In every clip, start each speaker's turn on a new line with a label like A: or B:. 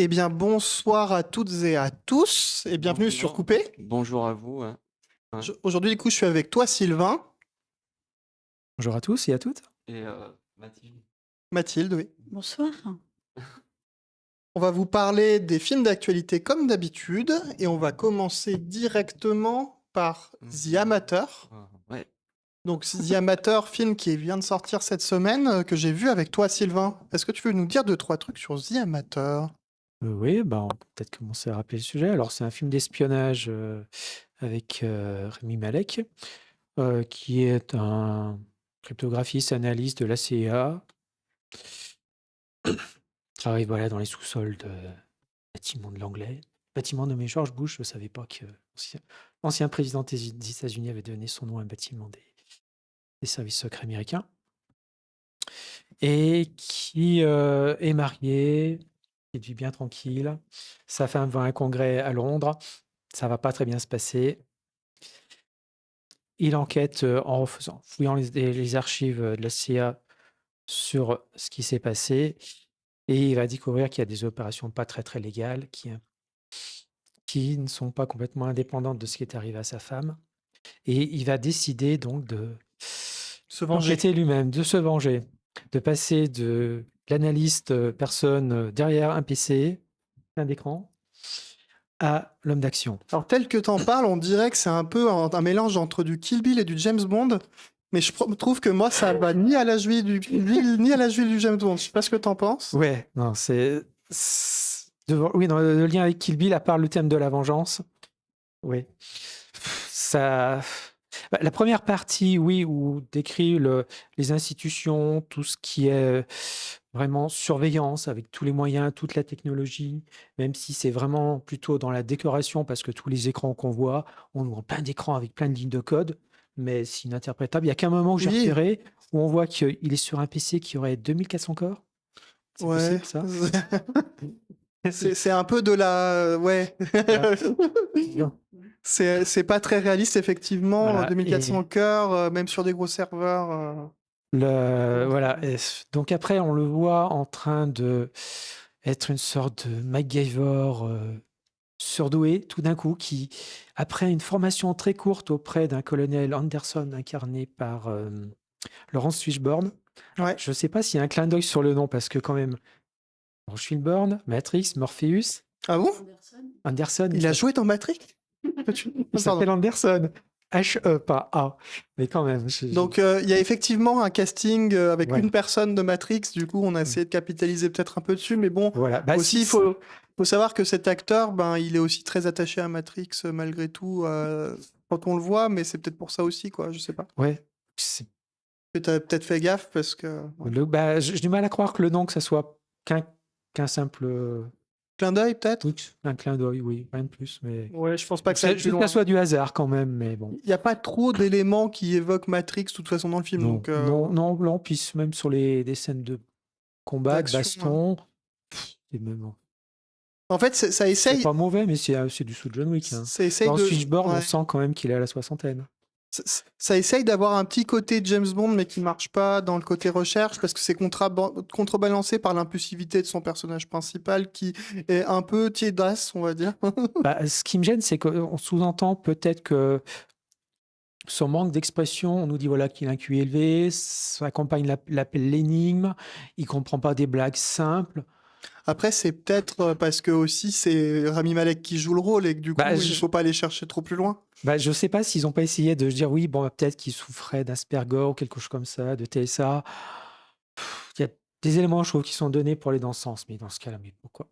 A: Eh bien, bonsoir à toutes et à tous, et bienvenue sur
B: Bonjour.
A: Coupé.
B: Bonjour à vous. Ouais.
A: Aujourd'hui, du coup, je suis avec toi, Sylvain,
C: Bonjour à tous et à toutes.
B: Et Mathilde.
A: Mathilde, oui.
D: Bonsoir.
A: On va vous parler des films d'actualité comme d'habitude, et on va commencer directement par The Amateur.
B: Ouais.
A: Donc, The Amateur, film qui vient de sortir cette semaine, que j'ai vu avec toi, Sylvain. Est-ce que tu veux nous dire 2-3 trucs sur The Amateur?
C: Oui, on peut peut-être commencer à rappeler le sujet. Alors, c'est un film d'espionnage avec Rami Malek, qui est un cryptographiste, analyste de la CIA. Travaille dans les sous-sols de bâtiment de l'Anglais. Bâtiment nommé George Bush. Je ne savais pas que l'ancien président des États-Unis avait donné son nom à un bâtiment des services secrets américains. Et qui est marié, qui vit bien tranquille. Sa femme va à un congrès à Londres. Ça va pas très bien se passer. Il enquête en fouillant les archives de la CIA sur ce qui s'est passé. Et il va découvrir qu'il y a des opérations pas très très légales qui ne sont pas complètement indépendantes de ce qui est arrivé à sa femme. Et il va décider donc de
A: Se venger.
C: enquêter lui-même, de se venger, de passer de l'analyste personne derrière un PC, un écran, à l'homme d'action.
A: Alors, tel que t'en parles, on dirait que c'est un peu un mélange entre du Kill Bill et du James Bond. Mais je trouve que moi, ça va ni à la cheville du Kill Bill, ni à la cheville du James Bond. Je sais pas ce que t'en penses.
C: Ouais, non, oui, non, le lien avec Kill Bill, à part le thème de la vengeance, oui. Ça... La première partie, oui, où décrit les institutions, tout ce qui est vraiment surveillance avec tous les moyens, toute la technologie, même si c'est vraiment plutôt dans la décoration, parce que tous les écrans qu'on voit, on voit plein d'écrans avec plein de lignes de code, mais c'est ininterprétable. Il n'y a qu'un moment que j'ai
A: Oui.
C: repéré où on voit qu'il est sur un PC qui aurait 2400 corps. C'est
A: Ouais.
C: possible, ça?
A: C'est un peu de la... Ouais. C'est pas très réaliste, effectivement.
C: Voilà,
A: 2400 cœurs, même sur des gros serveurs.
C: Voilà. Donc après, on le voit en train de être une sorte de MacGyver surdoué, tout d'un coup, qui, après une formation très courte auprès d'un colonel Anderson incarné par Laurence Fishburne.
A: Ouais.
C: Je ne sais pas s'il y a un clin d'œil sur le nom, parce que quand même, Laurence Fishburne, Matrix, Morpheus,
A: Ah bon?
C: Anderson,
A: Il a joué dans Matrix?
C: il s'appelle Anderson. H-E, pas A. Mais quand même.
A: Donc, il y a effectivement un casting avec
C: Ouais.
A: une personne de Matrix. Du coup, on a essayé de capitaliser peut-être un peu dessus. Mais bon,
C: Voilà.
A: aussi, il faut savoir que cet acteur, il est aussi très attaché à Matrix malgré tout quand on le voit. Mais c'est peut-être pour ça aussi, quoi. Je sais pas.
C: Ouais.
A: Que tu as peut-être fait gaffe parce que...
C: J'ai du mal à croire que le nom, que ça soit qu'un simple...
A: Clin d'œil, peut-être?
C: Oui, un clin d'œil, oui, rien de plus. Mais...
A: Ouais, je pense pas que ça aille plus
C: Juste que
A: loin.
C: ça soit du hasard quand même, mais bon.
A: Il n'y a pas trop d'éléments qui évoquent Matrix, de toute façon, dans le film.
C: Non,
A: Donc,
C: non, puis même sur des scènes de combat, de baston, c'est même...
A: En fait, ça essaye...
C: C'est pas mauvais, mais c'est du sous John Wick. Hein.
A: Ça essaye
C: Dans
A: de...
C: Fishburne,
A: ouais.
C: on sent quand même qu'il est à la soixantaine.
A: Ça essaye d'avoir un petit côté James Bond, mais qui marche pas dans le côté recherche, parce que c'est contrebalancé par l'impulsivité de son personnage principal, qui est un peu tiédasse, on va dire.
C: Ce qui me gêne, c'est qu'on sous-entend peut-être que son manque d'expression, on nous dit voilà qu'il a un QI élevé, sa compagne l'appelle l'énigme, il comprend pas des blagues simples.
A: Après, c'est peut-être parce que aussi c'est Rami Malek qui joue le rôle et que du coup, il faut pas aller chercher trop plus loin.
C: Je sais pas s'ils ont pas essayé de dire oui, bon, peut-être qu'il souffrait d'Asperger ou quelque chose comme ça, de TSA. Il y a des éléments, je trouve, qui sont donnés pour aller dans ce sens, mais dans ce cas-là, mais pourquoi?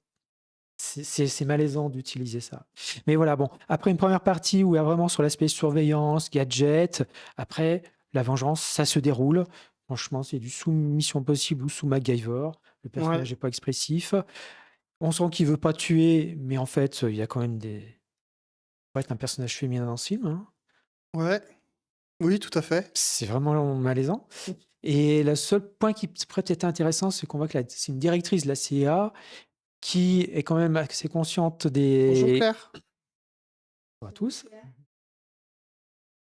C: C'est malaisant d'utiliser ça. Mais voilà, bon, après une première partie où il y a vraiment sur l'aspect surveillance, gadget, après, la vengeance, ça se déroule. Franchement, c'est du sous Mission Possible ou sous MacGyver. Le personnage n'est pas expressif. On sent qu'il veut pas tuer, mais en fait, il y a quand même va être un personnage féminin dans ce film. Hein.
A: Ouais. Oui, tout à fait.
C: C'est vraiment malaisant. Et le seul point qui pourrait être intéressant, c'est qu'on voit que c'est une directrice de la CIA qui est quand même assez consciente des...
A: Bonjour Claire.
C: Bonjour à tous.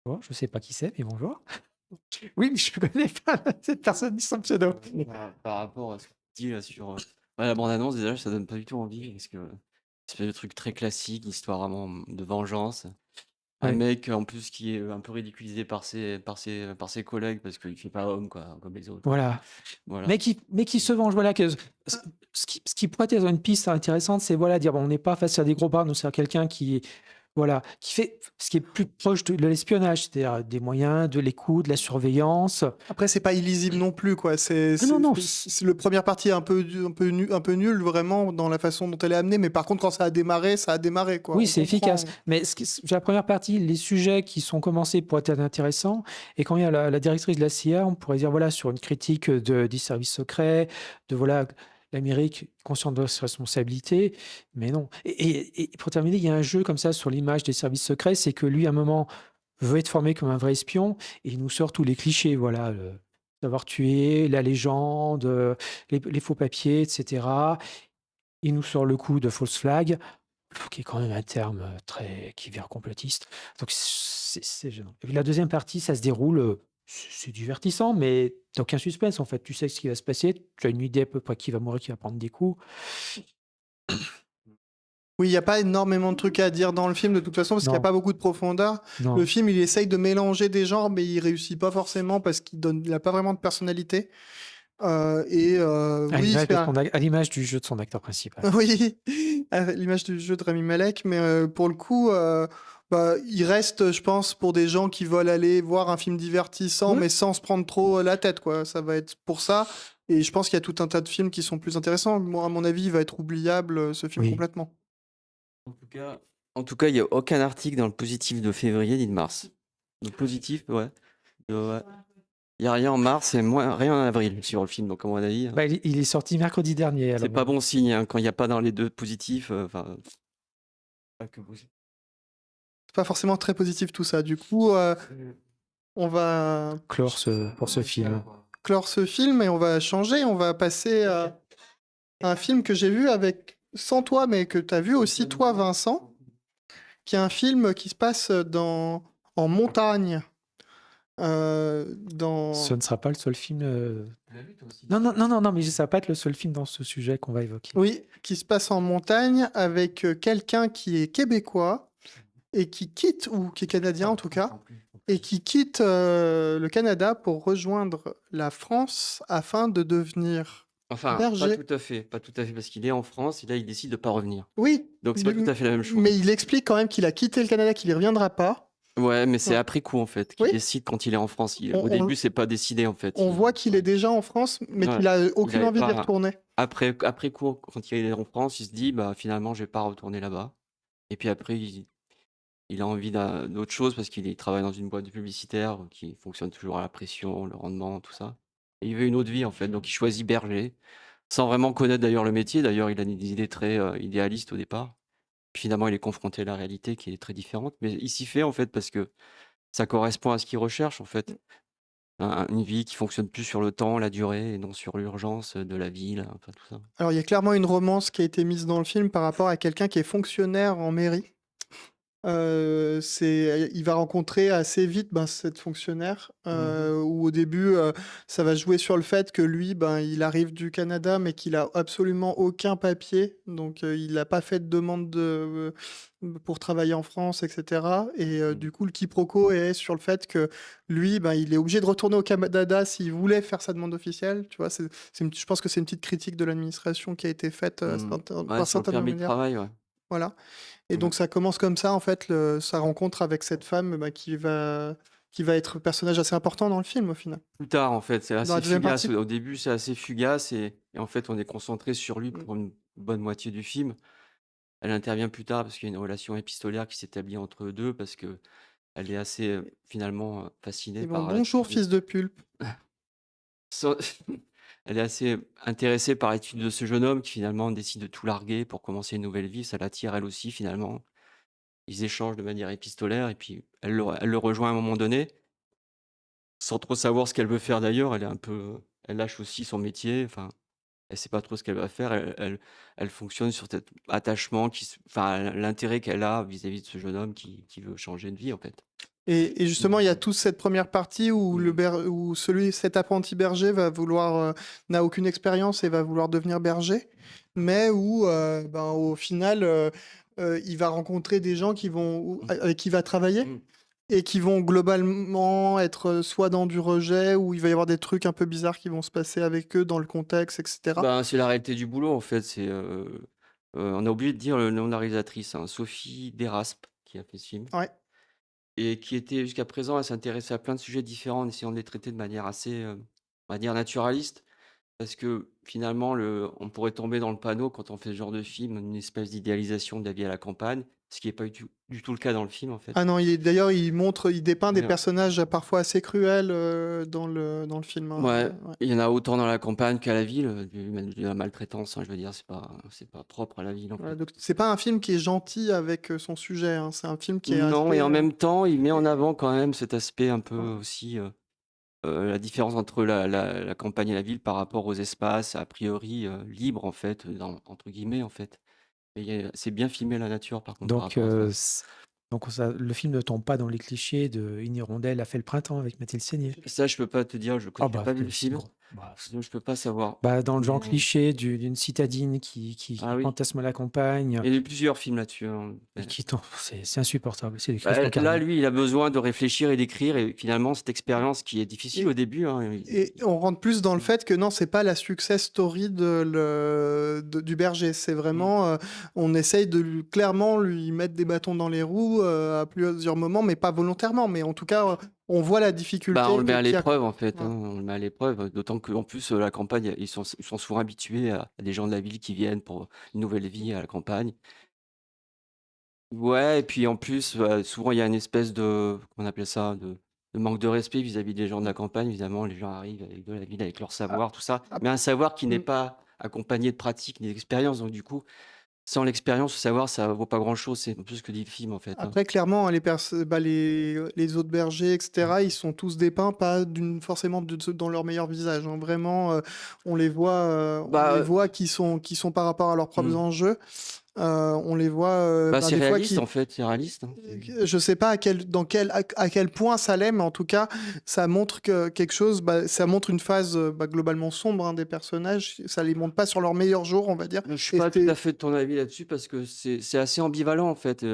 C: Bon, je ne sais pas qui c'est, mais bonjour. Oui, mais je ne connais pas cette personne ni son pseudo.
B: Par rapport à ce qu'on dit là sur Ouais, la bande annonce déjà, ça donne pas du tout envie parce que c'est de truc très classique, histoire vraiment de vengeance. Un
C: Ouais,
B: mec en plus qui est un peu ridiculisé par ses collègues parce qu'il fait pas homme quoi, comme les autres.
C: voilà.
B: Voilà.
C: Mais qui se venge, voilà, que ce qui pourrait être une piste intéressante, c'est voilà, dire bon, on n'est pas face à des gros bras, nous, c'est quelqu'un qui, voilà, qui fait ce qui est plus proche de l'espionnage, c'est-à-dire des moyens, de l'écoute, de la surveillance.
A: Après, c'est pas illisible non plus, quoi.
C: Ah non, non,
A: Le première partie est un peu nul, vraiment, dans la façon dont elle est amenée. Mais par contre, quand ça a démarré, quoi.
C: oui,
A: On
C: c'est efficace.
A: comprend.
C: Mais la première partie, les sujets qui sont commencés pourraient être intéressants. Et quand il y a la directrice de la CIA, on pourrait dire, voilà, sur une critique des services secrets, de voilà, l'Amérique consciente de ses responsabilités. Mais non. Et pour terminer, il y a un jeu comme ça sur l'image des services secrets, c'est que lui, à un moment, veut être formé comme un vrai espion et il nous sort tous les clichés, voilà, savoir tuer, la légende, les faux papiers, etc. Il nous sort le coup de false flag, qui est quand même un terme qui vient complotiste. Donc c'est gênant. Et puis la deuxième partie, ça se déroule, c'est divertissant, mais t'as aucun suspense en fait. Tu sais ce qui va se passer, tu as une idée à peu près qui va mourir, qui va prendre des coups.
A: Oui, il n'y a pas énormément de trucs à dire dans le film, de toute façon, parce qu'il n'y a
C: Non,
A: pas beaucoup de profondeur. Le
C: non.
A: film, il essaye de mélanger des genres, mais il réussit pas forcément parce il a pas vraiment de personnalité.
C: À
A: Oui,
C: l'image de à l'image du jeu de son acteur principal.
A: oui, à l'image du jeu de Rami Malek, mais pour le coup, il reste, je pense, pour des gens qui veulent aller voir un film divertissant,
C: Ouais.
A: mais sans se prendre trop la tête, quoi. Ça va être pour ça. Et je pense qu'il y a tout un tas de films qui sont plus intéressants. Moi, à mon avis, il va être oubliable, ce film,
C: Oui.
A: complètement.
B: En tout cas, il n'y a aucun article dans le positif de février ni de mars. Le positif, ouais. Ouais. Il n'y a rien en mars et rien en avril sur le film, donc à mon avis,
C: Bah, il est sorti mercredi dernier.
B: c'est
C: Alors
B: pas
C: bon.
B: bon signe hein, quand il n'y a pas dans les deux positifs. Enfin, pas que positif.
A: C'est pas forcément très positif tout ça. Du coup, on va
C: Clore pour ce film.
A: clore ce film et on va changer. On va passer à un film que j'ai vu sans toi, mais que tu as vu aussi toi, Vincent, qui est un film qui se passe en montagne.
C: Ce
A: Dans...
C: ne sera pas le seul film.
B: Tu l'as vu toi aussi?
C: Non, non, non, non, non, mais ça va pas être le seul film dans ce sujet qu'on va évoquer.
A: Oui, qui se passe en montagne avec quelqu'un qui est québécois et qui quitte, ou qui est canadien en tout cas, et qui quitte le Canada pour rejoindre la France afin de devenir
B: Enfin,
A: berger.
B: pas tout à fait, parce qu'il est en France et là il décide de pas revenir.
A: Oui,
B: Donc c'est pas tout à fait la même chose.
A: mais il explique quand même qu'il a quitté le Canada, qu'il y reviendra pas.
B: Ouais, mais c'est
A: Ouais.
B: après coup en fait qu'il
A: Oui,
B: décide quand il est en France.
A: on,
B: Au
A: on-
B: début, c'est pas décidé en fait.
A: on voit qu'il est déjà en France, mais
B: Ouais,
A: qu'il a
B: il
A: aucune
B: avait
A: envie d'y
B: pas.
A: retourner.
B: Après coup, quand il est en France, il se dit bah finalement je vais pas retourner là-bas. Et puis après, il a envie d'autre chose parce qu'il travaille dans une boîte de publicitaire qui fonctionne toujours à la pression, le rendement, tout ça. Et il veut une autre vie en fait, donc il choisit berger, sans vraiment connaître d'ailleurs le métier. D'ailleurs, il a des idées très idéalistes au départ. Puis finalement, il est confronté à la réalité qui est très différente, mais il s'y fait en fait parce que ça correspond à ce qu'il recherche en fait. Une vie qui fonctionne plus sur le temps, la durée, et non sur l'urgence de la ville, enfin tout ça.
A: Alors, il y a clairement une romance qui a été mise dans le film par rapport à quelqu'un qui est fonctionnaire en mairie. Il va rencontrer assez vite cette fonctionnaire, où au début, ça va jouer sur le fait que lui, il arrive du Canada, mais qu'il a absolument aucun papier. Donc, il n'a pas fait de demande pour travailler en France, etc. Et du coup, le quiproquo est sur le fait que lui, il est obligé de retourner au Canada s'il voulait faire sa demande officielle. Tu vois, je pense que c'est une petite critique de l'administration qui a été faite
B: Ouais,
A: par
B: sur le
A: certaines
B: permis de
A: manières.
B: travail, ouais.
A: Voilà. Et
B: Ouais.
A: donc ça commence comme ça, en fait, sa rencontre avec cette femme qui va être un personnage assez important dans le film, au final.
B: Plus tard, en fait, c'est
A: Dans la
B: assez
A: deuxième
B: fugace.
A: partie.
B: Au début, c'est assez fugace et en fait, on est concentré sur lui pour une bonne moitié du film. Elle intervient plus tard parce qu'il y a une relation épistolaire qui s'établit entre eux deux parce que elle est assez finalement fascinée
A: Et bon,
B: par
A: bonjour,
B: l'attitude.
A: fils de pulpe.
B: So- Elle est assez intéressée par l'attitude de ce jeune homme qui finalement décide de tout larguer pour commencer une nouvelle vie. Ça l'attire elle aussi finalement. Ils échangent de manière épistolaire et puis elle le rejoint à un moment donné, sans trop savoir ce qu'elle veut faire d'ailleurs. Elle lâche aussi son métier. Enfin, elle sait pas trop ce qu'elle va faire. Elle fonctionne sur cet attachement, enfin, l'intérêt qu'elle a vis-à-vis de ce jeune homme qui veut changer de vie en fait.
A: Et justement, il y a
B: Mmh.
A: toute cette première partie où
B: Mmh.
A: cet apprenti berger n'a aucune expérience et va vouloir devenir berger, mais où, ben, au final, il va rencontrer des gens
B: Mmh.
A: avec qui il va travailler
B: Mmh.
A: et qui vont globalement être soit dans du rejet, ou il va y avoir des trucs un peu bizarres qui vont se passer avec eux dans le contexte, etc.
B: Ben, c'est la réalité du boulot, en fait, on a oublié de dire le nom de la réalisatrice, hein, Sophie Deraspe qui a fait ce film
A: Ouais.
B: et qui était jusqu'à présent, elle s'intéressait à plein de sujets différents en essayant de les traiter de manière assez, on va dire naturaliste. Parce que finalement, on pourrait tomber dans le panneau quand on fait ce genre de film, une espèce d'idéalisation de la vie à la campagne, ce qui est pas du tout le cas dans le film, en fait.
A: Ah non, d'ailleurs, il dépeint des
B: Ouais,
A: personnages parfois assez cruels dans le film, hein,
B: ouais,
A: ouais.
B: il y en a autant dans la campagne qu'à la ville, même de la maltraitance, hein, je veux dire, c'est pas propre à la ville, en
A: Ouais,
B: fait.
A: donc c'est pas un film qui est gentil avec son sujet, hein, c'est un film qui est
B: Non,
A: assez.
B: et en même temps, il met en avant quand même cet aspect un peu
A: Ouais.
B: aussi, la différence entre la campagne et la ville par rapport aux espaces a priori, libres, en fait, entre guillemets, en fait. Et c'est bien filmé la nature, par contre, par
C: Donc,
B: rapport à ça.
C: le film ne tombe pas dans les clichés de Une hirondelle a fait le printemps avec Mathilde Seigner.
B: Ça, je peux pas te dire,
C: Ah
B: j'ai
C: bah,
B: pas vu le
C: c'est
B: film,
C: gros. Bah,
B: donc je peux pas savoir.
C: bah, dans le genre
B: Mais
C: cliché d'une citadine qui
B: ah oui,
C: fantasme la campagne
B: il y a eu plusieurs films là-dessus, hein.
C: et qui tombe, c'est insupportable. C'est du
B: Bah,
C: Christian
B: là,
C: Cardin.
B: lui, il a besoin de réfléchir et d'écrire et finalement cette expérience qui est difficile au
A: Et,
B: début, hein,
A: et on rentre plus dans le
B: mmh,
A: fait que non, c'est pas la success story du berger. C'est
B: mmh.
A: vraiment, on essaye clairement lui mettre des bâtons dans les roues à plusieurs moments, mais pas volontairement. Mais en tout cas, on voit la
B: Bah, on
A: difficulté
B: le met à
A: qu'il y a.
B: l'épreuve, en fait, hein,
A: Voilà.
B: on le met à l'épreuve, d'autant qu'en plus, la campagne, ils sont souvent habitués à des gens de la ville qui viennent pour une nouvelle vie à la campagne. Ouais, et puis en plus, souvent il y a une espèce de, comment on appelle ça? De manque de respect vis-à-vis des gens de la campagne. Évidemment, les gens arrivent avec de la ville, avec leur
A: Ah,
B: savoir, tout ça,
A: ah,
B: mais un savoir qui n'est
A: mm.
B: pas accompagné de pratique ni d'expérience. Donc du coup, sans l'expérience, le savoir, ça vaut pas grand-chose. C'est un peu ce que dit le film, en fait, hein.
A: Après, clairement, hein, les autres bergers,
B: Mmh.
A: etc., ils sont tous dépeints, pas forcément dans leur meilleur visage, hein. Vraiment, on les
B: Bah,
A: voit qui sont par rapport à leurs propres
B: mmh,
A: enjeux. On les voit,
B: bah,
A: ben,
B: c'est
A: des fois
B: réaliste,
A: qui.
B: en fait, c'est réaliste, hein,
A: Je sais pas à quel point ça l'est, mais en tout cas, ça montre quelque chose. Bah, ça montre une phase globalement sombre, hein, des personnages. Ça les montre pas sur leur meilleur jour, on va dire.
B: Je suis
A: Et
B: pas tout à fait de ton avis là-dessus parce que c'est assez ambivalent, en fait,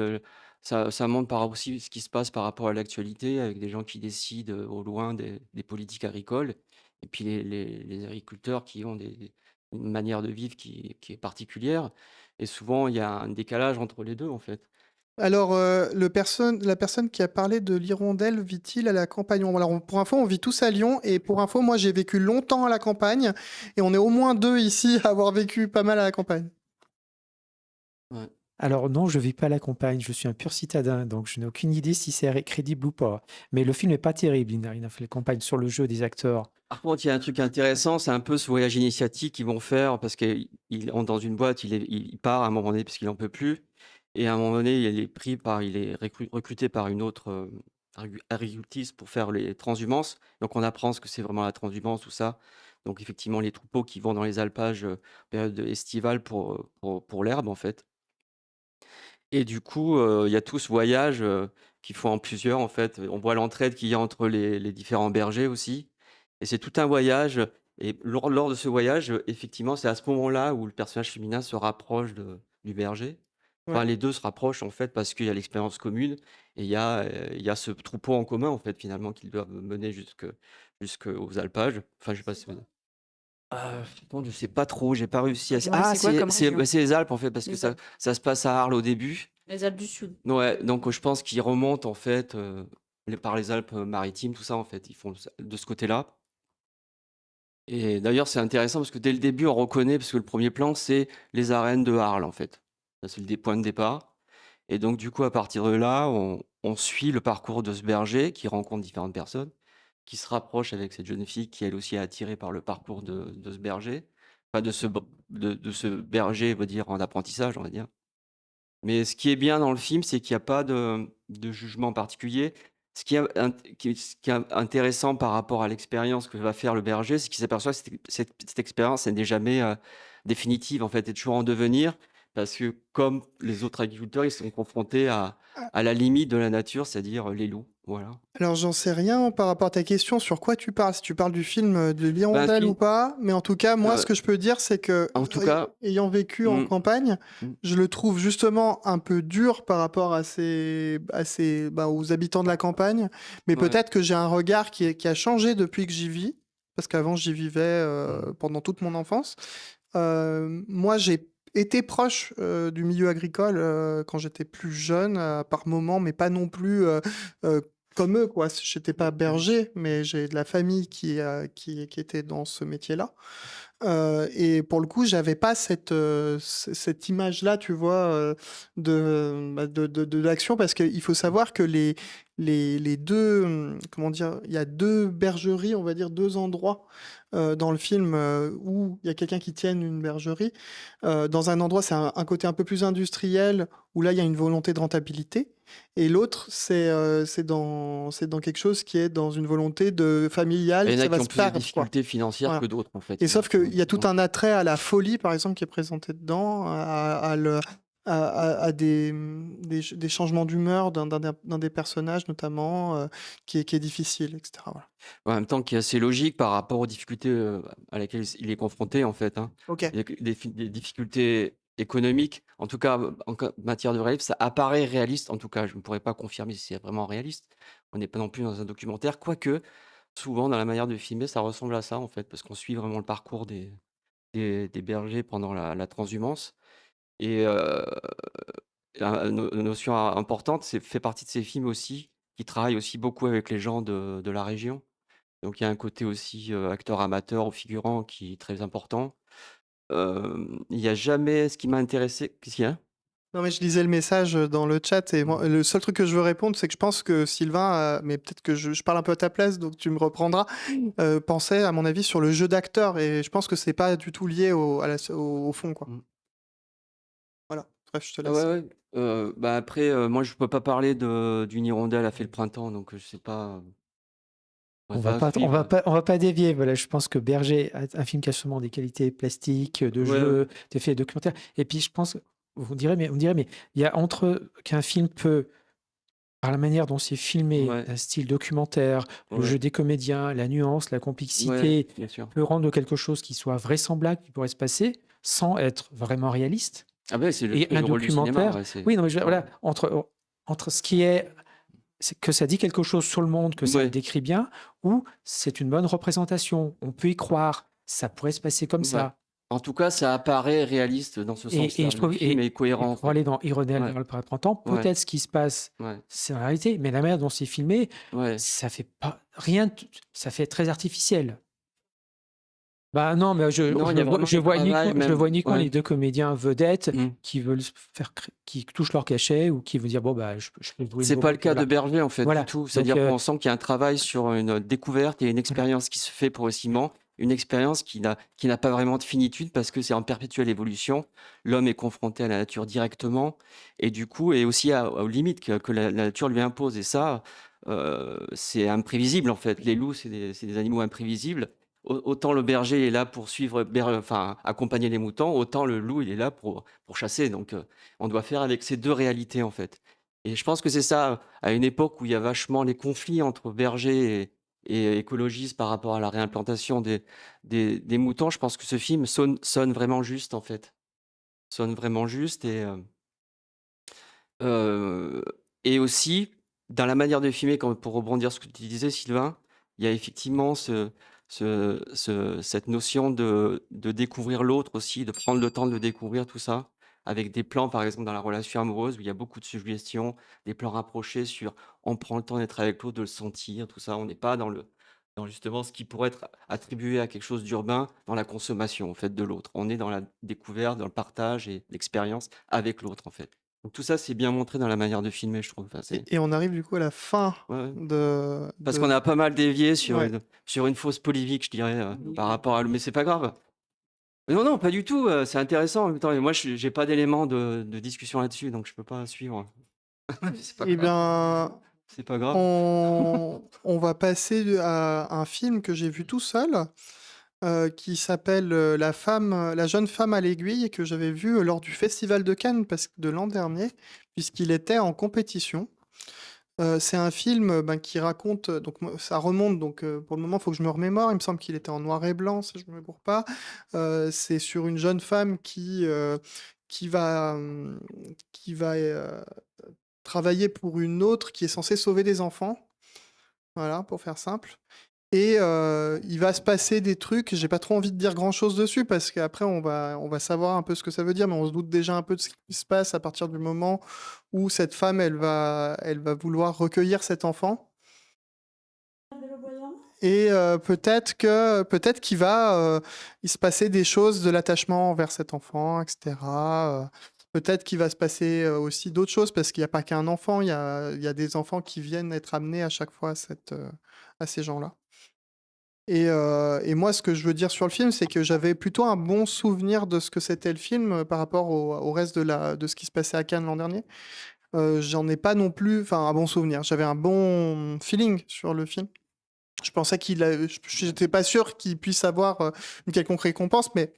B: ça montre par aussi ce qui se passe par rapport à l'actualité avec des gens qui décident, au loin des politiques agricoles et puis les agriculteurs qui ont une manière de vivre qui est particulière et souvent il y a un décalage entre les 2 en fait.
A: Alors, la personne qui a parlé de l'hirondelle vit-il à la campagne? Alors, pour info, on vit tous à Lyon, et pour info, moi, j'ai vécu longtemps à la campagne, et on est au moins deux ici à avoir vécu pas mal à la campagne.
B: Ouais.
C: Alors non, je vis pas à la campagne, je suis un pur citadin, donc je n'ai aucune idée si c'est crédible ou pas. Mais le film est pas terrible, il a fait la campagne sur le jeu des acteurs.
B: Par contre, il y a un truc intéressant, c'est un peu ce voyage initiatique qu'ils vont faire parce qu'il entre dans une boîte, il part à un moment donné parce qu'il en peut plus et à un moment donné, il est recruté par une autre, agricultrice pour faire les transhumances. Donc on apprend ce que c'est vraiment la transhumance, tout ça. Donc effectivement, les troupeaux qui vont dans les alpages, période estivale pour l'herbe, en fait. Et du coup, il y a tout ce voyage, qu'ils font en plusieurs, en fait. On voit l'entraide qu'il y a entre les différents bergers aussi et c'est tout un voyage et lors de ce voyage, effectivement, c'est à ce moment-là où le personnage féminin se rapproche du berger.
A: Ouais.
B: Enfin, les 2 se rapprochent, en fait, parce qu'il y a l'expérience commune et il y a ce troupeau en commun, en fait, finalement, qu'ils doivent mener jusqu'aux alpages. Enfin, je sais pas si bon, je sais pas trop, j'ai pas réussi à
D: Ouais, c'est quoi comme région?
B: c'est les Alpes, en fait, parce que
D: Les
B: ça
D: Alpes.
B: ça se passe à Arles au début.
D: Les Alpes du Sud.
B: Ouais, donc je pense qu'ils remontent en fait, par les Alpes-Maritimes, tout ça en fait, ils font ça de ce côté-là et d'ailleurs c'est intéressant parce que dès le début on reconnaît parce que le premier plan c'est les arènes de Arles en fait. Ça c'est le point de départ et donc du coup à partir de là, on suit le parcours de ce berger qui rencontre différentes personnes, qui se rapproche avec cette jeune fille qui elle aussi est attirée par le parcours de ce berger, enfin de ce berger, on va dire en apprentissage, on va dire. Mais ce qui est bien dans le film, c'est qu'il y a pas de jugement particulier. Ce qui est intéressant par rapport à l'expérience que va faire le berger, c'est qu'il s'aperçoit que cette expérience, elle n'est jamais, définitive, en fait, elle est toujours en devenir. parce que comme les autres agriculteurs, ils sont confrontés
A: Ah,
B: à la limite de la nature, c'est-à-dire, les loups, voilà.
A: alors j'en sais rien par rapport à ta question sur quoi tu parles, si tu parles du film de
B: Ben,
A: l'Hirondelle ou
B: fi
A: pas, mais en tout cas, moi, ce
B: heu,
A: que je peux dire, c'est que
B: en tout cas
A: ayant vécu en
B: mmh,
A: campagne,
B: mmh,
A: je le trouve justement un peu dur par rapport bah, aux habitants de la campagne, mais
B: ouais,
A: peut-être que j'ai un regard qui a changé depuis que j'y vis, parce qu'avant j'y vivais
B: mmh,
A: pendant toute mon enfance. Moi, j'ai été proche du milieu agricole quand j'étais plus jeune, par moments, mais pas non plus comme eux, quoi. J'étais pas
B: mmh,
A: berger, mais j'ai de la famille qui était dans ce métier-là. Et pour le coup, j'avais pas cette image-là, tu vois, de l'action, parce qu'il faut
B: mmh,
A: savoir que les deux, comment dire, il y a deux bergeries, on va dire deux endroits dans le film où il y a quelqu'un qui tienne une bergerie. Dans un endroit, c'est un côté un peu plus industriel, où là, il y a une volonté de rentabilité. Et l'autre, c'est dans quelque chose qui est dans une volonté
B: il
A: familiale,
B: y en a
A: ça
B: qui
A: va
B: ont
A: se
B: plus de
A: perdre, quoi.
B: difficultés financières
A: Voilà.
B: que d'autres, en fait,
A: Et sauf qu'il y a tout
B: donc
A: un attrait à la folie, par exemple, qui est présenté dedans, à des changements d'humeur d'un des personnages, notamment, qui est difficile, etc. Voilà.
B: en même temps qui est assez logique par rapport aux difficultés, à laquelle il est confronté, en fait, hein.
A: Ok.
B: Il y a que des difficultés économiques, en tout cas, en matière de réalisme, ça apparaît réaliste, en tout cas, je ne pourrais pas confirmer si c'est vraiment réaliste. On n'est pas non plus dans un documentaire, quoique, souvent dans la manière de filmer, ça ressemble à ça, en fait, parce qu'on suit vraiment le parcours des bergers pendant la transhumance et la notion importante, c'est fait partie de ces films aussi, qui travaillent aussi beaucoup avec les gens de la région. Donc il y a un côté aussi, acteur amateur ou figurant qui est très important. Il y a jamais ce qui m'a intéressé qu'est-ce qu'il y a?
A: Non, mais je lisais le message dans le chat, et
B: Mmh.
A: le seul truc que je veux répondre, c'est que je pense que Sylvain, mais peut-être que je parle un peu à ta place, donc tu me reprendras, pensait, à mon avis, sur le jeu d'acteur, et je pense que c'est pas du tout lié au fond, quoi.
B: Mmh.
A: Voilà. Bref, je te
B: Ah ouais,
A: laisse.
B: ouais, bah, après, moi je peux pas parler d'une hirondelle a fait le printemps, donc je sais pas,
C: On
B: faudrait
C: va
B: pas
C: pas, on va
B: suivre.
C: pas, on va pas dévier. Voilà, je pense que Berger, un film qui a sûrement des qualités plastiques, de
B: Ouais, ouais.
C: jeu, d'effets documentaires. Et puis, je pense, vous me direz, mais il y a entre qu'un film peut, par la manière dont c'est filmé,
B: Ouais,
C: un style documentaire, le
B: ouais,
C: jeu des comédiens, la nuance, la
B: ouais,
C: complexité,
B: bien sûr.
C: peut rendre quelque chose qui soit vraisemblable, qui pourrait se passer, sans être vraiment réaliste.
B: Ah beh, c'est
C: Et un
B: le rôle du cinéma,
C: documentaire,
B: ouais, c'est
C: oui, non, mais
B: ouais.
C: voilà, entre ce qui est, c'est que ça dit quelque chose sur le monde, que ça le
B: Ouais,
C: décrit bien, ou c'est une bonne représentation, on peut y croire, ça pourrait se passer comme
B: ouais.
C: ça.
B: En tout cas, ça apparaît réaliste dans ce
C: Et
B: sens-là.
C: je
B: Le
C: trouve,
B: film est
C: et
B: cohérent, en
C: pour
B: fait.
C: aller dans Hirondelle
B: Ouais,
C: vers le printemps,
B: ouais,
C: peut-être ce qui se passe,
B: ouais,
C: c'est la réalité, mais la manière dont c'est filmé,
B: ouais.
C: ça fait pas rien, ça fait très artificiel. Bah non, mais
B: Non, il y a vraiment
C: je
B: un
C: vois
B: travail même
C: uniquement les
B: ouais.
C: deux comédiens vedettes
B: Mmh.
C: qui veulent qui touchent leur cachet ou qui veulent dire bon bah je peux jouer le
B: C'est pas le
C: bobo,
B: cas de
C: voilà.
B: Berger, en fait, du
C: Voilà.
B: tout.
C: Donc
B: C'est-à-dire qu'on sent qu'il y a un travail sur une découverte et une
C: voilà.
B: expérience qui se fait progressivement. Une expérience qui n'a pas vraiment de finitude parce que c'est en perpétuelle évolution. L'homme est confronté à la nature directement et du coup et aussi aux limites que la nature lui impose et ça, c'est imprévisible, en fait. Les loups, c'est des animaux imprévisibles. Autant le berger est là pour suivre enfin, accompagner les moutons, autant le loup, il est là pour chasser donc on doit faire avec ces 2 réalités, en fait. Et je pense que c'est ça, à une époque où il y a vachement les conflits entre bergers et écologistes par rapport à la réimplantation des moutons, je pense que ce film sonne vraiment juste, en fait. Sonne vraiment juste heu et aussi dans la manière de filmer, comme pour rebondir sur ce que tu disais, Sylvain, il y a effectivement cette notion de découvrir l'autre aussi, de prendre le temps de le découvrir, tout ça, avec des plans, par exemple, dans la relation amoureuse où il y a beaucoup de suggestions, des plans rapprochés sur on prend le temps d'être avec l'autre, de le sentir, tout ça. On n'est pas dans justement ce qui pourrait être attribué à quelque chose d'urbain, dans la consommation, en fait, de l'autre. On est dans la découverte, dans le partage et l'expérience avec l'autre, en fait. Donc tout ça, c'est bien montré dans la manière de filmer, je trouve. Enfin, c'est
A: Et on arrive du coup à la fin
B: ouais, ouais.
A: de,
B: Parce qu'on a pas mal dévié
A: ouais.
B: sur une fausse polémique, je dirais, par rapport à mais c'est pas grave. Non, non, pas du tout, c'est intéressant en même temps et moi j'ai pas d'éléments de discussion là-dessus, donc je peux pas suivre. C'est pas
A: Eh
B: grave,
A: bien,
B: c'est pas grave.
A: on va passer à un film que j'ai vu tout seul, qui s'appelle La jeune femme à l'aiguille, que j'avais vu lors du Festival de Cannes de l'an dernier, puisqu'il était en compétition. C'est un film qui raconte, donc ça remonte, donc pour le moment, il faut que je me remémore. Il me semble qu'il était en noir et blanc, si je ne me gourre pas. C'est sur une jeune femme qui va, qui va travailler pour une autre qui est censée sauver des enfants. Voilà, pour faire simple. Et il va se passer des trucs, j'ai pas trop envie de dire grand-chose dessus parce qu'après on va savoir un peu ce que ça veut dire, mais on se doute déjà un peu de ce qui se passe à partir du moment où cette femme, elle va vouloir recueillir cet enfant. Et peut-être qu'il va il se passer des choses de l'attachement envers cet enfant, etc. Peut-être qu'il va se passer aussi d'autres choses parce qu'il n'y a pas qu'un enfant, il y a des enfants qui viennent être amenés à chaque fois à ces gens-là. Et moi, ce que je veux dire sur le film, c'est que j'avais plutôt un bon souvenir de ce que c'était le film par rapport au reste de ce qui se passait à Cannes l'an dernier. J'en ai pas non plus, enfin, un bon souvenir. J'avais un bon feeling sur le film. Je pensais j'étais pas sûr qu'il puisse avoir une quelconque récompense, mais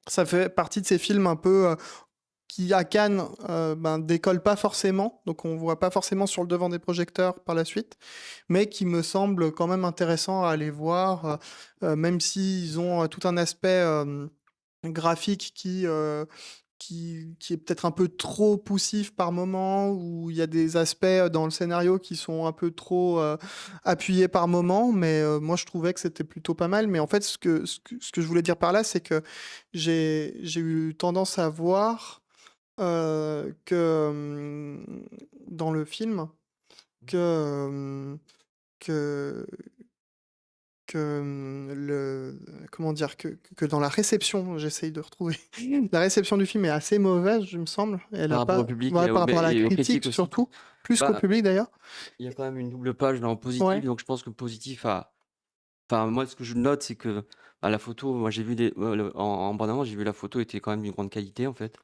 A: ça fait partie de ces films un peu qui à Cannes décollent pas forcément, donc on voit pas forcément sur le devant des projecteurs par la suite, mais qui me semblent quand même intéressants à aller voir, même s'ils ont tout un aspect graphique qui est peut-être un peu trop poussif par moment, où il y a des aspects dans le scénario qui sont un peu trop appuyés par moment, mais moi je trouvais que c'était plutôt pas mal. Mais en fait, ce que je voulais dire par là, c'est que j'ai eu tendance à voir que dans le film, que, que, comment dire, que dans la réception, j'essaye de retrouver, la réception du film est assez mauvaise, je me semble. Elle
B: Par
A: a
B: rapport au
A: pas,
B: public
A: ouais,
B: et
A: par rapport à la
B: aux
A: critique
B: critiques aussi.
A: surtout, plus qu'au
B: Bah,
A: public d'ailleurs.
B: il y a quand même une double page dans positif,
A: Ouais.
B: donc je pense que positif a. Enfin, moi, ce que je note, c'est que la photo, moi j'ai vu en bande-annonce, j'ai vu la photo était quand même d'une grande qualité en fait.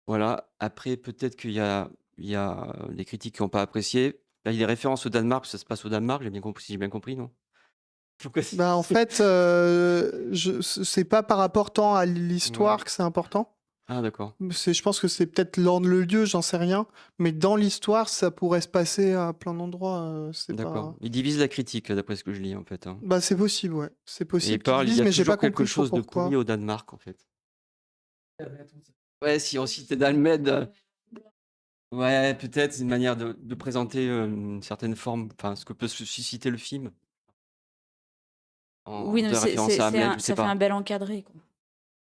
B: Voilà. Après, peut-être qu'il y a des critiques qui n'ont pas apprécié. Là, il y a des références au Danemark, ça se passe au Danemark, j'ai bien compris, si j'ai bien compris, non? Pourquoi
A: En fait, c'est pas par rapport tant à
B: Ouais.
A: l'histoire que c'est important.
B: Ah, d'accord.
A: Je pense que c'est peut-être le lieu, j'en sais rien, mais dans l'histoire, ça pourrait se passer à plein d'endroits. C'est
B: D'accord.
A: pas.
B: Ils divisent la critique, d'après ce que je lis, en fait, hein.
A: C'est possible, ouais. C'est
B: Et ils
A: possible qu'ils
B: parlent, il
A: divisent,
B: y a
A: mais j'ai
B: toujours
A: pas
B: quelque
A: compris trop
B: chose de pourri
A: pourquoi.
B: au Danemark, en fait. Ouais, si on citait Dalmed, ouais, peut-être, c'est une manière de présenter une certaine forme, enfin, ce que peut susciter le film
D: Oui,
B: en
D: non, mais
B: faisant référence à Hamlet, je sais
D: ça fait un
B: pas.
D: bel encadré, quoi.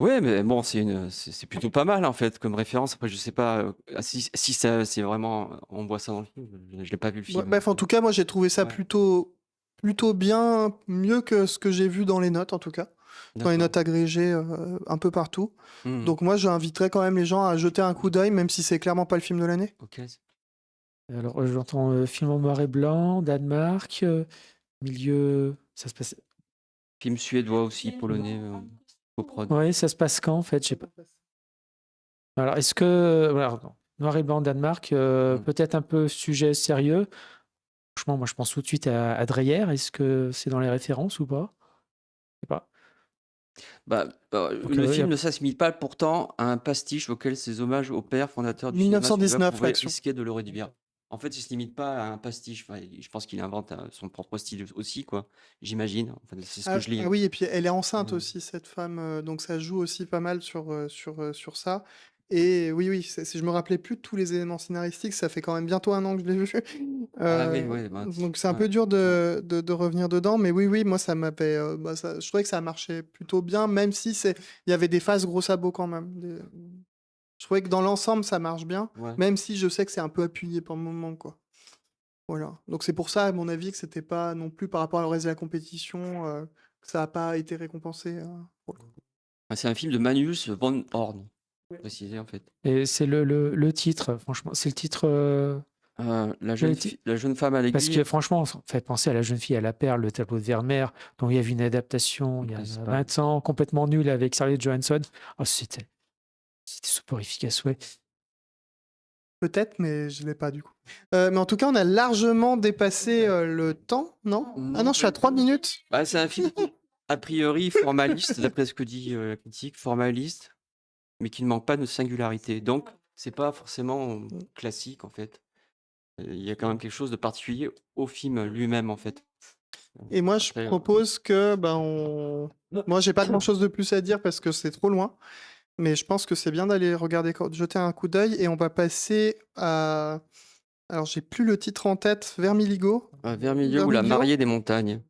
B: Ouais, mais bon, c'est plutôt pas mal, en fait, comme référence. Après, je sais pas si ça, c'est vraiment, on voit ça dans le film. Je l'ai pas vu le
A: Ouais,
B: film.
A: bref, en tout cas, moi j'ai trouvé ça
B: Ouais,
A: plutôt bien, mieux que ce que j'ai vu dans les notes, en tout cas, dans les
B: d'accord.
A: notes agrégées un peu partout.
B: Mhm.
A: Donc moi, j'inviterais quand même les gens à jeter un coup d'œil, même si c'est clairement pas le film de l'année.
B: Ok.
C: Alors, j'entends film en noir et blanc, Danemark, milieu. Ça se passe.
B: Film suédois aussi, polonais, coprod.
C: Ouais, ça se passe quand en fait? Je sais pas. Alors, est-ce que. Alors, non. Noir et blanc, Danemark,
B: Mhm.
C: peut-être un peu sujet sérieux. Franchement, moi je pense tout de suite à Dreyer. Est-ce que c'est dans les références ou pas? Je sais pas. Donc,
B: Le film ne s'assimile pas pourtant à un pastiche auquel ses hommages au père fondateur du cinéma suédois
A: 1919,
B: pourraient
A: l'action.
B: risquer de le réduire. En fait, il se limite pas à un pastiche. Enfin, je pense qu'il invente son propre style aussi, quoi. J'imagine. Enfin, c'est ce que je lis, hein.
A: Oui, et puis elle est enceinte
B: Mhm.
A: aussi, cette femme, donc ça joue aussi pas mal sur ça. Et oui, oui, si je me rappelais plus de tous les éléments scénaristiques, ça fait quand même bientôt un an que je l'ai vu.
B: Ah oui, ouais,
A: Donc c'est un
B: ouais,
A: peu dur
B: ouais.
A: de revenir dedans, mais oui, oui, moi ça m'avait, je trouvais que ça marchait plutôt bien, même si il y avait des phases gros sabots quand même. Je trouvais que dans l'ensemble ça marche bien,
B: Ouais.
A: même si je sais que c'est un peu appuyé par moment, quoi. Voilà. Donc c'est pour ça, à mon avis, que c'était pas non plus par rapport au reste de la compétition, que ça n'a pas été récompensé. Pour le coup.
B: C'est un film de Magnus von Horn, précisé en fait.
C: Et c'est le titre, franchement. C'est le titre.
B: La jeune femme à
C: Parce
B: l'aiguille.
C: que franchement, ça fait penser à La jeune fille à la perle, le tableau de Vermeer, dont il y avait une adaptation il y a
B: Je sais pas.
C: 20 ans, complètement nulle avec Scarlett Johansson. Oh, c'était soporifique à souhait.
A: Peut-être, mais je ne l'ai pas du coup. Mais en tout cas, on a largement dépassé le temps, non? Ah non, je suis à 3 minutes.
B: C'est un film. a priori formaliste, d'après ce que dit la critique, formaliste, mais qui ne manque pas de singularité. Donc, c'est pas forcément classique en fait. Il y a quand même quelque chose de particulier au film lui-même en fait.
A: Et moi, je
B: Après,
A: propose que, moi, j'ai pas grand-chose de plus à dire parce que c'est trop loin, mais je pense que c'est bien d'aller regarder, jeter un coup d'œil, et on va passer à... Alors, j'ai plus le titre en tête, Vermiligo,
B: Vermilion ou La
A: Vermiglio,
B: mariée des montagnes,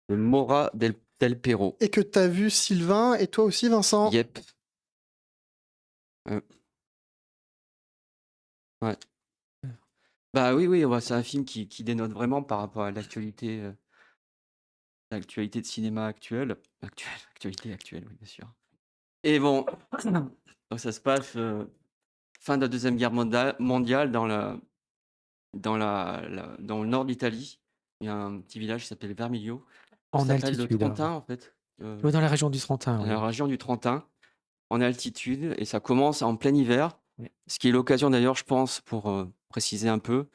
B: de Mora del Pero.
A: et que t'as vu, Sylvain, et toi aussi, Vincent.
B: Yep. Ouais. Bah oui, ouais, c'est un film qui dénote vraiment par rapport à l'actualité de cinéma actuelle. Actualité, oui, bien sûr. Et bon, donc ça se passe fin de la Deuxième Guerre mondiale dans le nord d'Italie. Il y a un petit village qui s'appelle Vermiglio. Ça
C: En
B: s'appelle le
C: altitude.
B: Trentin, en fait.
C: Oui, dans la région du Trentin,
B: Dans
C: oui.
B: la région du Trentin, en altitude, et ça commence en plein hiver.
C: Oui.
B: Ce qui est l'occasion d'ailleurs, je pense, pour préciser un peu,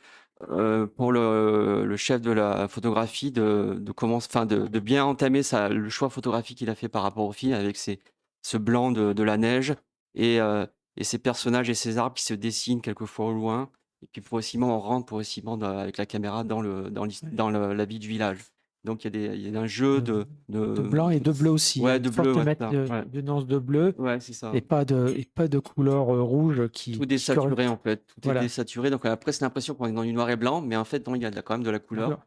B: pour le chef de la photographie de bien entamer le choix photographique qu'il a fait par rapport au film avec ce blanc de la neige et ces personnages et ces arbres qui se dessinent quelquefois au loin. Et puis progressivement, on rentre progressivement avec la caméra dans la vie du village. Donc il y a un jeu
C: De blanc et de bleu aussi.
B: Ouais,
C: Une
B: de
C: forte
B: bleu, ouais, c'est ça. Ouais.
C: de nuance de bleu
B: Ouais, c'est ça.
C: et pas de couleur rouge qui...
B: Tout est saturé en fait, tout
C: Voilà.
B: est désaturé. Donc après, c'est l'impression qu'on est dans du noir et blanc, mais en fait, non, il y a quand même de la couleur.
C: Alors,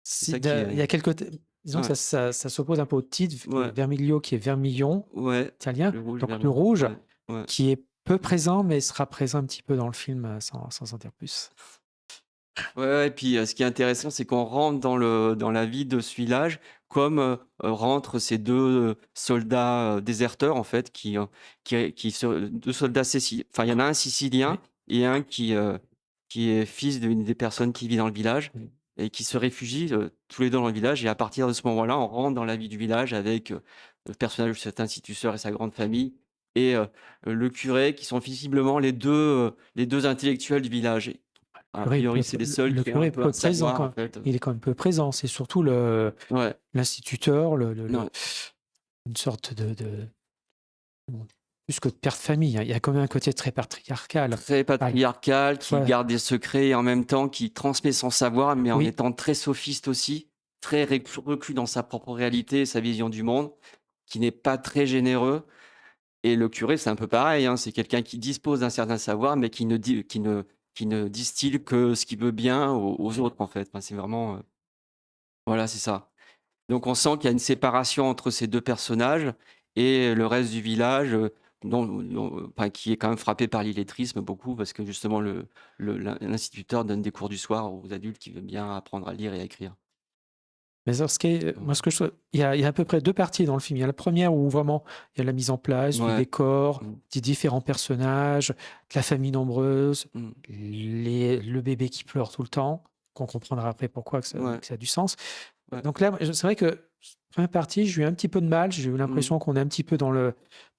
B: C'est ça qui est...
C: il y a quelques... Disons
B: Ouais.
C: que ça s'oppose un peu au titre,
B: Ouais.
C: Vermiglio qui est vermillon,
B: Ouais,
C: italien.
B: le rouge,
C: Donc
B: vermillon.
C: le rouge
B: Ouais, ouais.
C: qui est peu présent, mais sera présent un petit peu dans le film sans en dire plus.
B: Ouais, et puis ce qui est intéressant, c'est qu'on rentre dans la vie de ce village, comme rentrent ces deux soldats déserteurs, en fait, deux soldats siciliens. Enfin, il y en a un sicilien et un qui est fils d'une des personnes qui vit dans le village et qui se réfugient tous les deux dans le village. Et à partir de ce moment-là, on rentre dans la vie du village avec le personnage de cet instituteur et sa grande famille et le curé, qui sont visiblement les deux intellectuels du village. A priori, c'est les seuls
C: Le
B: qui ont
C: curé
B: un
C: est
B: peu
C: peu
B: un
C: présent
B: savoir, en
C: quand
B: fait.
C: il est quand même peu présent. C'est surtout
B: Ouais,
C: l'instituteur,
B: non,
C: une sorte plus que de père de famille, hein. Il y a quand même un côté très patriarcal.
B: très patriarcal, qui
C: Ouais.
B: garde des secrets et en même temps qui transmet son savoir, mais en
C: Oui.
B: étant très sophiste aussi, très reclus dans sa propre réalité et sa vision du monde, qui n'est pas très généreux. Et le curé, c'est un peu pareil, hein, c'est quelqu'un qui dispose d'un certain savoir, mais qui ne distille que ce qu'il veut bien aux autres, en fait. Enfin, c'est vraiment... voilà, c'est ça. Donc on sent qu'il y a une séparation entre ces deux personnages et le reste du village, enfin, qui est quand même frappé par l'illettrisme beaucoup, parce que justement l'instituteur donne des cours du soir aux adultes qui veulent bien apprendre à lire et à écrire.
C: Mais alors, moi, ce que je trouve, il y a à peu près deux parties dans le film. Il y a la première où vraiment il y a la mise en place du
B: Ouais.
C: décor, des différents personnages, de la famille nombreuse, le bébé qui pleure tout le temps, qu'on comprendra après pourquoi que ça a du sens.
B: Ouais.
C: Donc là, c'est vrai que la première partie, j'ai eu un petit peu de mal. J'ai eu l'impression qu'on est un petit peu dans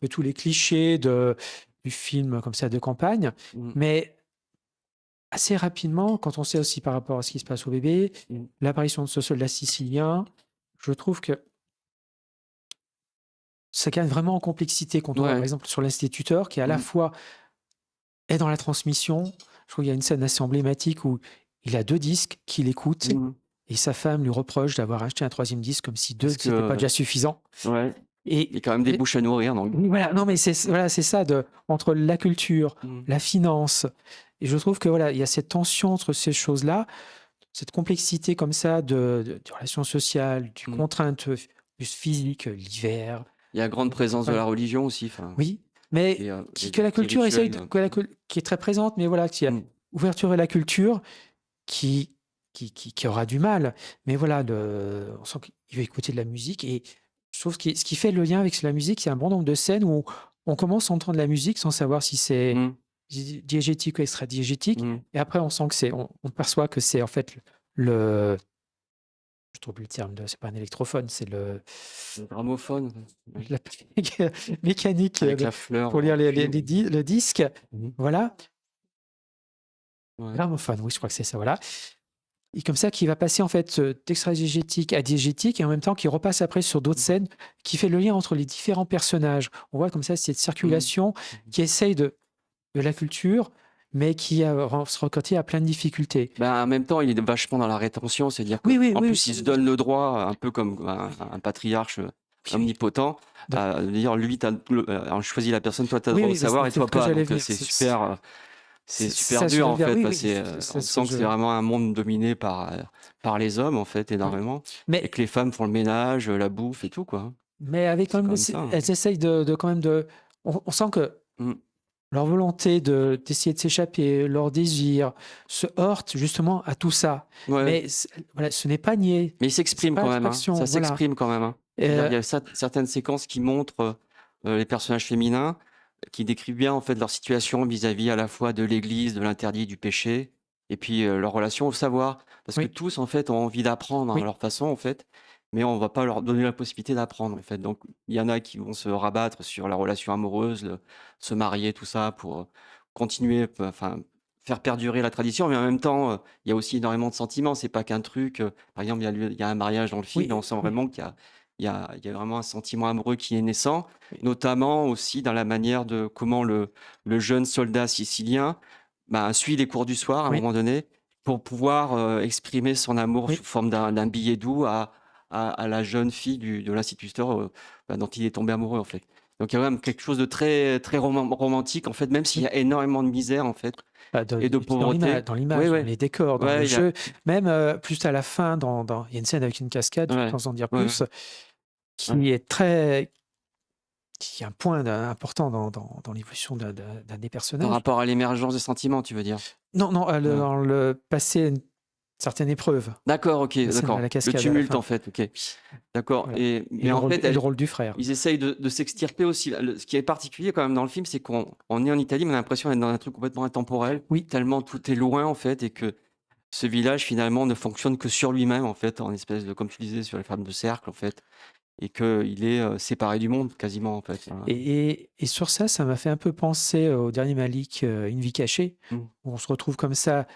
C: tous les clichés du film comme ça de campagne. Mais assez rapidement, quand on sait aussi par rapport à ce qui se passe au bébé, l'apparition de ce soldat sicilien, je trouve que ça gagne vraiment en complexité quand on voit, par exemple, sur l'instituteur, qui à la fois est dans la transmission. Je trouve qu'il y a une scène assez emblématique où il a 2 disques qu'il écoute et sa femme lui reproche d'avoir acheté un 3e disque comme si 2 c'était pas déjà suffisant.
B: Ouais.
C: Et
B: il y a quand même des bouches à nourrir. Donc.
C: Voilà, non mais c'est ça, entre la culture, la finance, et je trouve que voilà, il y a cette tension entre ces choses-là, cette complexité comme ça de relations sociales, du contrainte plus physique, l'hiver.
B: Il y a grande présence de la religion aussi.
C: Oui, mais que la culture essaye, qui est très présente, mais voilà, qu'il y a ouverture à la culture qui aura du mal. Mais voilà, on sent qu'il veut écouter de la musique, et je trouve que ce qui fait le lien avec la musique, il y a un bon nombre de scènes où on commence à entendre la musique sans savoir si c'est diégétique ou extra-diégétique. Et après, on sent que on perçoit que c'est en fait je trouve le terme c'est pas un électrophone, c'est le
B: gramophone.
C: La mécanique
B: avec la fleur,
C: pour lire le disque. Voilà.
B: Ouais.
C: Gramophone, oui, je crois que c'est ça, voilà. et comme ça, qui va passer en fait d'extra-diégétique à diégétique et en même temps qui repasse après sur d'autres scènes, qui fait le lien entre les différents personnages. On voit comme ça cette
B: Mmh.
C: circulation qui essaye de la culture, mais qui se rencontrer à plein de difficultés.
B: En même temps, il est vachement dans la rétention, c'est-à-dire
C: Oui, oui,
B: qu'en
C: oui.
B: plus, il se donne le droit, un peu comme un patriarche
C: Oui,
B: omnipotent,
C: de-
B: à dire lui, on choisit la personne, toi, tu as le
C: oui,
B: droit de
C: oui, c'est
B: savoir et
C: c'est
B: toi
C: ce que
B: pas.
C: j'allais
B: Donc,
C: venir.
B: c'est super, c'est
C: C'est
B: super
C: ça,
B: dur,
C: j'allais
B: en
C: dire.
B: fait,
C: Oui,
B: parce
C: oui,
B: que
C: c'est
B: on
C: ce que
B: sent que c'est vraiment un monde dominé par les hommes, en fait,
C: Oui.
B: énormément, et
C: Mais,
B: que les femmes font le ménage, la bouffe et tout, quoi.
C: mais avec quand
B: C'est
C: même,
B: comme ça.
C: elles essayent quand même de. On sent que
B: Mm.
C: leur volonté d'essayer de s'échapper, leur désir, se heurte justement à tout ça.
B: Ouais.
C: Mais voilà, ce n'est pas nié.
B: Mais il
C: C'est
B: s'exprime
C: pas
B: quand même, hein.
C: abstraction.
B: Ça
C: Voilà.
B: s'exprime quand même, hein. C'est-à-dire, il y
C: Euh,
B: a certaines séquences qui montrent les personnages féminins, qui décrivent bien en fait leur situation vis-à-vis à la fois de l'Église, de l'interdit, du péché, et puis leur relation au savoir. Parce que
C: oui,
B: tous en fait ont envie d'apprendre à
C: oui.
B: leur façon en fait, mais on va pas leur donner la possibilité d'apprendre en fait. Donc il y en a qui vont se rabattre sur la relation amoureuse, se marier, tout ça pour continuer, enfin faire perdurer la tradition, mais en même temps il y a aussi énormément de sentiments. C'est pas qu'un truc. Par exemple, il y a un mariage dans le film,
C: Oui,
B: et on sent
C: oui,
B: vraiment qu'il y a vraiment un sentiment amoureux qui est naissant,
C: oui.
B: notamment aussi dans la manière de comment le jeune soldat sicilien suit les cours du soir à un
C: Oui,
B: moment donné pour pouvoir exprimer son amour
C: oui.
B: sous forme d'un billet doux à la jeune fille de l'instituteur dont il est tombé amoureux en fait. Donc il y a quand même quelque chose de très, très romantique en fait, même s'il y a énormément de misère en fait et de
C: Et puis dans
B: pauvreté. Oui,
C: dans
B: oui.
C: les décors, dans le
B: Ouais,
C: jeu, même plus à la fin, il y a une scène avec une cascade,
B: ouais,
C: sans en dire
B: ouais,
C: plus,
B: ouais.
C: qui est qui est un point important dans l'évolution d'un des
B: Par
C: personnages.
B: rapport à l'émergence des sentiments, tu veux dire?
C: Non, non,
B: Ouais.
C: dans le passer une certaine épreuve,
B: D'accord, ok,
C: la scène à
B: d'accord.
C: la
B: Le
C: cascade à la
B: tumulte,
C: fin.
B: en fait, ok. D'accord.
C: Voilà.
B: Mais en fait,
C: Et le rôle du frère.
B: ils essayent de s'extirper aussi. Ce qui est particulier quand même dans le film, c'est qu'on est en Italie, mais on a l'impression d'être dans un truc complètement intemporel,
C: Oui,
B: tellement tout est loin, en fait, et que ce village, finalement, ne fonctionne que sur lui-même, en fait, en espèce de, comme tu disais, sur les formes de cercle, en fait, et qu'il est séparé du monde, quasiment, en fait. Voilà.
C: et sur ça, ça m'a fait un peu penser au dernier Malik, Une vie cachée,
B: Mm.
C: où on se retrouve comme ça,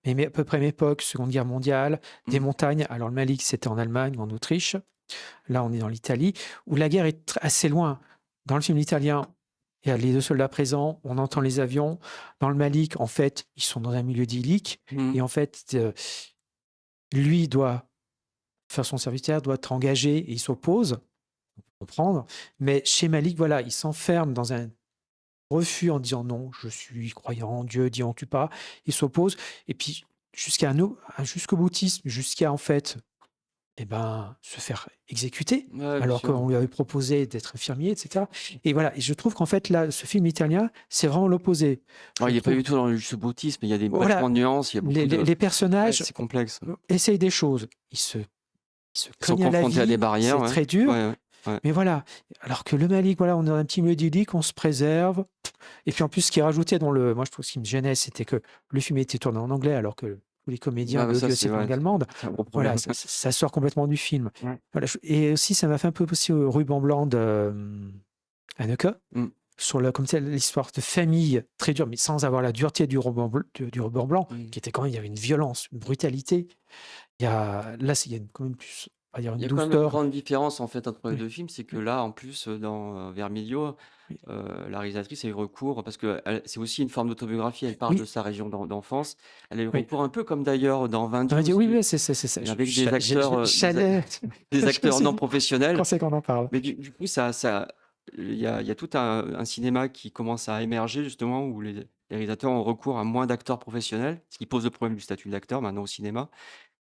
C: mais à peu près même époque, Seconde Guerre mondiale, des
B: Mm.
C: montagnes. Alors le Malik, c'était en Allemagne ou en Autriche. Là, on est dans l'Italie, où la guerre est assez loin. Dans le film italien, il y a les 2 soldats présents, on entend les avions. Dans le Malik, en fait, ils sont dans un milieu idyllique
B: Mm.
C: et en fait, lui doit faire son service militaire, doit être engagé et il s'oppose, on peut comprendre. Mais chez Malik, voilà, il s'enferme dans un refus en disant: «Non, je suis croyant, Dieu dit on tue pas». Il s'oppose et puis jusqu'au boutisme, jusqu'à en fait se faire exécuter,
B: Ouais, bien
C: alors
B: sûr.
C: qu'on lui avait proposé d'être infirmier, etc. Et voilà, et je trouve qu'en fait, là, ce film italien, c'est vraiment l'opposé.
B: Alors, il
C: Je
B: n'est pas
C: trouve,
B: du tout dans le boutisme, il y a des
C: voilà,
B: vachement de nuances, il y a beaucoup
C: les
B: de. Ouais,
C: personnages
B: c'est complexe.
C: essayent des choses. Ils se
B: Ils sont
C: cognent à la
B: confrontés à des
C: vie,
B: barrières,
C: c'est
B: ouais.
C: très dur,
B: Ouais, ouais, ouais.
C: mais voilà. Alors que le Malik, voilà, on est dans un petit milieu idyllique, on se préserve. Et puis en plus, ce qui est rajouté moi je trouve ce qui me gênait, c'était que le film était tourné en anglais, alors que tous les comédiens, le
B: Ça,
C: lieu,
B: c'est
C: c'est langue
B: ouais,
C: allemande.
B: c'est un gros
C: Voilà,
B: problème.
C: ça sort complètement du film.
B: Ouais.
C: Voilà, et aussi, ça m'a fait un peu penser au Ruban blanc de Haneke,
B: Mm.
C: sur comme ça, l'histoire de famille très dure, mais sans avoir la dureté du ruban blanc,
B: Mm.
C: qui était quand même, il y avait une violence, une brutalité. Là, il y a quand même plus, on va dire,
B: Il y
C: une
B: a quand même une
C: douceur.
B: grande différence en fait entre les
C: Oui,
B: deux films, c'est que
C: oui,
B: là, en plus, dans Vermilio,
C: oui.
B: la réalisatrice a eu recours, parce que c'est aussi une forme d'autobiographie, elle parle de
C: Oui,
B: sa région d'enfance. Elle a eu
C: oui.
B: recours un peu comme d'ailleurs dans 20
C: On
B: Dieu
C: va dire, oui,
B: aussi,
C: oui, c'est ça.
B: avec des
C: J'allais.
B: des
C: Je
B: acteurs
C: sais
B: non professionnels.
C: quand c'est qu'on en parle.
B: Mais du coup, il y a tout un cinéma qui commence à émerger justement où les réalisateurs ont recours à moins d'acteurs professionnels, ce qui pose le problème du statut d'acteur maintenant au cinéma,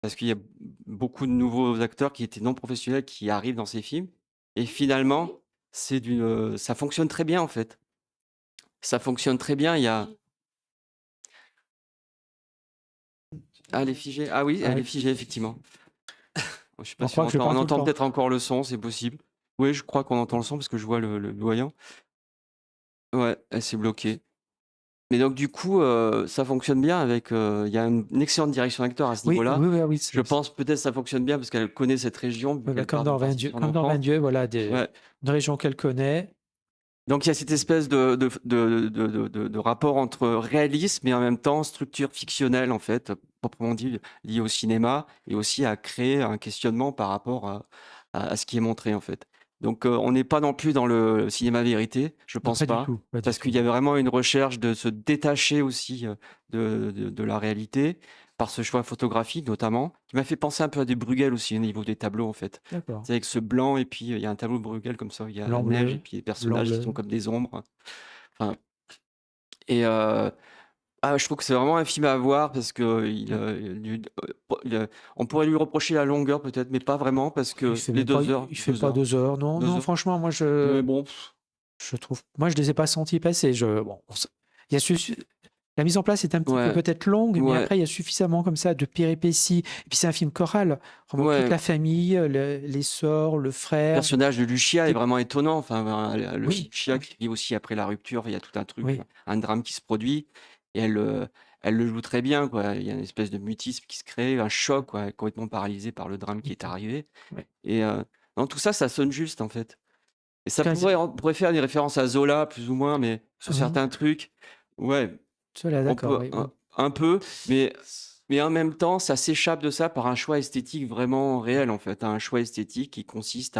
B: parce qu'il y a beaucoup de nouveaux acteurs qui étaient non professionnels qui arrivent dans ces films et finalement, ça fonctionne très bien en fait. Ça fonctionne très bien, il y a elle est figée. Ah oui,
C: Ah
B: elle
C: oui.
B: est figée effectivement. Je sais pas
C: On
B: si
C: croit que je
B: on
C: parle tout le
B: entend
C: temps.
B: peut-être encore le son, c'est possible. Oui, je crois qu'on entend le son parce que je vois le doyen. Ouais, elle s'est bloquée. Mais donc du coup, ça fonctionne bien avec, il y a une excellente direction d'acteur à ce
C: Oui,
B: niveau-là.
C: oui, oui, oui,
B: Je pense peut-être ça fonctionne bien parce qu'elle connaît cette région, vu
C: oui,
B: qu'elle
C: comme
B: parle
C: dans
B: d'une
C: 20
B: partie de
C: Dieu,
B: son enfance.
C: voilà,
B: Ouais.
C: une région qu'elle connaît.
B: Donc il y a cette espèce de rapport entre réalisme et en même temps structure fictionnelle en fait, proprement dit liées au cinéma et aussi à créer un questionnement par rapport à ce qui est montré, en fait. Donc, on n'est pas non plus dans le cinéma vérité, je
C: Non,
B: pense
C: pas du
B: pas,
C: tout, pas du
B: parce qu'il
C: tout.
B: y a vraiment une recherche de se détacher aussi, de la réalité par ce choix photographique notamment, qui m'a fait penser un peu à des Bruegel aussi au niveau des tableaux, en fait.
C: D'accord.
B: C'est avec ce blanc et puis, il y a un tableau de Bruegel comme ça, il y a la
C: Blanc
B: neige et
C: bleu,
B: puis les
C: blanc
B: personnages qui sont
C: bleu.
B: comme des ombres. Enfin et je trouve que c'est vraiment un film à voir parce qu'il,
C: Ouais.
B: on pourrait lui reprocher la longueur peut-être, mais pas vraiment parce
C: Il
B: que
C: fait
B: les
C: même pas,
B: 2 heures
C: il fait
B: 2
C: pas
B: heures
C: 2 heures. Non,
B: 2
C: non,
B: heures.
C: franchement, moi,
B: Mais bon,
C: je trouve, moi, je les ai pas sentis passer. Bon, il y a la mise en place est un petit peu
B: ouais,
C: peut-être longue, mais
B: ouais,
C: après, il y a suffisamment comme ça de péripéties. Et puis, c'est un film choral. Vraiment, toute
B: ouais.
C: la famille, les sœurs, le
B: Le
C: frère.
B: personnage de Lucia est
C: T'es-
B: vraiment étonnant. Enfin, le
C: Oui,
B: Lucia qui vit aussi après la rupture, il y a tout un truc,
C: oui,
B: un drame qui se produit et elle le joue très bien, quoi. Il y a une espèce de mutisme qui se crée, un choc, quoi, complètement paralysée par le drame qui est arrivé
C: oui.
B: et non, tout ça, ça sonne juste, en fait. Et ça
C: Quasi-
B: on pourrait faire des références à Zola plus ou moins, mais sur
C: Oui,
B: certains trucs, ouais,
C: cela,
B: on
C: d'accord,
B: peut
C: oui.
B: un peu, mais en même temps, ça s'échappe de ça par un choix esthétique vraiment réel, en fait. Un choix esthétique qui consiste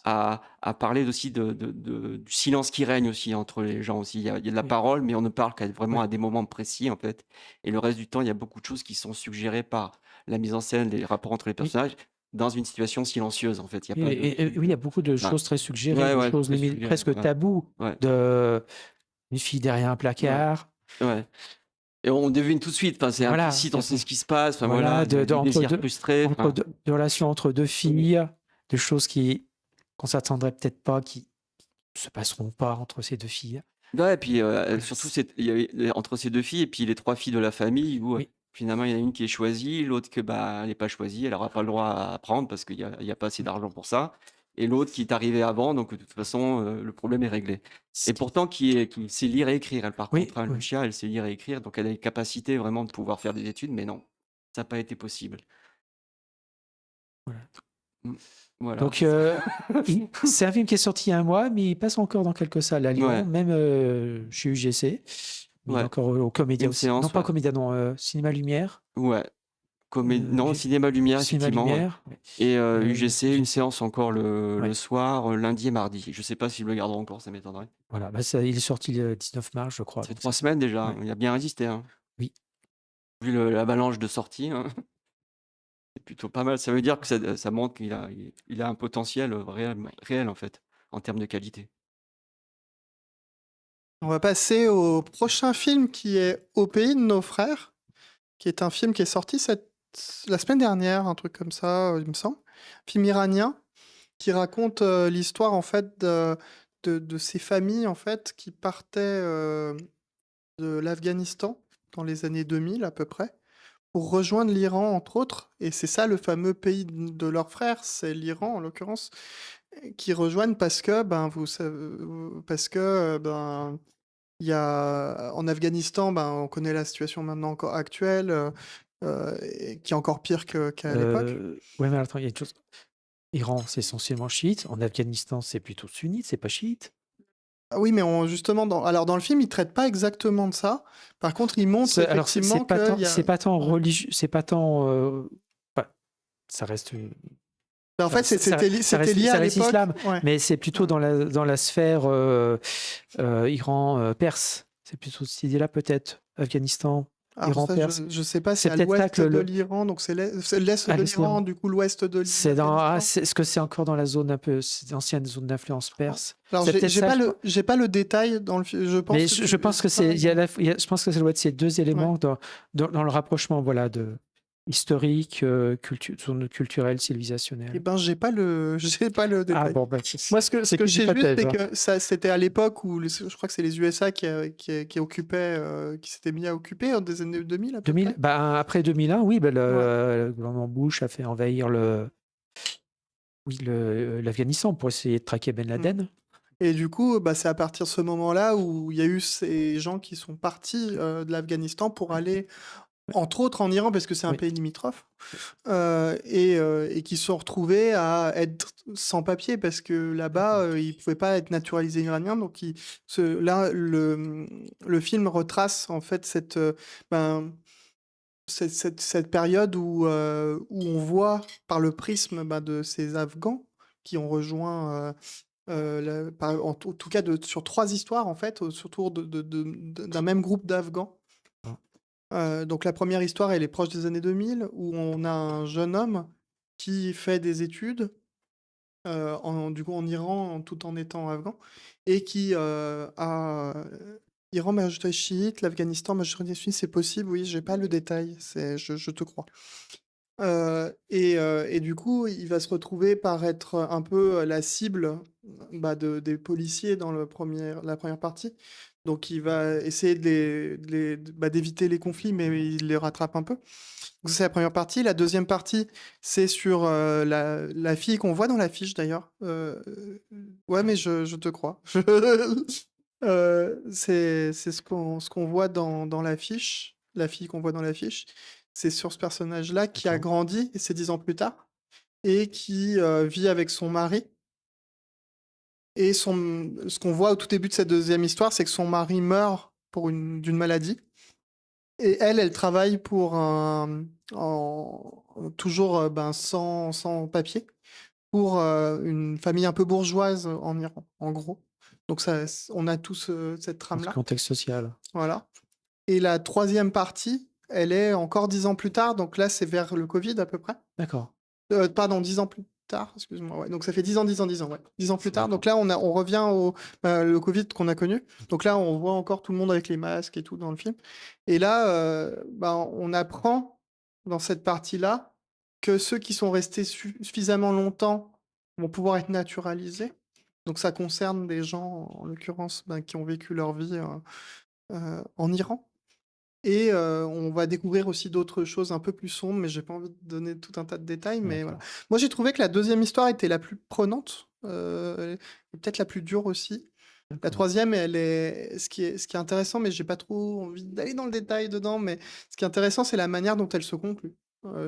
B: à parler aussi du silence qui règne aussi entre les gens aussi. Il y a de la
C: Oui,
B: parole, mais on ne parle qu'à vraiment
C: oui.
B: à des moments précis, en fait. Et le reste du temps, il y a beaucoup de choses qui sont suggérées par la mise en scène, les rapports entre les
C: Oui.
B: personnages, dans une situation silencieuse, en fait. Il y a
C: Oui,
B: pas de
C: oui, il y a beaucoup de
B: ouais.
C: choses très suggérées,
B: Ouais,
C: de
B: ouais,
C: choses
B: très
C: limite
B: suggéré,
C: presque
B: ouais,
C: tabous,
B: ouais,
C: de une fille derrière un
B: ouais,
C: placard.
B: ouais. Et on devine tout de suite, enfin, c'est
C: Voilà,
B: implicite, on sait ce qui se passe, enfin
C: voilà,
B: voilà, du
C: entre
B: désir
C: deux,
B: frustré, enfin,
C: de relations entre deux filles, de choses qu'on s'attendrait peut-être pas, qui se passeront pas entre ces deux filles.
B: ouais, et puis
C: Voilà,
B: surtout, il y avait entre ces deux filles et puis les trois filles de la famille où
C: oui,
B: finalement il y en a une qui est choisie, l'autre que bah, elle n'est pas choisie, elle n'aura pas le droit à prendre parce il y a pas assez d'argent pour ça, et l'autre qui est arrivée avant, donc de toute façon, le problème est réglé. Et pourtant, qui sait lire et écrire, elle par
C: oui,
B: contre, hein,
C: oui,
B: Lucia, elle sait lire et écrire, donc elle a les capacités vraiment de pouvoir faire des études, mais non, ça n'a pas été possible.
C: voilà.
B: Mm. Voilà.
C: Donc, c'est un film qui est sorti il y a un mois, mais il passe encore dans quelques salles à Lyon,
B: Ouais,
C: même chez UGC. Mais il est
B: ouais.
C: encore au Comédia
B: Une
C: aussi. Non,
B: séance,
C: pas
B: ouais.
C: au Comédia, non, Cinéma Lumière.
B: Ouais. Non, Cinéma Lumière,
C: Cinéma
B: effectivement, ouais.
C: Lumière.
B: Et UGC, une
C: UGC.
B: séance encore le
C: Ouais.
B: soir, lundi et mardi. Je sais pas s'ils le garderont encore, ça m'étonnerait.
C: Voilà, bah, il est sorti le 19 mars, je crois.
B: Ça fait
C: Donc
B: 3 semaines déjà,
C: ouais.
B: il a bien résisté, hein.
C: Oui.
B: Vu l'avalanche de sorties, hein, c'est plutôt pas mal. Ça veut dire que ça montre il a un potentiel réel, en fait, en termes de qualité.
A: On va passer au prochain film qui est Au pays de nos frères, qui est un film qui est sorti la semaine dernière, un truc comme ça, il me semble. Film iranien qui raconte l'histoire en fait de ces familles en fait qui partaient de l'Afghanistan dans les années 2000 à peu près pour rejoindre l'Iran entre autres. Et c'est ça le fameux pays de leurs frères, c'est l'Iran en l'occurrence, qui rejoignent parce que ben il y a en Afghanistan, ben, on connaît la situation maintenant encore actuelle, et qui est encore pire qu'à l'époque.
C: Ouais, mais attends, il y a une chose. Iran, c'est essentiellement chiite. En Afghanistan, c'est plutôt sunnite, c'est pas chiite.
A: Ah oui, mais justement, dans le film, il traite pas exactement de ça. Par contre, il montre
C: Alors,
A: effectivement qu'il y a.
C: c'est pas tant
A: Ouais.
C: religieux, c'est pas tant. Enfin, ça reste.
A: Ben, en fait, c'était lié
C: ça
A: à
C: reste
A: l'époque.
C: islam,
A: Ouais.
C: mais c'est plutôt
A: Ouais.
C: dans la sphère Iran-Perse. C'est plutôt cette idée-là, peut-être. Afghanistan,
A: Alors ça,
C: Iran-Perse.
A: je sais pas, c'est
C: C'est
A: à
C: peut-être là
A: l'ouest
C: que
A: de l'Iran, donc c'est l'est de l'Iran, du coup l'ouest de l'Afghanistan.
C: est-ce que c'est encore dans la zone un peu, c'est ancienne zone d'influence perse?
A: Alors
C: C'est peut-être ça, je crois.
A: j'ai pas le détail dans le film. Je pense
C: Mais
A: que
C: je pense que
A: c'est
C: je pense que ça doit être ces deux éléments
A: ouais.
C: dans le rapprochement, voilà, de historique, zone culturelle,
A: Eh
C: civilisationnelle.
A: ben, j'ai pas le
C: Ah
A: détail.
C: bon, ben,
A: Moi, ce que
C: que
A: j'ai
C: du
A: vu, c'est
C: hypothèse, hein.
A: que c'était à l'époque où je crois que c'est les USA qui occupaient, qui s'étaient mis à occuper des années 2000 à peu
C: 2000,
A: près.
C: ben, après 2001, oui, ben,
A: Ouais.
C: le gouvernement Bush a fait envahir l'Afghanistan pour essayer de traquer Ben
A: Mm.
C: Laden.
A: Et du coup, bah, c'est à partir de ce moment-là où il y a eu ces gens qui sont partis de l'Afghanistan pour aller, entre autres en Iran, parce que c'est un
C: Oui.
A: pays limitrophe, et qui se sont retrouvés à être sans papier, parce que là-bas, ils ne pouvaient pas être naturalisés iraniens. Donc, là, le film retrace en fait cette période où on voit par le prisme de ces Afghans qui ont rejoint, en tout cas sur 3 histoires en fait, autour d'un même groupe d'Afghans. Donc la première histoire, elle est proche des années 2000, où on a un jeune homme qui fait des études, du coup en Iran, tout en étant afghan, et qui a Iran, majorité chiite, l'Afghanistan, majorité sunnite, c'est possible, oui, j'ai pas le détail, je te crois. Et du coup, il va se retrouver par être un peu la cible des policiers dans la première partie. Donc il va essayer d'éviter les conflits, mais il les rattrape un peu. Donc ça, c'est la première partie. La deuxième partie, c'est sur la fille qu'on voit dans l'affiche d'ailleurs. Ouais, mais je te crois. C'est ce qu'on voit dans l'affiche, la fille qu'on voit dans l'affiche. C'est sur ce personnage-là qui a
C: D'accord.
A: grandi, et c'est 10 ans plus tard, et qui vit avec son mari. Et ce qu'on voit au tout début de cette deuxième histoire, c'est que son mari meurt d'une maladie. Et elle travaille toujours sans papier, pour une famille un peu bourgeoise en Iran, en gros. Donc ça, on a tous cette
C: Dans ce
A: trame-là.
C: contexte social.
A: Voilà. Et la troisième partie, elle est encore 10 ans plus tard, donc là c'est vers le Covid à peu près.
C: D'accord.
A: Pardon, 10 ans plus tard, excuse-moi. Ouais. Donc ça fait 10 ans, 10 ans, 10 ans, ouais. 10 ans plus tard. Donc
C: D'accord.
A: là, on revient au le Covid qu'on a connu. Donc là, on voit encore tout le monde avec les masques et tout dans le film. Et là, on apprend dans cette partie-là que ceux qui sont restés suffisamment longtemps vont pouvoir être naturalisés. Donc ça concerne des gens, en l'occurrence, qui ont vécu leur vie en Iran. Et on va découvrir aussi d'autres choses un peu plus sombres, mais j'ai pas envie de donner tout un tas de détails, mais voilà.
C: D'accord.
A: Moi, j'ai trouvé que la deuxième histoire était la plus prenante, et peut-être la plus dure aussi. La
C: D'accord.
A: troisième, elle est ce qui est intéressant, mais j'ai pas trop envie d'aller dans le détail dedans, mais ce qui est intéressant, c'est la manière dont elle se conclut,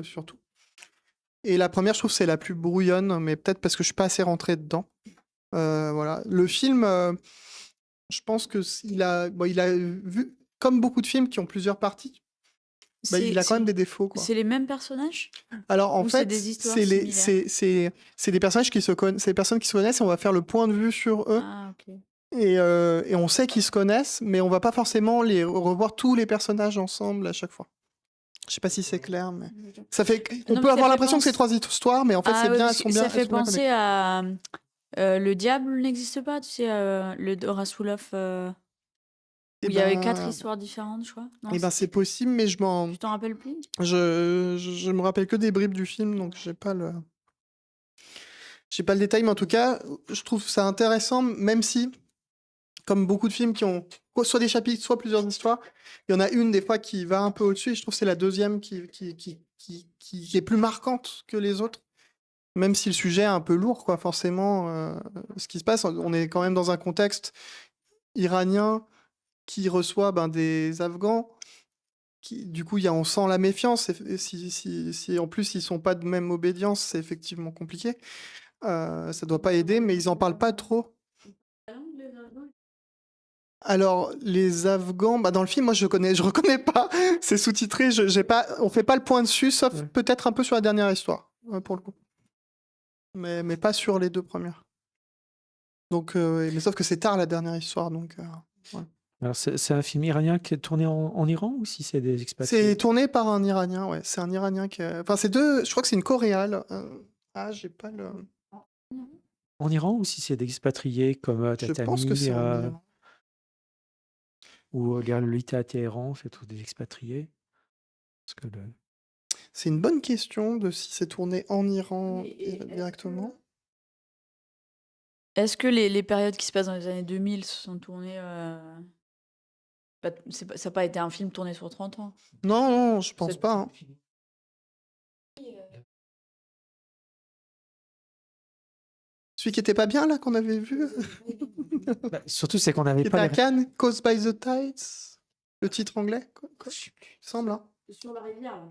A: surtout. Et la première, je trouve, c'est la plus brouillonne, mais peut-être parce que je suis pas assez rentré dedans. Voilà. Le film, je pense que il a vu comme beaucoup de films qui ont plusieurs parties, il a quand même des défauts, quoi.
D: C'est les mêmes personnages?
A: Alors, en
D: Ou c'est
A: fait,
D: des histoires
A: c'est
D: similaires?
A: c'est des personnages c'est des personnes qui se connaissent, et on va faire le point de vue sur eux.
D: Ah, ok.
A: Et on sait qu'ils se connaissent, mais on va pas forcément revoir tous les personnages ensemble à chaque fois. Je sais pas si c'est clair, mais ça fait. On
D: Non,
A: peut
D: mais ça
A: avoir
D: fait
A: l'impression que c'est 3 histoires, mais en fait,
D: Ah
A: c'est
D: ouais,
A: bien,
D: parce
A: elles
D: que
A: sont bien,
D: ça
A: elles
D: fait
A: sont bien connectées.
D: penser à Le Diable n'existe pas, tu sais, le Rasoulov,
A: Et
D: où il y avait 4
A: ben,
D: histoires différentes, je crois. Non,
A: c'est possible, mais
D: tu t'en rappelles plus?
A: je me rappelle que des bribes du film, donc j'ai pas le détail, mais en tout cas, je trouve ça intéressant, même si, comme beaucoup de films qui ont soit des chapitres, soit plusieurs histoires, il y en a une des fois qui va un peu au-dessus, et je trouve que c'est la deuxième qui est plus marquante que les autres, même si le sujet est un peu lourd, quoi, forcément. Ce qui se passe, on est quand même dans un contexte iranien qui reçoit des Afghans. Du coup, on sent la méfiance. Et si en plus ils sont pas de même obédience, c'est effectivement compliqué. Ça doit pas aider, mais ils en parlent pas trop. Alors, les Afghans, dans le film, moi je reconnais pas. C'est sous-titré. On fait pas le point dessus, sauf
C: Ouais.
A: peut-être un peu sur la dernière histoire, pour le coup. Mais pas sur les 2 premières. Donc, mais sauf que c'est tard la dernière histoire, donc. Ouais.
C: Alors, c'est un film iranien qui est tourné en Iran ou si c'est des
A: C'est
C: expatriés?
A: tourné par un Iranien, ouais. C'est un Iranien enfin, c'est deux. Je crois que c'est une Coréale. J'ai pas le.
C: En Iran ou si c'est des expatriés comme
A: Je pense que
C: Tatami
A: c'est en Iran.
C: ou les Lolita à Téhéran, c'est tous des expatriés? Parce que
A: C'est une bonne question de si c'est tourné en Iran directement.
D: Est-ce que les périodes qui se passent dans les années 2000 se sont tournées... ça n'a pas été un film tourné sur 30 ans?
A: Non, non, je pense
D: C'est-
A: pas, hein. Celui qui était pas bien, là, qu'on avait vu,
C: surtout, c'est qu'on n'avait
A: qui était
C: pas
A: à
C: les...
A: Cannes, Caused by the Tides, le titre anglais, quoi,
C: Je sais plus.
A: il me semble, hein.
D: Sur la rivière.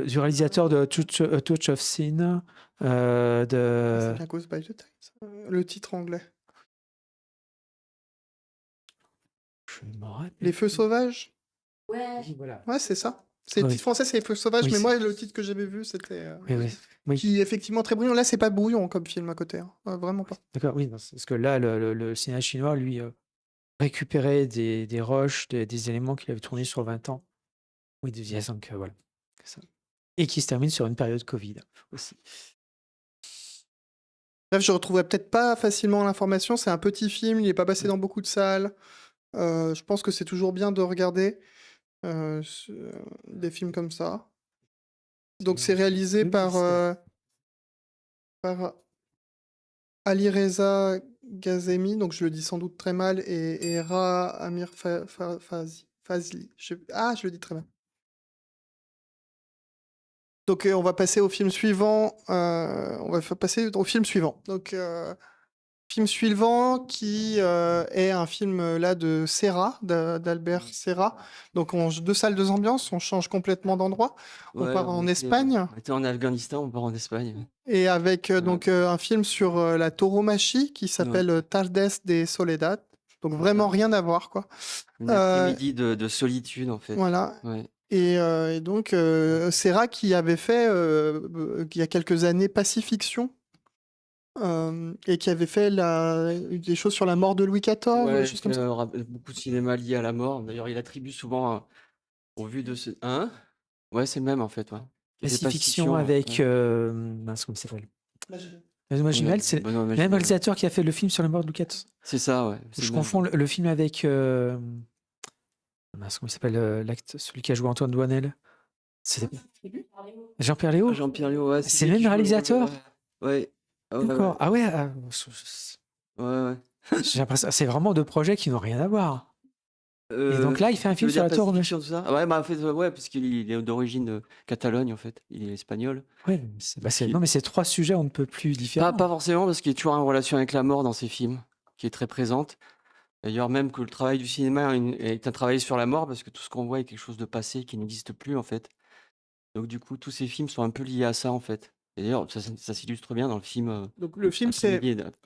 C: Du réalisateur de A Touch of Sin, de...
A: C'est bien Caused by the Tides, le titre anglais.
C: Je me rappelle
A: Les Feux
C: plus.
A: Sauvages?
D: Ouais.
C: Voilà.
A: Ouais, c'est ça. C'est le
C: Oui,
A: titre français, c'est Feu sauvage,
C: oui,
A: mais
C: c'est-
A: moi, le titre que j'avais vu, c'était.
C: oui, oui, oui.
A: Qui est effectivement très brouillon. Là, c'est pas brouillon comme film à côté, hein. Vraiment pas.
C: D'accord, oui, non, parce que là, le cinéaste chinois, lui, récupérait des rushs, des éléments qu'il avait tournés sur 20 ans. Oui, donc voilà. C'est ça. Et qui se termine sur une période Covid aussi.
A: Bref, je retrouverai peut-être pas facilement l'information. C'est un petit film, il n'est pas passé dans beaucoup de salles. Je pense que c'est toujours bien de regarder des films comme ça. Donc, c'est réalisé
C: Oui,
A: par,
C: c'est-
A: par Ali-Reza Ghazemi, donc je le dis sans doute très mal, et Ra Amir Fazli. Je le dis très mal. Donc, on va passer au film suivant. Passer au film suivant. Donc, film suivant qui est un film là de Serra, d'Albert Serra. Donc, deux salles, deux ambiances, on change complètement d'endroit. On
B: Ouais,
A: part en Espagne
B: on était en Afghanistan, on part en Espagne.
A: et avec
B: Ouais.
A: donc un film sur la tauromachie qui s'appelle Tardes de Soledad. Donc, vraiment rien à voir, quoi.
B: Une après-midi de solitude, en fait.
A: Voilà.
B: Ouais.
A: Et donc, Serra qui avait fait, il y a quelques années, Pacifiction, et qui avait fait des choses sur la mort de Louis XIV, des
B: Ouais,
A: choses comme ça.
B: beaucoup de cinéma lié à la mort. D'ailleurs, il attribue souvent, au vu de ce... Hein? Ouais, c'est le même, en fait, ouais. Qui fait
C: Pacifiction
B: ouais.
C: avec.
B: Ouais.
C: Mince, comment il s'appelle?
A: Magimel.
C: Benoît Magimel, c'est
B: Benoît
C: le même
B: Magimel.
C: réalisateur qui a fait le film sur la mort de Louis XIV.
B: C'est ça, ouais. c'est
C: Je
B: le même.
C: confonds le film avec. Mince, comment il s'appelle celui qui a joué Antoine Douanel? C'est Jean-Pierre Léo?
B: Jean-Pierre Léo, ouais.
C: C'est le même réalisateur?
B: Ouais. Ouais,
C: D'accord. Ah ouais,
B: ouais.
C: j'ai l'impression. C'est vraiment deux projets qui n'ont rien à voir. Et donc là, il fait un
B: Tu
C: film
B: veux
C: sur
B: dire
C: la tour.
B: Pacifiction, tout ça? Ouais, bah en fait, ouais, parce qu'il est d'origine Catalogne, en fait. Il est espagnol.
C: Ouais, non, mais c'est trois sujets, on ne peut plus différents.
B: Pas forcément, parce qu'il est toujours en relation avec la mort dans ses films, qui est très présente. D'ailleurs, même que le travail du cinéma est un travail sur la mort, parce que tout ce qu'on voit est quelque chose de passé qui n'existe plus, en fait. Donc, du coup, tous ces films sont un peu liés à ça, en fait. Et d'ailleurs, ça s'illustre bien dans le film.
A: Donc, le film, c'est.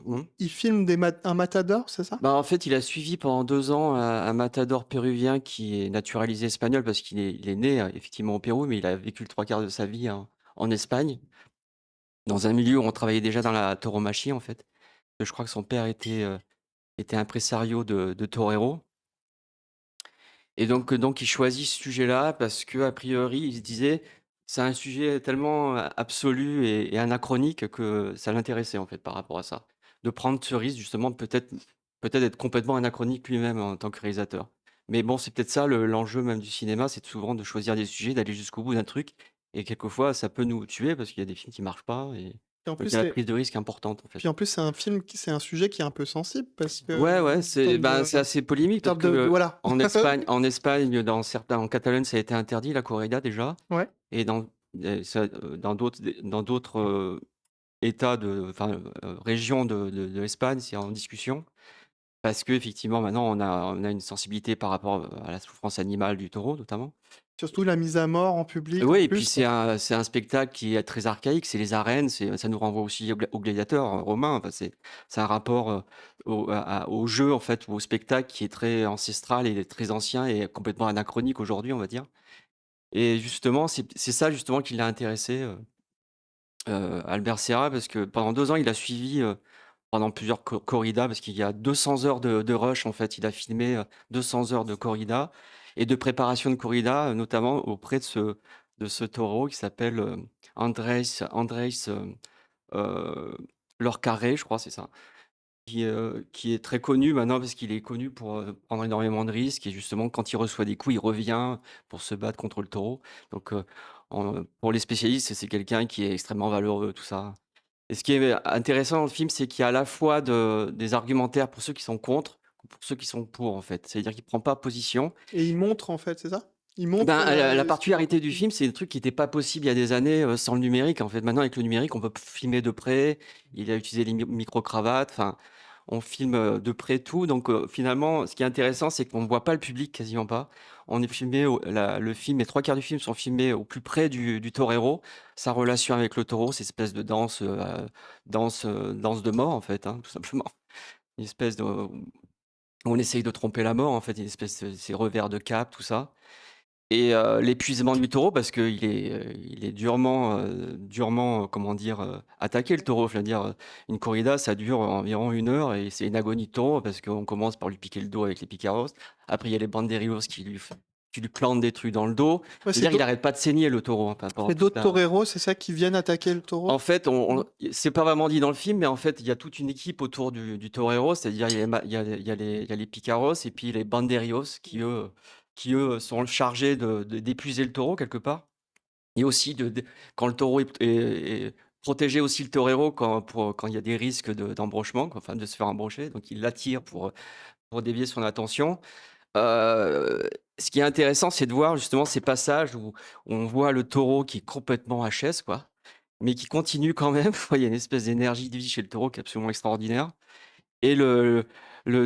B: Hum.
A: Il filme un matador, c'est ça?
B: Bah, en fait, il a suivi pendant 2 ans un matador péruvien qui est naturalisé espagnol parce il est né effectivement au Pérou, mais il a vécu le 3/4 de sa vie en Espagne, dans un milieu où on travaillait déjà dans la tauromachie, en fait. Je crois que son père était impresario de toreros. Et donc il choisit ce sujet-là parce que a priori, il se disait, c'est un sujet tellement absolu et anachronique que ça l'intéressait, en fait, par rapport à ça. De prendre ce risque, justement, peut-être être complètement anachronique lui-même en tant que réalisateur. Mais bon, c'est peut-être ça l'enjeu même du cinéma, c'est souvent de choisir des sujets, d'aller jusqu'au bout d'un truc. Et quelquefois, ça peut nous tuer parce qu'il y a des films qui marchent pas. Et
A: Et en
B: donc
A: plus,
B: il y a la prise de risque importante, en fait.
A: Puis en plus, c'est un film, c'est un sujet qui est un peu sensible parce que.
B: Ouais, c'est assez polémique parce que
A: Voilà.
B: en Espagne, en Catalogne, ça a été interdit la corrida déjà,
A: Ouais.
B: et dans d'autres États régions de l'Espagne, c'est en discussion parce que effectivement maintenant on a une sensibilité par rapport à la souffrance animale du taureau notamment.
A: Surtout la mise à mort en public.
B: Oui,
A: en
B: et puis
A: plus.
B: c'est un spectacle qui est très archaïque, c'est les arènes, ça nous renvoie aussi aux gladiateurs romains. Enfin, c'est un rapport au jeu, en fait, ou au spectacle qui est très ancestral et très ancien et complètement anachronique aujourd'hui, on va dire. Et justement, c'est ça justement qui l'a intéressé, Albert Serra, parce que pendant 2 ans, il a suivi pendant plusieurs corridas, parce qu'il y a 200 heures de rush, en fait. Il a filmé 200 heures de corrida et de préparation de corrida, notamment auprès de ce taureau qui s'appelle Andrés Lorcarré, je crois, c'est ça. Qui est très connu maintenant parce qu'il est connu pour prendre énormément de risques et justement, quand il reçoit des coups, il revient pour se battre contre le taureau. Donc, pour les spécialistes, c'est quelqu'un qui est extrêmement valeureux, tout ça. Et ce qui est intéressant dans le film, c'est qu'il y a à la fois des argumentaires pour ceux qui sont contre, pour ceux qui sont pour, en fait. C'est-à-dire qu'il prend pas position.
A: Et il montre, en fait, c'est ça? Il montre.
B: Ben, la particularité du film, c'est un truc qui n'était pas possible il y a des années sans le numérique. En fait, maintenant, avec le numérique, on peut filmer de près. Il a utilisé les micro-cravates. Enfin, on filme de près tout. Donc, finalement, ce qui est intéressant, c'est qu'on ne voit pas le public, quasiment pas. On est filmé, le film, les 3/4 du film sont filmés au plus près du torero. Sa relation avec le taureau, cette espèce de danse de mort, en fait, hein, tout simplement. Une espèce où on essaye de tromper la mort, en fait, une espèce de ces revers de cape, tout ça. Et l'épuisement du taureau parce qu'il est durement, comment dire, attaqué le taureau. Je veux dire, une corrida, ça dure environ 1 heure et c'est une agonie de taureau parce qu'on commence par lui piquer le dos avec les picaros. Après, il y a les banderillos qui lui plantent des trucs dans le dos.
A: Ouais,
B: C'est-à-dire qu'il arrête pas de saigner le taureau, hein, pendant
A: c'est
B: toute
A: d'autres
B: la
A: toreros, c'est ça, qui viennent attaquer le taureau?
B: En fait, c'est pas vraiment dit dans le film, mais en fait, il y a toute une équipe autour du torero, c'est-à-dire il y a les picaros et puis les banderillos qui eux sont chargés d'épuiser le taureau quelque part et aussi quand le taureau est protéger aussi le torero quand il y a des risques d'embrochement, quoi, enfin de se faire embrocher, donc il l'attire pour dévier son attention. Ce qui est intéressant, c'est de voir justement ces passages où on voit le taureau qui est complètement HS, quoi, mais qui continue quand même. Il y a une espèce d'énergie de vie chez le taureau qui est absolument extraordinaire. Et le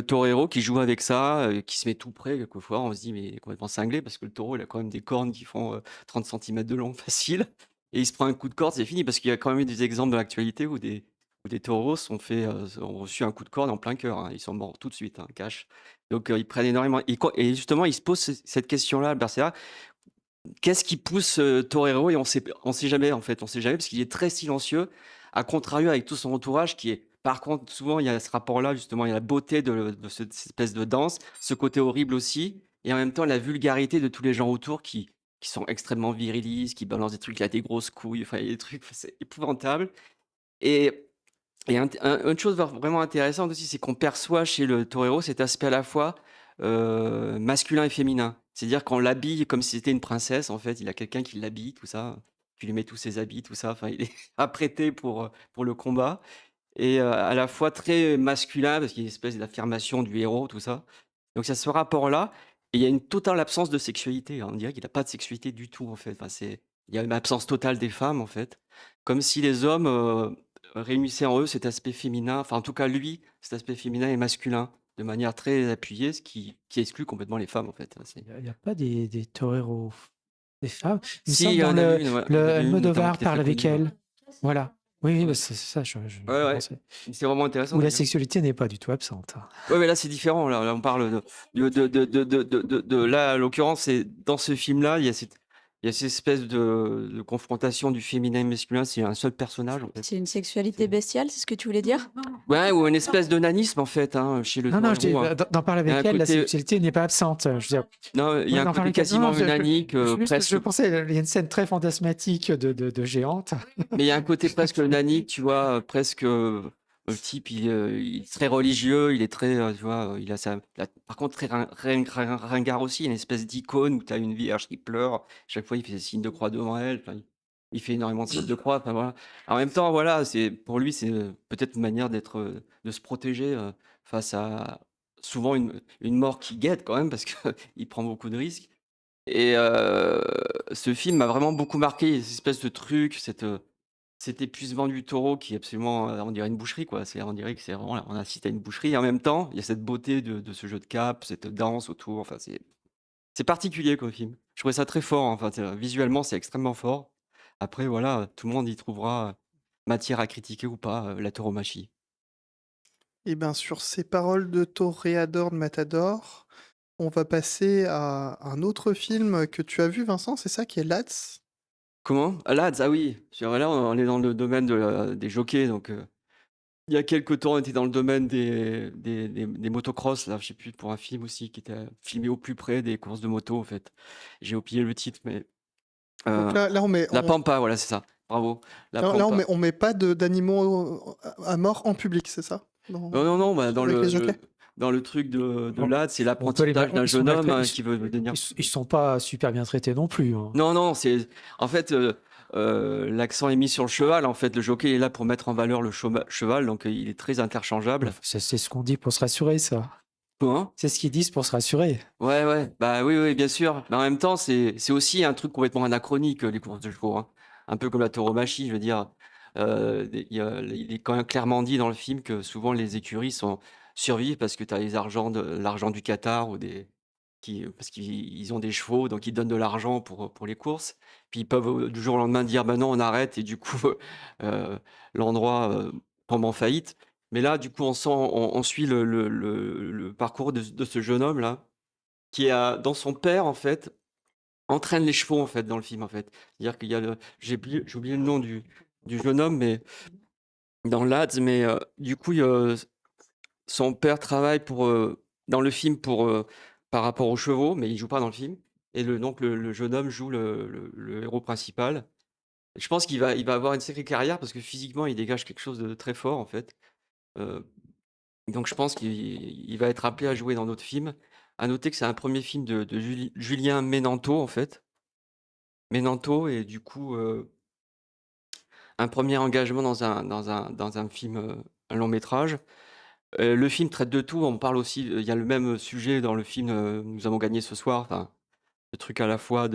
B: torero qui joue avec ça, qui se met tout près, quelquefois, on se dit, mais il est complètement cinglé parce que le taureau, il a quand même des cornes qui font 30 centimètres de long, facile. Et il se prend un coup de corde, c'est fini, parce qu'il y a quand même eu des exemples de l'actualité où des taureaux ont reçu un coup de corde en plein cœur, hein. Ils sont morts tout de suite, hein, cash. Donc ils prennent énormément. Et justement, ils se posent cette question-là, Albert Serra. Qu'est-ce qui pousse Torero? Et on sait jamais en fait, on sait jamais parce qu'il est très silencieux, à contrario avec tout son entourage qui est par contre souvent il y a ce rapport-là justement, il y a la beauté de cette espèce de danse, ce côté horrible aussi et en même temps la vulgarité de tous les gens autour qui sont extrêmement virilistes, qui balancent des trucs, il a des grosses couilles, enfin il y a des trucs, c'est épouvantable et une chose vraiment intéressante aussi, c'est qu'on perçoit chez le torero cet aspect à la fois, masculin et féminin. C'est-à-dire qu'on l'habille comme si c'était une princesse, en fait, il a quelqu'un qui l'habille, tout ça, qui lui met tous ses habits, tout ça, enfin, il est apprêté pour le combat et à la fois très masculin parce qu'il y a une espèce d'affirmation du héros, tout ça. Donc il y a ce rapport-là et il y a une totale absence de sexualité, hein. On dirait qu'il a pas de sexualité du tout, en fait. Enfin, il y a une absence totale des femmes, en fait. Comme si les hommes, réunissaient en eux cet aspect féminin, enfin, en tout cas, lui, cet aspect féminin et masculin, de manière très appuyée, ce qui exclut complètement les femmes, en fait, hein.
C: Il y a pas des toreros, des femmes. Il me
B: Si, il
C: semble
B: y
C: dans
B: en a une, ouais, il y en a une notamment
C: Almodovar
B: qui était très
C: parle avec
B: connue, ouais.
C: elle. Voilà. Oui, oui, bah,
B: Ouais.
C: c'est ça, je
B: Ouais, ouais.
C: pensais.
B: C'est vraiment intéressant
C: Où la
B: d'ailleurs.
C: sexualité n'est pas du tout absente, hein.
B: Ouais, mais là, c'est différent. Là, on parle là, en l'occurrence, c'est dans ce film-là, il y a cette espèce de confrontation du féminin et masculin. C'est un seul personnage, en fait.
D: C'est une sexualité
B: C'est
D: bestiale, c'est ce que tu voulais dire?
B: Ouais, ou une espèce de nanisme, en fait, hein, chez le
C: Non, non, je dis,
B: torero, hein.
C: d'en parler
B: Il y a un
C: avec elle, la
B: côté,
C: sexualité n'est pas absente. Je veux dire,
B: non, il y
C: ouais,
B: a un
C: d'en parler
B: côté
C: avec elle. Non, non,
B: quasiment unanique,
C: juste, je
B: presque,
C: pensais, il y a une scène très fantasmatique de géante.
B: mais il y a un côté presque unanique, tu vois, presque. Le type, il est très religieux, il est très, tu vois, par contre, très ringard aussi, il y a une espèce d'icône où tu as une vierge qui pleure. Chaque fois, il fait des signes de croix devant elle. Enfin, il fait énormément de signes de croix. Enfin, voilà. En même temps, voilà, pour lui, c'est peut-être une manière de se protéger face à souvent une mort qui guette quand même, parce qu'il prend beaucoup de risques. Et ce film m'a vraiment beaucoup marqué, cette espèce de truc, cet épuisement du taureau qui est absolument, on dirait une boucherie, quoi. On dirait que c'est vraiment on assiste à une boucherie et en même temps, il y a cette beauté de ce jeu de cartes, cette danse autour, enfin c'est particulier comme film. Je trouvais ça très fort, hein, enfin, visuellement, c'est extrêmement fort. Après voilà, tout le monde y trouvera matière à critiquer ou pas, la tauromachie.
A: Et ben, sur ces paroles de toréador de Matador, on va passer à un autre film que tu as vu, Vincent, c'est ça, qui est Latz?
B: Comment? Ah Lads, ah oui, là, on est dans le domaine des jockeys donc il y a quelque temps, on était dans le domaine des motocross, là, je sais plus, pour un film aussi qui était filmé au plus près des courses de moto, en fait. J'ai oublié le titre, mais
A: Donc
B: heu,
A: là,
B: La Pampa, voilà, c'est ça. Bravo, La
A: là, on
B: Pampa.
A: met pas d'animaux à mort en public, c'est ça?
B: Non, non, non, bah,
A: Avec les jockeys?
B: dans le truc de
C: Bon,
B: Lads, c'est
C: on peut les
B: l'apprentissage d'un
C: ils sont
B: jeune homme,
C: maltraités.
B: hein, qui veut devenir.
C: Ils sont pas super bien traités non plus, hein.
B: Non, non, c'est en fait, l'accent est mis sur le cheval, en fait. Le jockey est là pour mettre en valeur le cheval, donc il est très interchangeable.
C: C'est ce qu'on dit pour se rassurer, ça.
B: Comment?
C: C'est ce qu'ils disent pour se rassurer.
B: Ouais, ouais, bah, oui, oui, bien sûr. Mais en même temps, c'est aussi un truc complètement anachronique, les courses de chevaux, hein. Un peu comme la tauromachie, je veux dire, il est quand même clairement dit dans le film que souvent les écuries survivent parce que tu as l'argent du Qatar ou parce qu'ils ont des chevaux, donc ils donnent de l'argent pour les courses. Puis ils peuvent, du jour au lendemain dire: «Bah non, on arrête» et du coup, heu, l'endroit, tombe en faillite. Mais là, du coup, on suit le parcours de ce jeune homme-là, qui a dans son père, en fait, entraîne les chevaux, en fait, dans le film, en fait. C'est-à-dire qu'il y a j'ai oublié le nom du jeune homme, mais dans Lads, mais du coup, son père travaille dans le film par rapport aux chevaux, mais il joue pas dans le film. Et donc le jeune homme joue le héros principal. Je pense qu'il va avoir une sacrée carrière parce que physiquement, il dégage quelque chose de très fort, en fait. Euh, donc je pense qu'il va être appelé à jouer dans d'autres films. À noter que c'est un premier film de Julien Menanto, en fait. Menanto, et du coup, un premier engagement dans un film, un long métrage. Le film traite de tout. On parle aussi, il y a le même sujet dans le film, Nous avons gagné ce soir. Enfin, le truc à la fois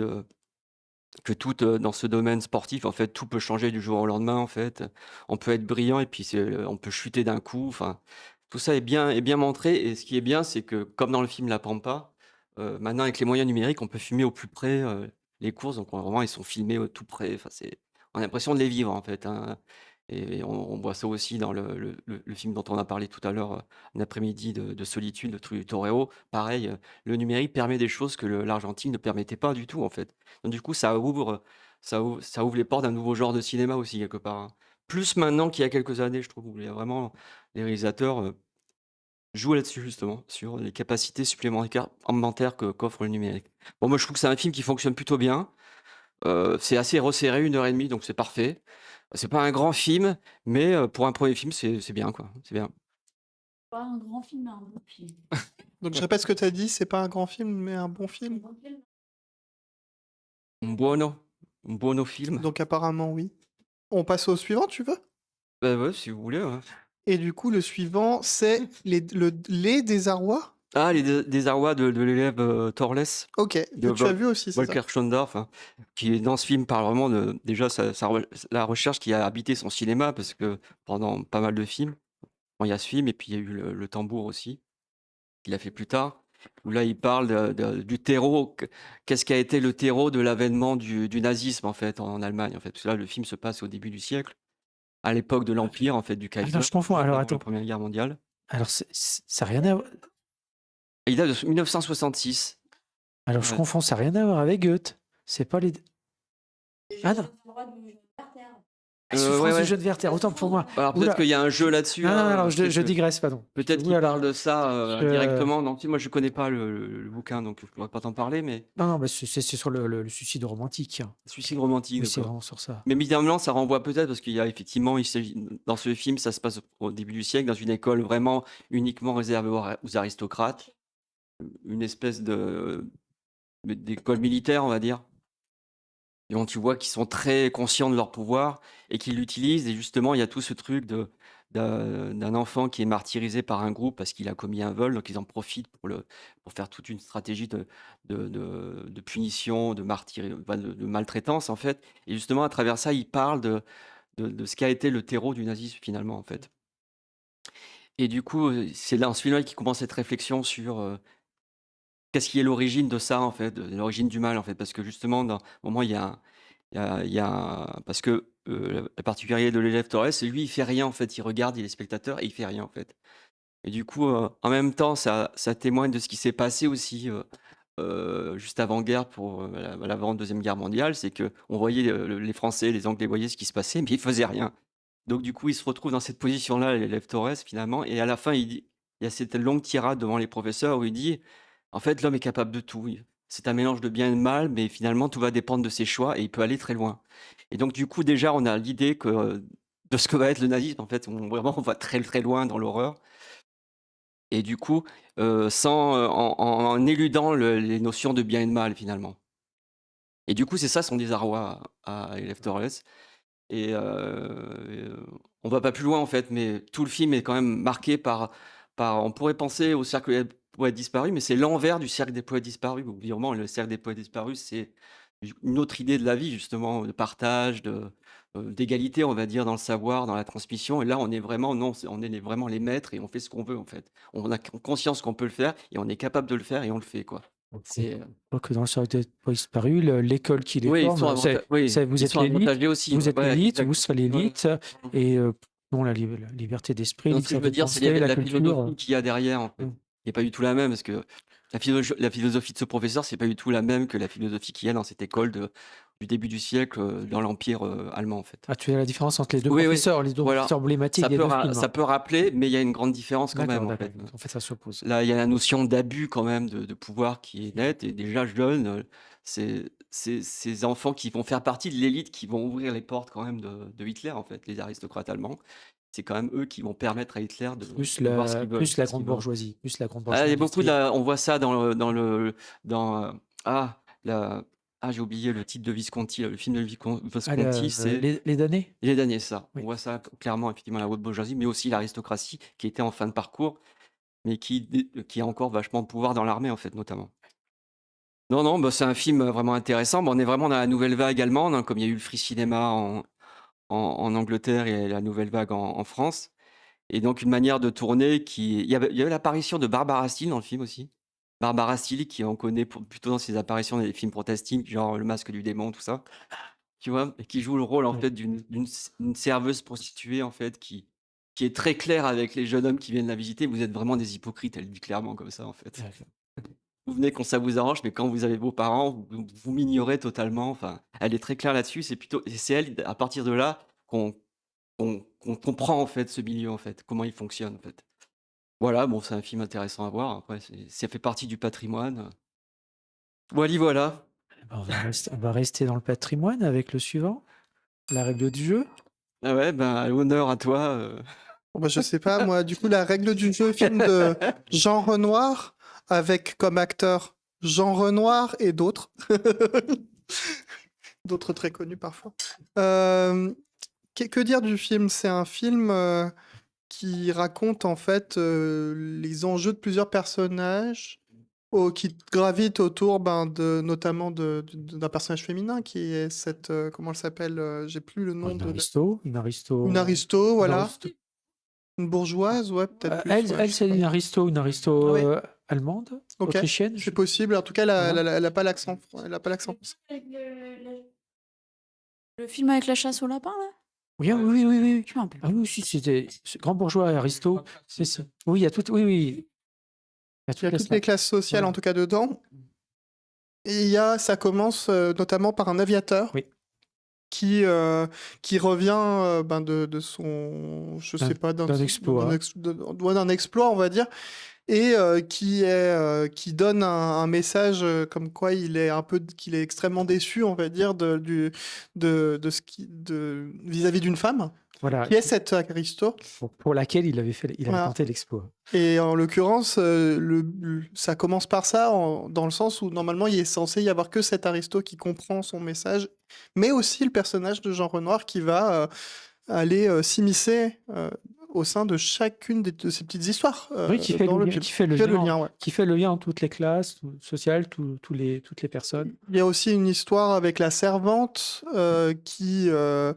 B: que tout, dans ce domaine sportif, en fait, tout peut changer du jour au lendemain, en fait. On peut être brillant et puis on peut chuter d'un coup. Enfin, tout ça est bien montré, et ce qui est bien, c'est que comme dans le film La Pampa, maintenant avec les moyens numériques, on peut filmer au plus près, les courses. Donc vraiment, ils sont filmés au tout près. Enfin, on a l'impression de les vivre, en fait, hein. Et on voit ça aussi dans le film dont on a parlé tout à l'heure, Un après-midi de solitude de Torero. Pareil, le numérique permet des choses que l'argentique ne permettait pas du tout, en fait. Donc du coup, ça ouvre les portes d'un nouveau genre de cinéma aussi, quelque part, hein. Plus maintenant qu'il y a quelques années, je trouve, où il y a vraiment les réalisateurs, jouent là-dessus, justement, sur les capacités supplémentaires qu'offre le numérique. Bon, moi, je trouve que c'est un film qui fonctionne plutôt bien. C'est assez resserré, 1 h 30, donc c'est parfait. C'est pas un grand film, mais pour un premier film, c'est bien, quoi. C'est bien.
D: Pas un grand film, mais un bon film.
A: Donc je répète ce que tu as dit, c'est pas un grand film, mais un bon
D: Un
A: film.
D: bon film.
B: Un buono film.
A: Donc apparemment, oui. On passe au suivant, tu veux?
B: Bah ouais, si vous voulez, ouais.
A: Et du coup, le suivant, c'est les désarrois.
B: Ah, les désarrois de l'élève Torles,
A: Ok,
B: de
A: que tu as vu aussi, c'est ça?
B: Volker Schondorf, hein, qui dans ce film parle vraiment de déjà la recherche qui a habité son cinéma, parce que pendant pas mal de films, bon, il y a ce film et puis il y a eu le Tambour aussi, qu'il a fait plus tard, où là il parle du terreau, qu'est-ce qui a été le terreau de l'avènement du nazisme, en fait, en Allemagne, en fait. Parce que là, le film se passe au début du siècle, à l'époque de l'Empire, en fait, du Kaiser,
C: Attends, je confonds. Alors,
B: avant la
C: attends.
B: Première Guerre mondiale.
C: Alors, ça n'a rien à voir.
B: Et il date de 1966.
C: Alors, je
B: Ouais.
C: confonds, ça n'a rien à voir avec Goethe. C'est pas les. Ah non. Ah, Souffrance
B: ouais.
C: du jeune Werther, autant pour moi.
B: Alors peut-être
C: Oula.
B: qu'il y a un jeu là-dessus,
C: Non, non,
B: hein,
C: alors je
B: peut-être
C: digresse, pardon.
B: peut-être qu'il
C: Oula là.
B: parle de ça
C: Je-
B: directement. Non, tu sais, moi je connais pas le bouquin, donc je pourrais pas t'en parler, mais
C: Non, non, bah, c'est sur le suicide romantique, hein.
B: Suicide romantique,
C: Oui, c'est
B: d'accord.
C: vraiment sur ça.
B: Mais évidemment, ça renvoie peut-être parce qu'il y a effectivement, dans ce film, ça se passe au début du siècle, dans une école vraiment uniquement réservée aux aristocrates, une espèce d'école militaire, on va dire. Et donc tu vois qu'ils sont très conscients de leur pouvoir et qu'ils l'utilisent. Et justement, il y a tout ce truc d'un enfant qui est martyrisé par un groupe parce qu'il a commis un vol. Donc ils en profitent pour faire toute une stratégie de punition, de maltraitance, en fait. Et justement, à travers ça, ils parlent de ce qu'a été le terreau du nazisme, finalement, en fait. Et du coup, c'est dans ce film-là qu'il commence cette réflexion sur qu'est-ce qui est l'origine de ça, en fait, de l'origine du mal, en fait. Parce que justement, au moment, parce que la particularité de l'élève Torres, c'est lui, il fait rien, en fait. Il regarde, il est spectateur et il fait rien, en fait. Et du coup, en même temps, ça témoigne de ce qui s'est passé aussi juste avant-guerre pour l'avant-deuxième guerre mondiale. C'est que on voyait les Français, les Anglais voyaient ce qui se passait, mais ils faisaient rien. Donc du coup, il se retrouve dans cette position-là, l'élève Torres, finalement. Et à la fin, il y a cette longue tirade devant les professeurs où il dit, en fait, l'homme est capable de tout. C'est un mélange de bien et de mal, mais finalement, tout va dépendre de ses choix et il peut aller très loin. Et donc, du coup, déjà, on a l'idée de ce que va être le nazisme. En fait, on va très, très loin dans l'horreur. Et du coup, en éludant les notions de bien et de mal, finalement. Et du coup, c'est ça son désarroi à Elef Torres. Et on va pas plus loin, en fait, mais tout le film est quand même marqué on pourrait penser au cercle des poètes disparus, mais c'est l'envers du cercle des poètes disparus. Vraiment, le cercle des poètes disparus, c'est une autre idée de la vie, justement, de partage, d'égalité, on va dire, dans le savoir, dans la transmission. Et là, on est vraiment, non, on est vraiment les maîtres et on fait ce qu'on veut, en fait. On a conscience qu'on peut le faire et on est capable de le faire et on le fait, quoi. C'est,
C: Donc, dans le cercle des poids disparus, l'école qui les
B: oui, ils
C: forme,
B: sont
C: vous
B: ils
C: êtes
B: sont
C: l'élite,
B: avantagés aussi.
C: vous êtes
B: Ouais,
C: l'élite, vous
B: exactement.
C: serez
B: Ouais.
C: l'élite, et bon, la liberté d'esprit,
B: Non, ce que je veux
C: liberté de
B: dire, c'est
C: penser, la
B: la
C: culture.
B: philosophie qu'il y a derrière, en fait, qui est pas du tout la même, parce que La philosophie de ce professeur, c'est pas du tout la même que la philosophie qu'il y a dans cette école du début du siècle dans l'Empire allemand, en fait.
C: Ah, tu as la différence entre les deux
B: Oui, oui,
C: professeurs
B: voilà.
C: emblématiques des deux films.
B: Ça peut rappeler, mais il y a une grande différence quand
C: D'accord,
B: même, en
C: d'accord.
B: fait.
C: En fait, ça s'oppose.
B: Là, il y a la notion d'abus quand même de pouvoir qui est nette. Et déjà jeune, ces enfants qui vont faire partie de l'élite, qui vont ouvrir les portes quand même de Hitler, en fait, les aristocrates allemands. C'est quand même eux qui vont permettre à Hitler
C: Plus
B: de voir ce qu'ils veulent.
C: plus la
B: ce qu'ils
C: grande
B: veulent.
C: bourgeoisie. Plus la grande
B: Ah, il y
C: bourgeoisie
B: a beaucoup
C: industrielle.
B: on voit ça dans ah, la, j'ai oublié le titre de Visconti, là, le film de
C: Ah,
B: Visconti, c'est
C: les damnés?
B: Les Damnés, ça. On
C: Oui.
B: voit ça clairement, effectivement, la haute bourgeoisie, mais aussi l'aristocratie qui était en fin de parcours, mais qui a encore vachement de pouvoir dans l'armée, en fait, notamment. Non, non, bah, c'est un film vraiment intéressant. Bah, on est vraiment dans la nouvelle vague allemande, hein, comme il y a eu le free cinéma en Angleterre et la nouvelle vague en France. Et donc, une manière de tourner il y avait l'apparition de Barbara Steele dans le film aussi. Barbara Steele, qui on connaît plutôt dans ses apparitions dans des films fantastiques, genre Le Masque du démon, tout ça. Tu vois? Et qui joue le rôle, en
C: Oui.
B: fait, d'une serveuse prostituée, en fait, qui est très claire avec les jeunes hommes qui viennent la visiter. Vous êtes vraiment des hypocrites, elle dit clairement comme ça, en fait.
C: D'accord.
B: Vous venez quand ça vous arrange, mais quand vous avez vos parents, vous m'ignorez totalement. Enfin, elle est très claire là-dessus. Et c'est elle, à partir de là, qu'on comprend, en fait, ce milieu, en fait, comment il fonctionne, en fait. Voilà, bon, c'est un film intéressant à voir. Après, ça fait partie du patrimoine. Voilà.
C: Eh ben, on va rester dans le patrimoine avec le suivant. La règle du jeu.
B: Ah ouais, ben, honneur à toi.
A: Bon, bah, je sais pas, moi, du coup, la règle du jeu, film de Jean Renoir, avec comme acteur Jean Renoir et d'autres. D'autres très connus parfois. Que dire du film? C'est un film qui raconte en fait les enjeux de plusieurs personnages qui gravitent autour notamment d'un personnage féminin qui est cette... comment elle s'appelle? J'ai plus le nom
C: Une
A: de...
C: aristo.
A: Une aristo,
C: Une
A: voilà.
C: aristo.
A: Une bourgeoise, ouais, peut-être plus.
C: Elle,
A: Ouais,
C: elle
A: je sais
C: c'est
A: pas.
C: une aristo
A: Ah oui,
C: allemande,
A: ok,
C: autrichienne.
A: c'est possible. En tout cas, elle a,
C: Voilà.
A: elle a pas l'accent. Elle a pas l'accent.
D: Le film avec la chasse au lapin, là?
C: Oui, oui, oui, oui.
D: Je m'en rappelle
C: Ah
D: plus.
C: oui, si, c'était grand bourgeois et aristo. Oui, il y a tout. Oui, oui. Il y a
A: Il y a
C: toutes les
A: toutes les classes sociales,
C: Voilà.
A: en tout cas, dedans. Et ça commence notamment par un aviateur
C: Oui.
A: qui revient de son, je sais pas,
C: d'un exploit.
A: d'un exploit, on va dire, et qui donne un message comme quoi qu'il est extrêmement déçu, on va dire, vis-à-vis d'une femme,
C: Voilà.
A: qui est cette aristo.
C: Pour laquelle il avait
A: Voilà.
C: tenté l'exploit.
A: Et en l'occurrence, ça commence par ça, dans le sens où normalement il est censé y avoir que cet aristo qui comprend son message, mais aussi le personnage de Jean Renoir qui va aller s'immiscer au sein de chacune de ces petites histoires
C: Oui, qui fait
A: dans le film.
C: qui fait le
A: Qui fait le
C: lien,
A: lien, ouais.
C: qui fait le lien entre toutes les classes sociales, toutes les personnes.
A: Il y a aussi une histoire avec la servante qui a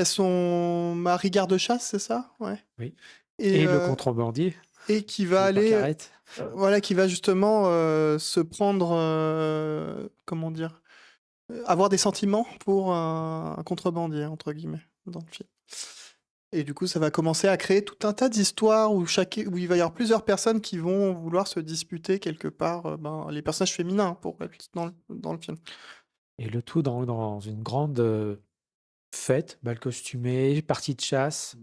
A: son mari garde-chasse, c'est ça? Ouais.
C: Oui.
A: Et
C: Et le contrebandier.
A: et qui va
C: Par
A: aller,
C: Carrette.
A: voilà, qui va justement se prendre, comment dire, avoir des sentiments pour un contrebandier, entre guillemets, dans le film. Et du coup, ça va commencer à créer tout un tas d'histoires où il va y avoir plusieurs personnes qui vont vouloir se disputer quelque part les personnages féminins pour être dans le film.
C: Et le tout dans une grande fête, bal costumé, partie de chasse.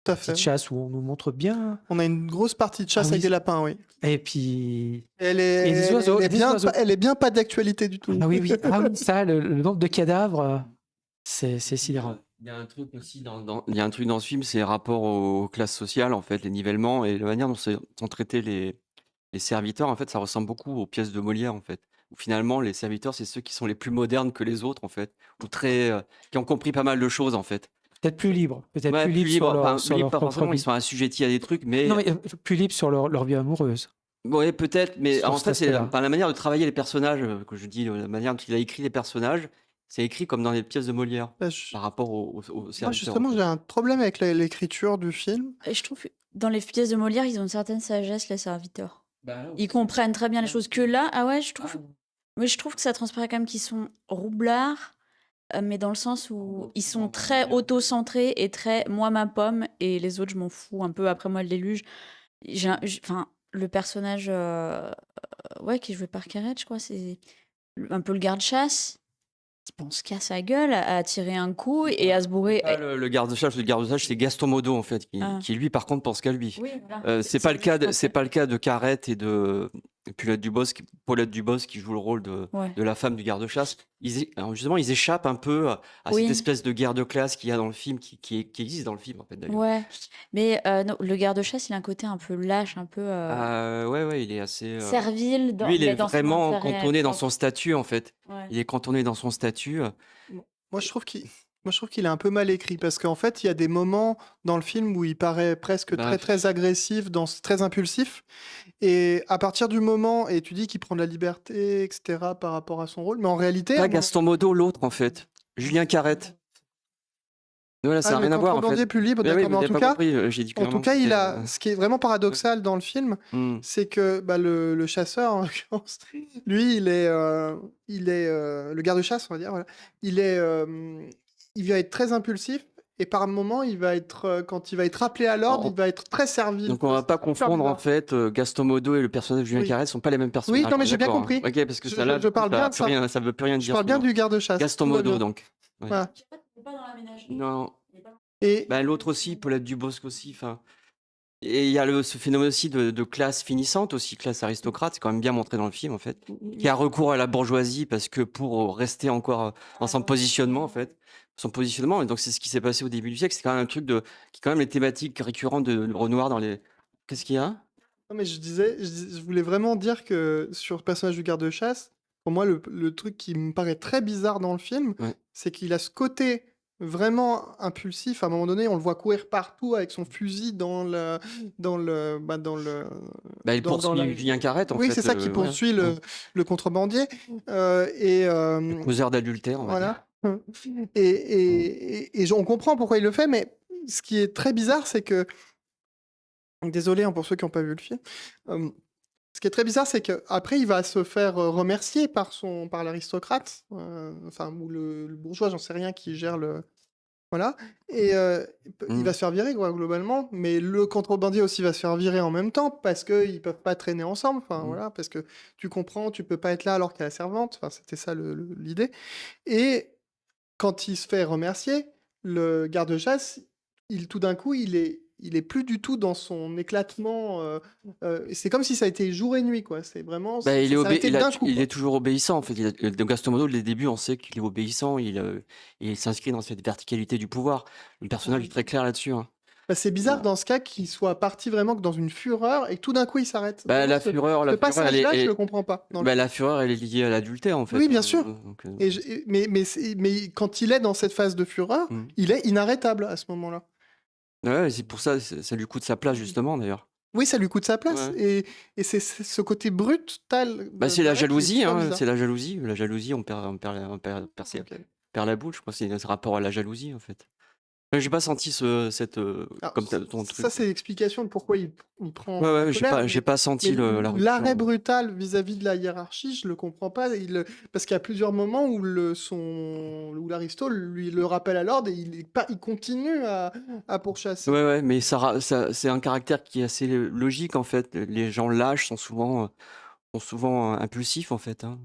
A: Tout à
C: Partie de
A: fait.
C: chasse où on nous montre bien.
A: On a une grosse partie de chasse
C: Ah
A: avec
C: oui.
A: des lapins, oui.
C: Et puis.
A: Elle
C: Et des oiseaux,
A: est
C: des
A: bien,
C: oiseaux.
A: elle est bien pas d'actualité du tout.
C: Ah oui, oui. Ah oui, ça, le nombre de cadavres, c'est sidérant.
B: Il y a un truc aussi il y a un truc dans ce film, c'est rapport aux classes sociales, en fait, les nivellements et la manière dont sont traités les serviteurs. En fait, ça ressemble beaucoup aux pièces de Molière, en fait. Où finalement, les serviteurs, c'est ceux qui sont les plus modernes que les autres, en fait, ou qui ont compris pas mal de choses, en fait.
C: Peut-être plus libres. Peut-être
B: Ouais,
C: plus
B: plus
C: libres sur
B: libre,
C: leur,
B: enfin,
C: sur
B: libre,
C: leur
B: pas
C: propre
B: forcément, ils
C: vie.
B: sont assujettis à des trucs, mais
C: Non, mais plus libres sur leur vie amoureuse.
B: ouais, peut-être, mais
C: Sur
B: en
C: cet
B: fait, c'est
C: aspect-là.
B: la manière de travailler les personnages que je dis, la manière dont il a écrit les personnages, c'est écrit comme dans les pièces de Molière,
A: Bah,
B: par rapport aux
A: moi,
B: serviteurs, en
A: justement,
B: fait.
A: j'ai un problème avec l'écriture du film.
D: Et je trouve que dans les pièces de Molière, ils ont une certaine sagesse, les serviteurs. Ils comprennent très bien les choses. Que là, ah ouais, je trouve que ça transparaît quand même qu'ils sont roublards Mais dans le sens où ils sont très auto-centrés et très moi ma pomme et les autres je m'en fous un peu. Après moi le déluge. Enfin, le personnage ouais, qui est joué par Carrette, je crois, c'est un peu le garde-chasse. On se casse la gueule à tirer un coup et à se bourrer.
B: Pas le garde-chasse, c'est Gaston Modo en fait, qui lui par contre pense qu'à lui.
D: Oui, voilà.
B: C'est pas le cas
D: lui,
B: c'est pas le cas de Carrette et de Paulette Dubosc qui joue le rôle
D: Ouais.
B: de la femme du garde-chasse. Alors justement, ils échappent un peu à
D: Oui.
B: cette espèce de guerre de classe qu'il y a dans le film, qui existe dans le film en fait d'ailleurs.
D: Ouais. Mais non, le garde-chasse, il a un côté un peu lâche, un peu
B: Ouais, il est assez.
D: servile.
B: Lui, il est
D: mais dans son
B: vraiment
D: intérêt
B: cantonné dans
D: propre.
B: son statut en fait.
D: Ouais.
B: Il est cantonné dans son statut.
A: Moi, je trouve qu'il est un peu mal écrit parce qu'en fait, il y a des moments dans le film où il paraît presque
B: Bah,
A: très très agressif, très impulsif. Et à partir du moment, et tu dis qu'il prend de la liberté, etc., par rapport à son rôle, mais en réalité,
B: Pas Gaston Modo, l'autre en fait. Julien Carrette. Voilà, ça n'a rien à voir en
A: contrebandier
B: fait.
A: plus libre,
B: Mais oui,
A: d'accord. Mais
B: vous
A: en
B: avez
A: tout
B: pas
A: cas,
B: compris, j'ai dit clairement que
A: il
B: c'était,
A: a ce qui est vraiment paradoxal dans le film, c'est que le chasseur, en l'occurrence, lui, il est le garde-chasse, on va dire. Voilà. Il va être très impulsif. Et par moment, il va être, quand il va être appelé à l'ordre, il va être très servile.
B: Donc on va pas
A: C'est super
B: confondre en
A: bizarre.
B: fait Gaston Modo et le personnage de Julien
A: Oui.
B: Carrette sont pas les mêmes personnages.
A: Oui, non, mais j'ai bien
B: D'accord, hein.
A: compris.
B: Ok, parce que
A: Je-
B: ça là,
A: je parle bien de ça.
B: ça veut plus rien
A: Je
B: dire.
A: parle bien
B: souvent.
A: du garde-chasse.
B: Gaston
A: tout va
B: Modo
A: bien.
B: donc. Ouais.
A: Voilà.
D: Pas dans la ménagerie.
B: Non.
A: Et
B: Bah, l'autre aussi, Paulette Dubosc aussi. Enfin. Et il y a ce phénomène aussi de classe finissante, aussi classe aristocrate, c'est quand même bien montré dans le film en fait, qui a recours à la bourgeoisie parce que pour rester encore dans son positionnement en fait, et donc c'est ce qui s'est passé au début du siècle, c'est quand même un truc qui est quand même les thématiques récurrentes de Renoir dans les. Qu'est-ce qu'il y a?
A: non, mais je voulais vraiment dire que sur le personnage du garde-chasse, pour moi, le truc qui me paraît très bizarre dans le film,
B: Ouais.
A: c'est qu'il a ce côté vraiment impulsif. À un moment donné, on le voit courir partout avec son fusil dans le,
B: Bah, il
A: dans
B: poursuit Julien Carrette en
A: oui,
B: fait.
A: c'est ça qui poursuit le contrebandier.
B: Le causeur d'adultère, on va dire.
A: Voilà. On comprend pourquoi il le fait, mais ce qui est très bizarre, c'est que désolé hein, pour ceux qui n'ont pas vu le film. Ce qui est très bizarre, c'est qu'après, il va se faire remercier par l'aristocrate, enfin, ou le bourgeois, j'en sais rien, qui gère le. Voilà. Et il va se faire virer, quoi, globalement. Mais le contrebandier aussi va se faire virer en même temps parce qu'ils ne peuvent pas traîner ensemble. Enfin, voilà, parce que tu comprends, tu peux pas être là alors qu'il y a la servante. Enfin, c'était ça l'idée. Et quand il se fait remercier, le garde-chasse, tout d'un coup, il est plus du tout dans son éclatement. C'est comme si ça a été jour et nuit, quoi. C'est vraiment.
B: Bah, il
A: il
B: est toujours obéissant en fait. De Gaston Modo, dès le début, on sait qu'il est obéissant. Il s'inscrit dans cette verticalité du pouvoir. Le personnage est très clair là-dessus. Hein.
A: Bah, c'est bizarre dans ce cas qu'il soit parti vraiment que dans une fureur et que tout d'un coup il s'arrête.
B: Bah,
A: Vraiment,
B: la fureur,
A: ce passage-là, je le comprends pas.
B: la fureur, elle est liée à l'adultère en fait.
A: Oui, bien sûr.
B: Donc,
A: Mais quand il est dans cette phase de fureur, il est inarrêtable à ce moment-là.
B: ouais, c'est pour ça, ça lui coûte sa place justement d'ailleurs.
A: Oui, ça lui coûte sa place.
B: Ouais.
A: Et c'est ce côté brutal.
B: Bah, c'est la jalousie, hein,
A: bizarre.
B: c'est la jalousie. La jalousie, on perd la boule, je crois. C'est ce rapport à la jalousie en fait. J'ai pas senti
A: Alors,
B: comme ton truc.
A: ça, c'est l'explication de pourquoi il prend.
B: Ouais,
A: colère,
B: j'ai pas senti la rupture.
A: l'arrêt brutal vis-à-vis de la hiérarchie, je le comprends pas. Parce qu'il y a plusieurs moments où où l'aristo lui le rappelle à l'ordre et il continue à pourchasser.
B: Ouais, mais c'est un caractère qui est assez logique en fait. Les gens lâches sont souvent impulsifs en fait. Hein.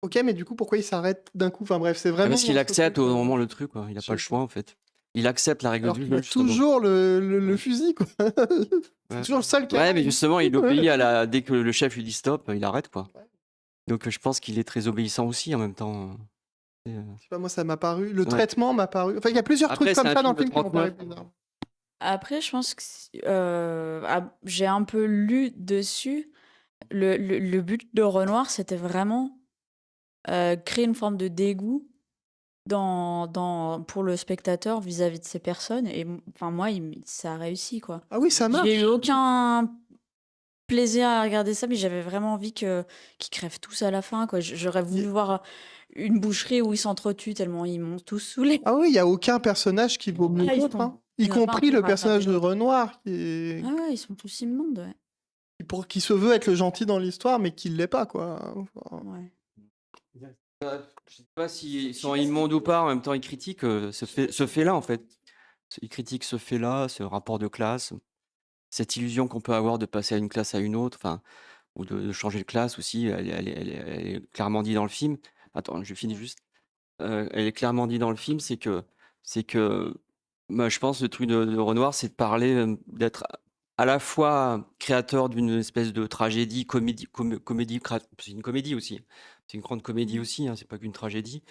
A: Ok, mais du coup, pourquoi il s'arrête d'un coup? Enfin bref, c'est vraiment.
B: Parce qu'il
A: ce
B: accepte
A: truc,
B: au moment le truc, quoi. Il a pas le choix en fait. Il accepte la règle
A: Alors
B: du
A: qu'il
B: jeu.
A: a
B: justement.
A: toujours le fusil, quoi. C'est
B: Ouais.
A: toujours le seul qui
B: Ouais,
A: a.
B: mais justement, il obéit dès que le chef lui dit stop, il arrête quoi. Donc je pense qu'il est très obéissant aussi en même temps.
A: Je sais pas, moi, ça m'a paru. Le
B: Ouais.
A: traitement m'a paru. Enfin, il y a plusieurs
B: Après,
A: trucs comme
B: c'est un
A: ça dans le
B: film
A: film
B: de
A: qui m'ont paru
B: 39.
A: bizarres.
D: Après, je pense que j'ai un peu lu dessus. Le but de Renoir, c'était vraiment créer une forme de dégoût pour le spectateur vis-à-vis de ces personnes. Et enfin, moi, ça a réussi, quoi.
A: Ah oui, ça marche.
D: J'ai eu aucun plaisir à regarder ça, mais j'avais vraiment envie qu'ils crèvent tous à la fin, quoi. J'aurais voulu voir une boucherie où ils s'entretuent tellement ils m'ont tous saoulé.
A: Ah oui, il n'y a aucun personnage qui vaut mieux
D: Ah,
A: que l'autre, hein. Y
D: il y en a pas un
A: compris
D: qui
A: le
D: va
A: personnage de
D: rattraper l'autre.
A: Renoir,
D: Ah ouais, ils sont tous immondes, ouais.
A: qui se veut être le gentil dans l'histoire, mais qui ne l'est pas, quoi. Enfin,
D: Ouais.
B: Je sais pas s'ils sont immondes ou pas, en même temps, ils critiquent ce fait-là, en fait. Ils critiquent ce fait-là, ce rapport de classe, cette illusion qu'on peut avoir de passer à une classe à une autre, enfin, ou de changer de classe aussi. Elle est clairement dit dans le film. Attends, je finis juste. Elle est clairement dit dans le film, c'est que, moi, je pense, le truc de Renoir, c'est de parler, d'être à la fois créateur d'une espèce de tragédie, comédie, c'est une comédie aussi. C'est une grande comédie aussi, hein, c'est pas qu'une tragédie,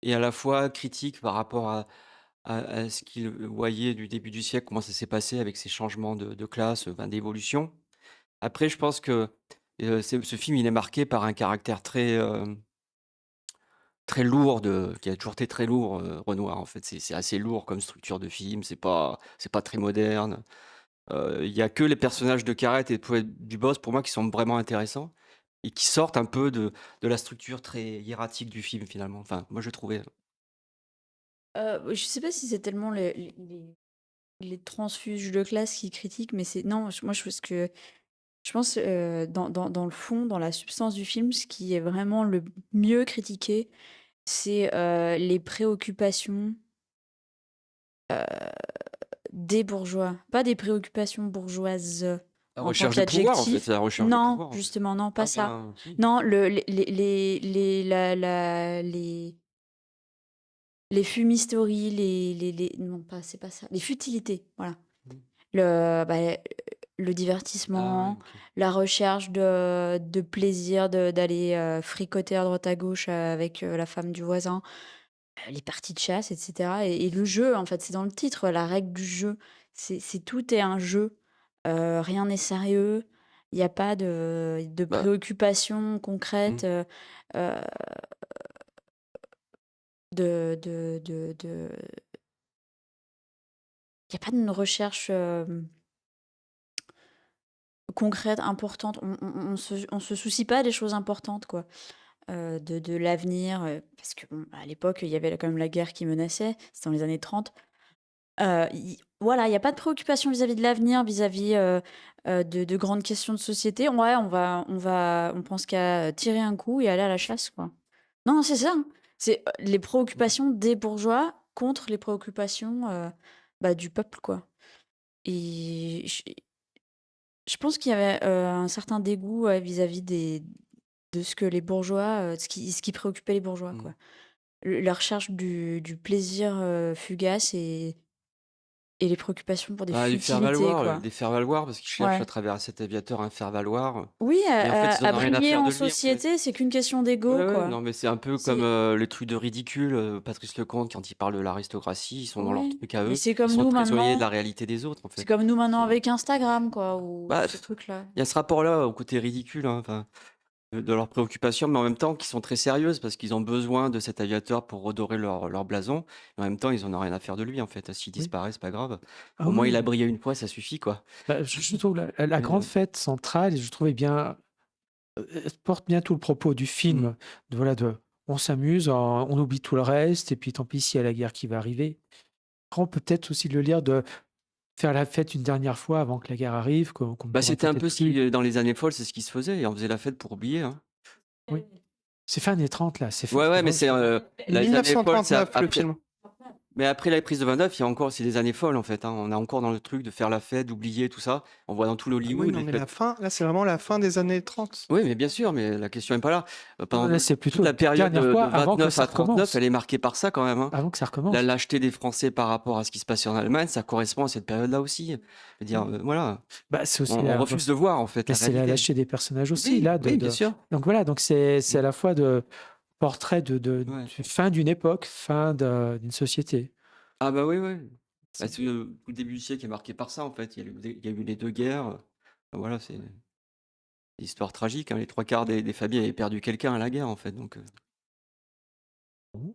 B: et à la fois critique par rapport à ce qu'il voyait du début du siècle, comment ça s'est passé avec ces changements de classe, enfin, d'évolution. Après, je pense que ce film, il est marqué par un caractère très lourd, qui a toujours été très lourd, Renoir, en fait. C'est assez lourd comme structure de film, c'est pas très moderne. Il y a que les personnages de Carrette et de Poète Dubos, pour moi, qui sont vraiment intéressants et qui sortent un peu de la structure très hiératique du film, finalement. Enfin, moi, je trouvais.
D: Je sais pas si c'est tellement les transfuges de classe qui critiquent, mais c'est non, moi je pense que dans le fond, dans la substance du film, ce qui est vraiment le mieux critiqué, c'est les préoccupations des bourgeois, pas des préoccupations bourgeoises
B: La
D: en tant
B: recherche du pouvoir, en fait,
D: qu'adjectif.
B: c'est la recherche du
D: Non,
B: pouvoir, en fait.
D: justement, non, pas
B: Ah
D: ça.
B: ben, si.
D: Non, les fumisteries, non, pas, c'est pas ça. Les futilités, voilà.
B: Mmh.
D: Le
B: Ah
D: divertissement,
B: ouais, OK.
D: la recherche de plaisir, d'aller fricoter à droite à gauche avec la femme du voisin, les parties de chasse, etc. Et le jeu, en fait, c'est dans le titre, la règle du jeu. Tout est un jeu. Rien n'est sérieux. Il n'y a pas de
B: Bah,
D: préoccupation concrète.
B: mmh.
D: Euh, de il y a pas de recherche, concrète, importante. On se soucie pas des choses importantes, quoi. De l'avenir, parce que bon, à l'époque, il y avait quand même la guerre qui menaçait, c'était dans les années 30. Voilà, il y a pas de préoccupation vis-à-vis de l'avenir, vis-à-vis, de grandes questions de société. Ouais, on pense qu'à tirer un coup et aller à la chasse, quoi. Non, c'est ça, hein. C'est, les préoccupations des bourgeois contre les préoccupations, du peuple, quoi. Et je pense qu'il y avait, un certain dégoût, ouais, vis-à-vis de ce que les bourgeois, ce qui préoccupait les bourgeois,
B: Mmh.
D: quoi. La recherche du plaisir, fugace et les préoccupations pour des
B: Bah,
D: futilités, quoi.
B: des faire-valoir parce qu'ils cherchent à
D: Ouais.
B: travers cet aviateur un faire-valoir,
D: Oui,
B: et en fait, ils en
D: à
B: ont rien à
D: briller
B: faire
D: en
B: de lui, en fait.
D: société, c'est qu'une question
B: Ouais,
D: d'ego,
B: ouais,
D: quoi.
B: non, mais c'est un peu comme,
D: C'est
B: les trucs de ridicule, Patrice Lecomte quand il parle de l'aristocratie, ils sont dans leur
D: Ouais,
B: truc à
D: mais
B: eux, ils sont prisonniers de la réalité des autres, en
D: c'est
B: fait.
D: comme nous maintenant
B: C'est
D: avec Instagram, quoi, ou
B: bah,
D: ce truc-là.
B: il y a ce rapport-là au côté ridicule, hein, enfin, de leurs préoccupations, mais en même temps qui sont très sérieuses parce qu'ils ont besoin de cet aviateur pour redorer leur blason, et en même temps, ils en ont rien à faire de lui, en fait. S'il
C: Oui.
B: disparaît, c'est pas grave.
C: Ah
B: Au moins, il a
C: oui,
B: brillé une fois, ça suffit, quoi.
C: bah, je trouve la grande
B: Heu,
C: fête centrale, et je trouvais bien, elle porte bien tout le propos du
B: mmh.
C: film, on s'amuse, on oublie tout le reste, et puis tant pis s'il y a la guerre qui va arriver. Après, on peut peut-être aussi le lire de faire la fête une dernière fois avant que la guerre arrive, qu'on ne
B: Bah,
C: pourra
B: c'était un
C: peut-être
B: peu ce
C: plus.
B: qui, dans les années folles, c'est ce qui se faisait et on faisait la fête pour oublier, hein.
C: Oui, c'est fin années 30 là,
B: Ouais,
C: c'est
B: ouais, mais
C: vrai.
B: c'est, les années folles, c'est
A: 1939, le
B: après.
A: film.
B: Mais après la prise de 29, il y a encore c'est des années folles, en fait, hein. On est encore dans le truc de faire la fête, d'oublier tout ça. On voit dans tout
A: Ah oui,
B: l'Hollywood
A: non,
B: les
A: mais la
B: fêtes.
A: fin, là, c'est vraiment la fin des années 30.
B: Oui, mais bien sûr, mais la question est pas là.
C: Non,
B: Pendant
C: là, c'est
B: toute
C: plutôt
B: la période
C: dernière
B: de
C: fois avant que
B: 29
C: ça
B: à 39,
C: recommence,
B: elle est marquée par ça quand même, hein.
C: avant que ça
B: La
C: recommence.
B: lâcheté des Français par rapport à ce qui se passait en Allemagne, ça correspond à cette période-là aussi. Je veux dire,
C: Mmh.
B: voilà,
C: Bah, c'est aussi
B: on refuse de voir, en fait,
C: mais
B: la
C: c'est la
B: réalité.
C: lâcheté des personnages aussi
B: Oui,
C: là
B: oui, bien sûr.
C: donc voilà, donc c'est
B: Mmh,
C: à la fois de portrait
B: ouais.
C: fin d'une époque, d'une société.
B: Ah bah, oui, oui. Bah,
C: C'est
B: c'est tout le début du siècle est marqué par ça, en fait. Il y a eu les 2 guerres, voilà, c'est des histoires tragiques, hein. Les 3/4 des familles avaient perdu quelqu'un à la guerre, en fait, donc
C: Mmh.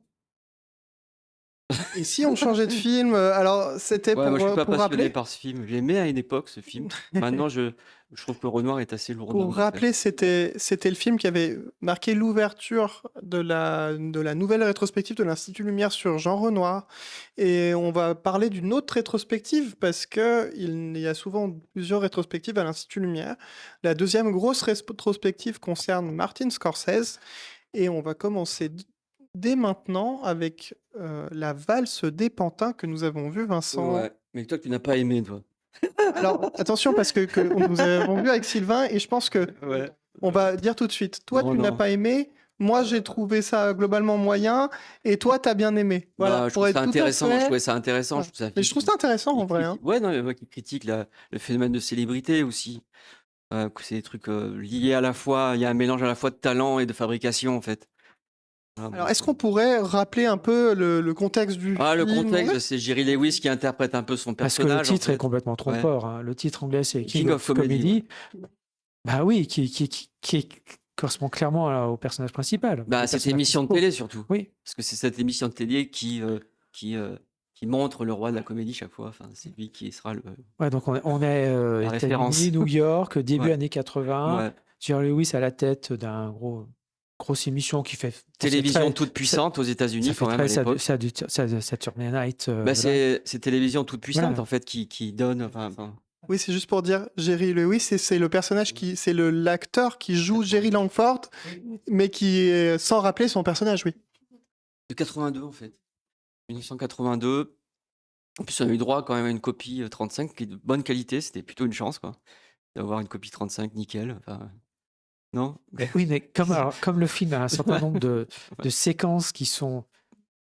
A: Et si on changeait de film, alors c'était
B: ouais, moi, je suis pas
A: pour
B: passionné
A: rappeler?
B: par ce film. J'aimais à une époque ce film. Maintenant, je trouve que Renoir est assez lourdingue,
A: Pour
B: en fait.
A: rappeler, c'était le film qui avait marqué l'ouverture de la nouvelle rétrospective de l'Institut Lumière sur Jean Renoir. Et on va parler d'une autre rétrospective parce qu'il y a souvent plusieurs rétrospectives à l'Institut Lumière. La deuxième grosse rétrospective concerne Martin Scorsese et on va commencer dès maintenant avec la valse des pantins que nous avons vue, Vincent.
B: Ouais, mais toi, tu n'as pas aimé, toi.
A: Alors, attention, parce que nous avons vu avec Sylvain, et je pense que
B: Ouais.
A: on va dire tout de suite. Toi,
B: Non,
A: tu n'as
B: non.
A: pas aimé. Moi, j'ai trouvé ça globalement moyen. Et toi, t'as bien aimé. Voilà,
B: Bah, je
A: pour
B: trouve
A: être
B: ça
A: tout à
B: intéressant. Je
A: fait.
B: trouvais ça intéressant.
A: Ouais.
B: Je trouve ça un
A: Mais
B: film
A: je trouve ça intéressant en vrai. Hein.
B: Ouais, non, mais moi qui critique le phénomène de célébrité aussi. Que c'est des trucs liés à la fois. Il y a un mélange à la fois de talent et de fabrication, en fait. Voilà,
A: Alors,
B: donc,
A: est-ce qu'on pourrait rappeler un peu le contexte du
B: le
A: film?
B: contexte,
A: Ouais.
B: c'est Jerry Lewis qui interprète un peu son
C: Parce que le
B: personnage, en
C: titre est
B: fait.
C: complètement
B: Ouais.
C: trompeur. Hein. Le titre anglais, c'est King
B: King
C: of
B: of Comedy.
C: Comedy. Bah oui, qui correspond clairement au personnage principal.
B: Bah,
C: aux
B: cette
C: personnages
B: émission de
C: principaux.
B: télé, surtout.
C: Oui.
B: Parce que c'est cette émission de télé qui montre le roi de la comédie chaque fois. Enfin, c'est lui qui sera
C: Ouais, donc on est
B: la référence.
C: États-Unis, New York, début
B: Ouais.
C: années 80.
B: Ouais.
C: Jerry Lewis à la tête d'un grosse émission qui fait
B: Télévision
C: très-
B: toute puissante aux États-Unis,
C: ça fait
B: quand même, à
C: très
B: l'époque.
C: Saturday Night.
B: Bah,
C: voilà.
B: c'est télévision toute puissante,
C: Voilà.
B: en fait, qui donne. Enfin,
A: Oui, c'est juste pour dire, Jerry Lewis, c'est le personnage c'est l'acteur qui joue Jerry Langford, mais qui est sans rappeler son personnage, oui.
B: de 82, en fait. 1982. En plus, on a eu droit quand même à une copie 35 qui est de bonne qualité. C'était plutôt une chance, quoi, d'avoir une copie 35 nickel. Enfin, non?
C: Oui, mais comme le film a un certain nombre de séquences qui sont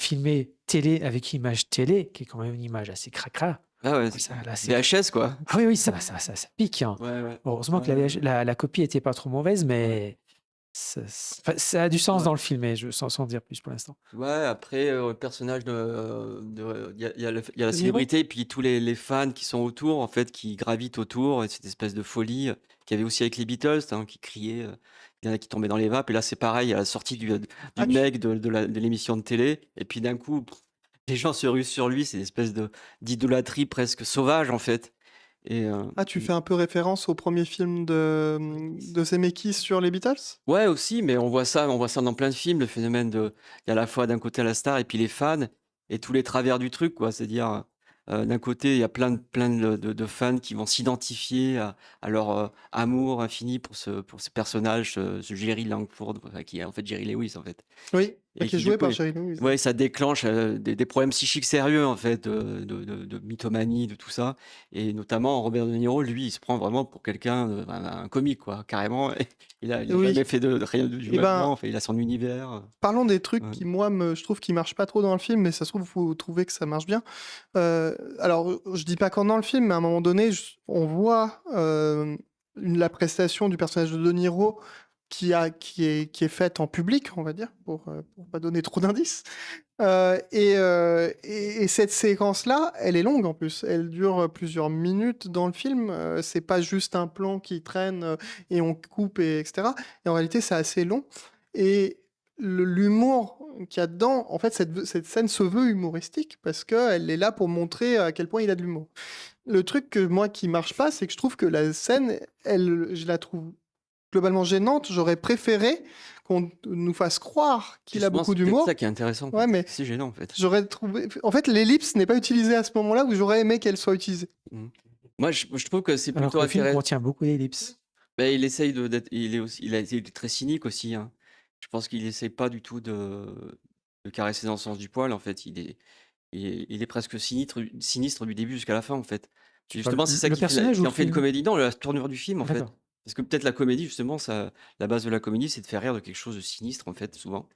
C: filmées télé avec image télé, qui est quand même une image assez cracra.
B: Ah ouais,
C: Là, c'est-
B: VHS, quoi.
C: Ah oui, ça pique. Hein.
B: Ouais.
C: Heureusement que la copie était pas trop mauvaise, mais ça a du sens dans le film, mais sans dire plus pour l'instant.
B: Ouais, après, le personnage il y a la
A: Niro.
B: célébrité, et puis tous les fans qui sont autour, en fait, qui gravitent autour, et cette espèce de folie qu'il y avait aussi avec les Beatles, hein, qui criaient, il y en a qui tombaient dans les vapes, et là, c'est pareil, à la sortie du
A: Ah, tu-
B: mec de l'émission de télé, et puis d'un coup, les gens se ruent sur lui, c'est une espèce d'idolâtrie presque sauvage, en fait. Et,
A: tu fais un peu référence au premier film de Zemeckis sur les Beatles?
B: ouais, aussi, mais on voit ça dans plein de films, le phénomène il y a à la fois d'un côté la star et puis les fans et tous les travers du truc, quoi. C'est-à-dire, d'un côté, il y a plein de fans qui vont s'identifier à leur amour infini pour ce personnage, ce Jerry Langford, enfin, qui est en fait Jerry Lewis, en fait.
A: Oui,
B: Et
A: qui est
B: qui,
A: joué
B: du coup,
A: par Jerry Lewis.
B: ouais, ça déclenche des problèmes psychiques sérieux, en fait, de mythomanie, de tout ça. Et notamment, Robert De Niro, lui, il se prend vraiment pour quelqu'un, un comique, quoi, carrément. Il a
A: Oui.
B: jamais fait de rien du
A: Eh ben,
B: maintenant, enfin, il a son univers.
A: Parlons des trucs
B: Ouais.
A: qui, moi, je trouve qui marchent pas trop dans le film, mais ça se trouve, vous trouvez que ça marche bien. Alors, je dis pas quand dans le film, mais à un moment donné, on voit la prestation du personnage de De Niro qui est faite en public, on va dire, pour pas donner trop d'indices. Et cette séquence-là, elle est longue en plus. Elle dure plusieurs minutes dans le film. C'est pas juste un plan qui traîne et on coupe, etc. Et en réalité, c'est assez long. Et l'humour qu'il y a dedans, en fait, cette scène se veut humoristique parce qu'elle est là pour montrer à quel point il a de l'humour. Le truc que moi qui marche pas, c'est que je trouve que la scène, je la trouve globalement gênante. J'aurais préféré qu'on nous fasse croire qu'il a
B: Justement,
A: beaucoup
B: c'est peut-être
A: d'humour.
B: ça qui est intéressant.
A: Ouais, mais
B: c'est gênant, en fait.
A: j'aurais trouvé. En fait, l'ellipse n'est pas utilisée à ce moment-là où j'aurais aimé qu'elle soit utilisée.
B: Moi, je trouve que c'est
C: Alors que
B: plutôt
C: le film
B: intéressant.
C: contient beaucoup d'ellipses.
B: Bah, il essaye d'être, il est très cynique aussi, hein. Je pense qu'il essaye pas du tout de caresser dans le sens du poil, en fait. Il est presque sinistre du début jusqu'à la fin, en fait. Justement, c'est ça
C: le
B: qui
C: personnage ou
B: en
C: le
B: fait une
C: film
B: comédie. Non, la tournure du film, en fait.
C: D'accord.
B: Parce que peut-être la comédie, justement, la base de la comédie, c'est de faire rire de quelque chose de sinistre, en fait, souvent.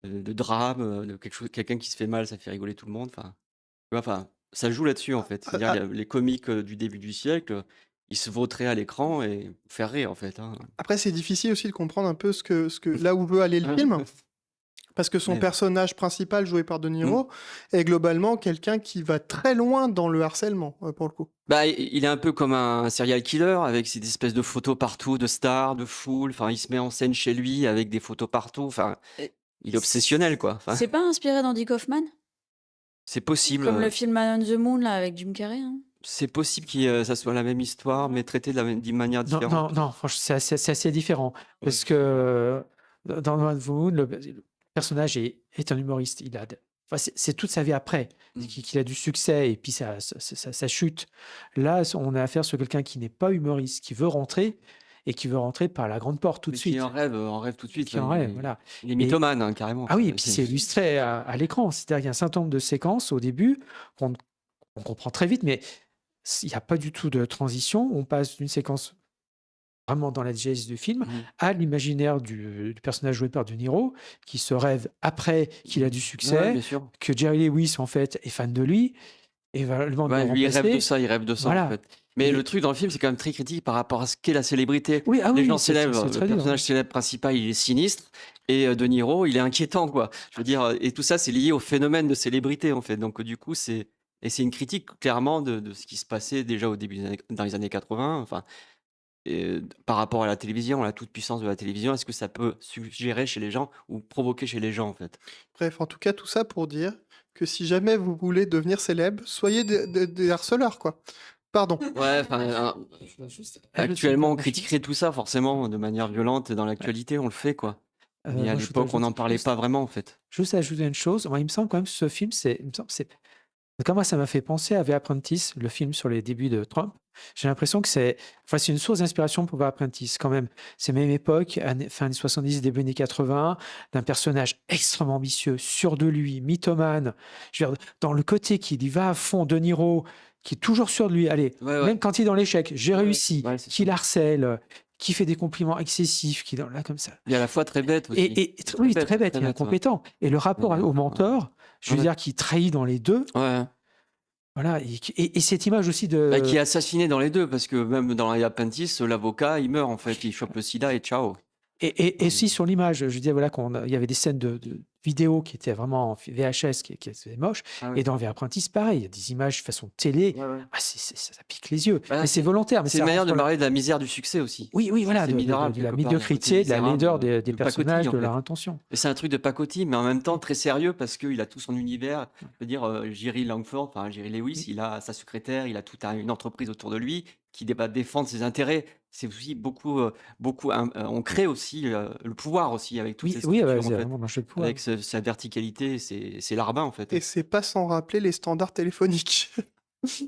B: De drame, de quelqu'un qui se fait mal, ça fait rigoler tout le monde. Enfin, tu vois, enfin, ça joue là-dessus, en fait. C'est-à-dire, il y a les comiques du début du siècle, ils se vautraient à l'écran et faire rire, en fait, hein.
A: Après, c'est difficile aussi de comprendre un peu là où veut aller le film. Parce que son
B: Ouais.
A: personnage principal, joué par De Niro, est globalement quelqu'un qui va très loin dans le harcèlement, pour le coup.
B: Bah, il est un peu comme un serial killer avec ces espèces de photos partout, de stars, de foules. Enfin, il se met en scène chez lui avec des photos partout. Enfin, il est obsessionnel, quoi. Enfin,
D: C'est pas inspiré d'Andy Kaufman?
B: c'est possible.
D: Comme le film Man on the Moon, là, avec Jim Carrey. Hein.
B: C'est possible que ça soit la même histoire, mais traité d'une manière différente.
C: Non, franchement, c'est assez différent. Parce que dans Man on the Moon, le personnage est un humoriste. C'est toute sa vie après qu'il a du succès et puis ça chute. Là, on a affaire sur quelqu'un qui n'est pas humoriste, qui veut rentrer et qui veut rentrer par la grande porte tout de
B: Mais qui
C: suite.
B: en rêve tout de suite.
C: Qui en rêve, voilà.
B: Il est
C: Et,
B: mythomane, hein, carrément.
C: ah oui, et puis c'est illustré à l'écran. C'est-à-dire qu'il y a un certain nombre de séquences au début qu'on on comprend très vite, mais il n'y a pas du tout de transition. On passe d'une séquence vraiment dans la diégèse du film à l'imaginaire du personnage joué par De Niro, qui se rêve après qu'il a du
B: Ouais,
C: succès,
B: bien sûr.
C: que Jerry Lewis, en fait, est fan de lui, et va le demander de
B: Ouais,
C: le
B: lui, il rêve de
C: remplacer.
B: ça, il rêve de ça, en
C: Voilà.
B: fait. Mais
C: Et-
B: le truc dans le film, c'est quand même très critique par rapport à ce qu'est la célébrité.
C: Oui, ah
B: Les
C: oui,
B: gens
C: c'est
B: célèbres, le
C: très dur.
B: personnage célèbre principal, il est sinistre, et De Niro, il est inquiétant, quoi. Je veux dire, et tout ça, c'est lié au phénomène de célébrité, en fait. Donc, du coup, c'est une critique, clairement, de ce qui se passait déjà au début dans les années 80, enfin, par rapport à la télévision, à la toute-puissance de la télévision. Est-ce que ça peut suggérer chez les gens ou provoquer chez les gens, en fait?
A: Bref, en tout cas, tout ça pour dire que si jamais vous voulez devenir célèbre, soyez des harceleurs, quoi. Pardon.
B: Ouais, enfin,
C: Je veux juste
B: actuellement, on
C: ajouter une chose.
B: critiquerait tout ça forcément de manière violente dans l'actualité, on le fait, quoi. Mais à
C: Moi, je voudrais
B: l'époque, on n'en
C: ajouter
B: parlait
C: juste,
B: pas vraiment, en fait.
C: juste ajouter une chose. Moi, il me semble quand même que ce film, il me semble que c'est. Comme moi, ça m'a fait penser à The Apprentice, le film sur les débuts de Trump. J'ai l'impression que c'est une source d'inspiration pour The Apprentice quand même. C'est même époque, fin des 70, début des 80, d'un personnage extrêmement ambitieux, sûr de lui, mythomane. Je veux dire, dans le côté qu'il y va à fond, De Niro, qui est toujours sûr de lui. Allez,
B: Ouais, ouais.
C: même quand il est dans l'échec, j'ai réussi,
B: Ouais, c'est
C: qu'il
B: ça.
C: harcèle, qui fait des compliments excessifs, qui là comme ça.
B: Et à la fois très bête aussi.
C: Oui, très bête, il est
B: ouais.
C: incompétent. Et le rapport
B: Ouais,
C: au mentor, je veux
B: ouais.
C: dire, qui trahit dans les deux.
B: Ouais.
C: Voilà, et cette image aussi
B: Bah, qui
C: de.
B: est assassiné dans les deux, parce que même dans les Apprentice, l'avocat, il meurt, en fait. Il chope le sida et ciao.
C: Et aussi sur l'image, je disais voilà il y avait des scènes de vidéos qui étaient vraiment en VHS qui étaient moches.
B: Ah ouais.
C: Et dans The Apprentice, pareil, il y a des images façon télé.
B: Ouais, ouais.
C: Ah, ça pique les yeux.
B: Bah,
C: mais c'est volontaire. Mais
B: C'est une
C: ça
B: manière
C: rentre
B: de
C: dans
B: parler de la misère du succès aussi.
C: Oui, voilà,
B: C'est
C: de
B: misérable,
C: la
B: quelque part, il y a un côté
C: médiocrité, de la
B: misérable,
C: laideur des
B: de
C: personnages,
B: pacotille, en
C: de
B: fait.
C: leur intention.
B: Et c'est un truc de pacotille, mais en même temps très sérieux parce qu'il a tout son univers. Je veux dire, Jerry Langford, enfin Jerry Lewis, il a sa secrétaire, il a toute une entreprise autour de lui qui va défendre ses intérêts. C'est aussi beaucoup, on crée aussi le pouvoir aussi avec toutes
C: Oui,
B: ces
C: oui,
B: structures, en
C: c'est
B: fait,
C: vraiment dans le jeu de pouvoir.
B: avec sa verticalité, c'est l'arbin, en fait.
A: Et c'est pas sans rappeler les standards téléphoniques.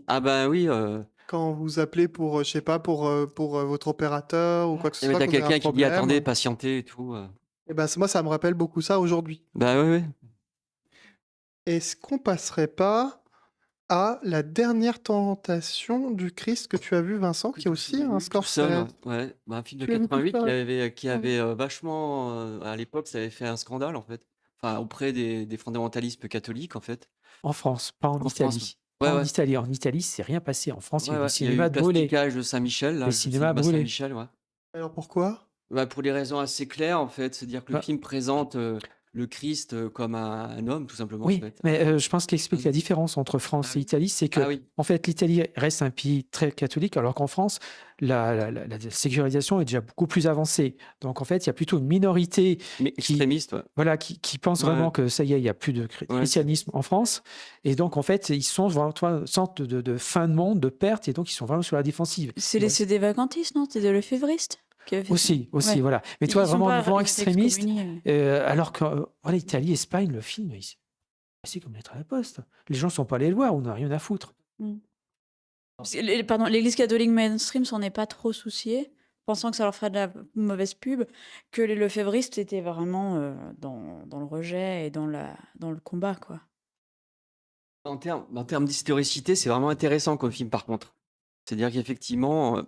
B: Ah bah oui,
A: Quand vous appelez pour, je sais pas, pour votre opérateur ou quoi que ce
B: mais
A: soit,
B: t'as
A: quand vous avez un
B: quelqu'un qui dit
A: problème.
B: attendez, patientez et tout.
A: Et ben, moi, ça me rappelle beaucoup ça aujourd'hui.
B: Bah oui, oui.
A: Est-ce qu'on passerait pas à la dernière tentation du Christ que tu as vu, Vincent, qui est aussi un
B: Tout
A: Scorsese?
B: seul, ouais. Bah, un film de
A: Tu l'as vu tout
B: 88
A: seul?
B: qui avait vachement, à l'époque, ça avait fait un scandale, en fait. Enfin, auprès des fondamentalistes catholiques, en fait.
C: En France, pas en
B: En France.
C: Italie.
B: Ouais,
C: Pas en
B: ouais.
C: Italie. En Italie, c'est rien passé. En France, il y a
B: Ouais,
C: eu
B: ouais.
C: du
B: Il y a eu
C: cinéma
B: le
C: brûlé.
B: plasticage de Saint-Michel, là,
C: Le
B: le
C: cinéma
B: cinéma
C: brûlé.
B: Saint-Michel, ouais.
A: Alors pourquoi?
B: Bah, pour des raisons assez claires, en fait. C'est-à-dire que le
C: Bah,
B: film présente le Christ comme un homme, tout simplement, en
C: Oui,
B: fait.
C: mais je pense qu'il explique la différence entre France et Italie, c'est que,
B: Ah oui.
C: en fait, l'Italie reste un pays très catholique, alors qu'en France, la sécularisation est déjà beaucoup plus avancée. Donc, en fait, il y a plutôt une minorité
B: Mais
C: qui,
B: extrémiste, ouais.
C: voilà, qui pense
B: Ouais.
C: vraiment que ça y est, il n'y a plus de
B: Ouais.
C: christianisme en France. Et donc, en fait, ils sont vraiment une sorte de fin de monde, de perte, et donc ils sont vraiment sur la défensive.
D: C'est
C: Ils
D: les CD vacantistes, non? C'est de lefévriste qui avait fait ça.
C: Aussi,
D: Ouais.
C: voilà. Mais
D: Ils
C: toi,
D: sont
C: vraiment,
D: pas
C: mouvement
D: restés
C: extrémiste,
D: excommuniés.
C: alors que voilà, Italie, Espagne, le film, c'est comme lettre à la poste. Les gens ne sont pas allés le voir, on n'a rien à foutre.
D: Mm. Parce que pardon, l'Église catholique mainstream s'en est pas trop souciée, pensant que ça leur ferait de la mauvaise pub, que les lefévristes étaient vraiment dans le rejet et dans le combat, quoi.
B: En termes d'historicité, c'est vraiment intéressant comme film, par contre. C'est-à-dire qu'effectivement,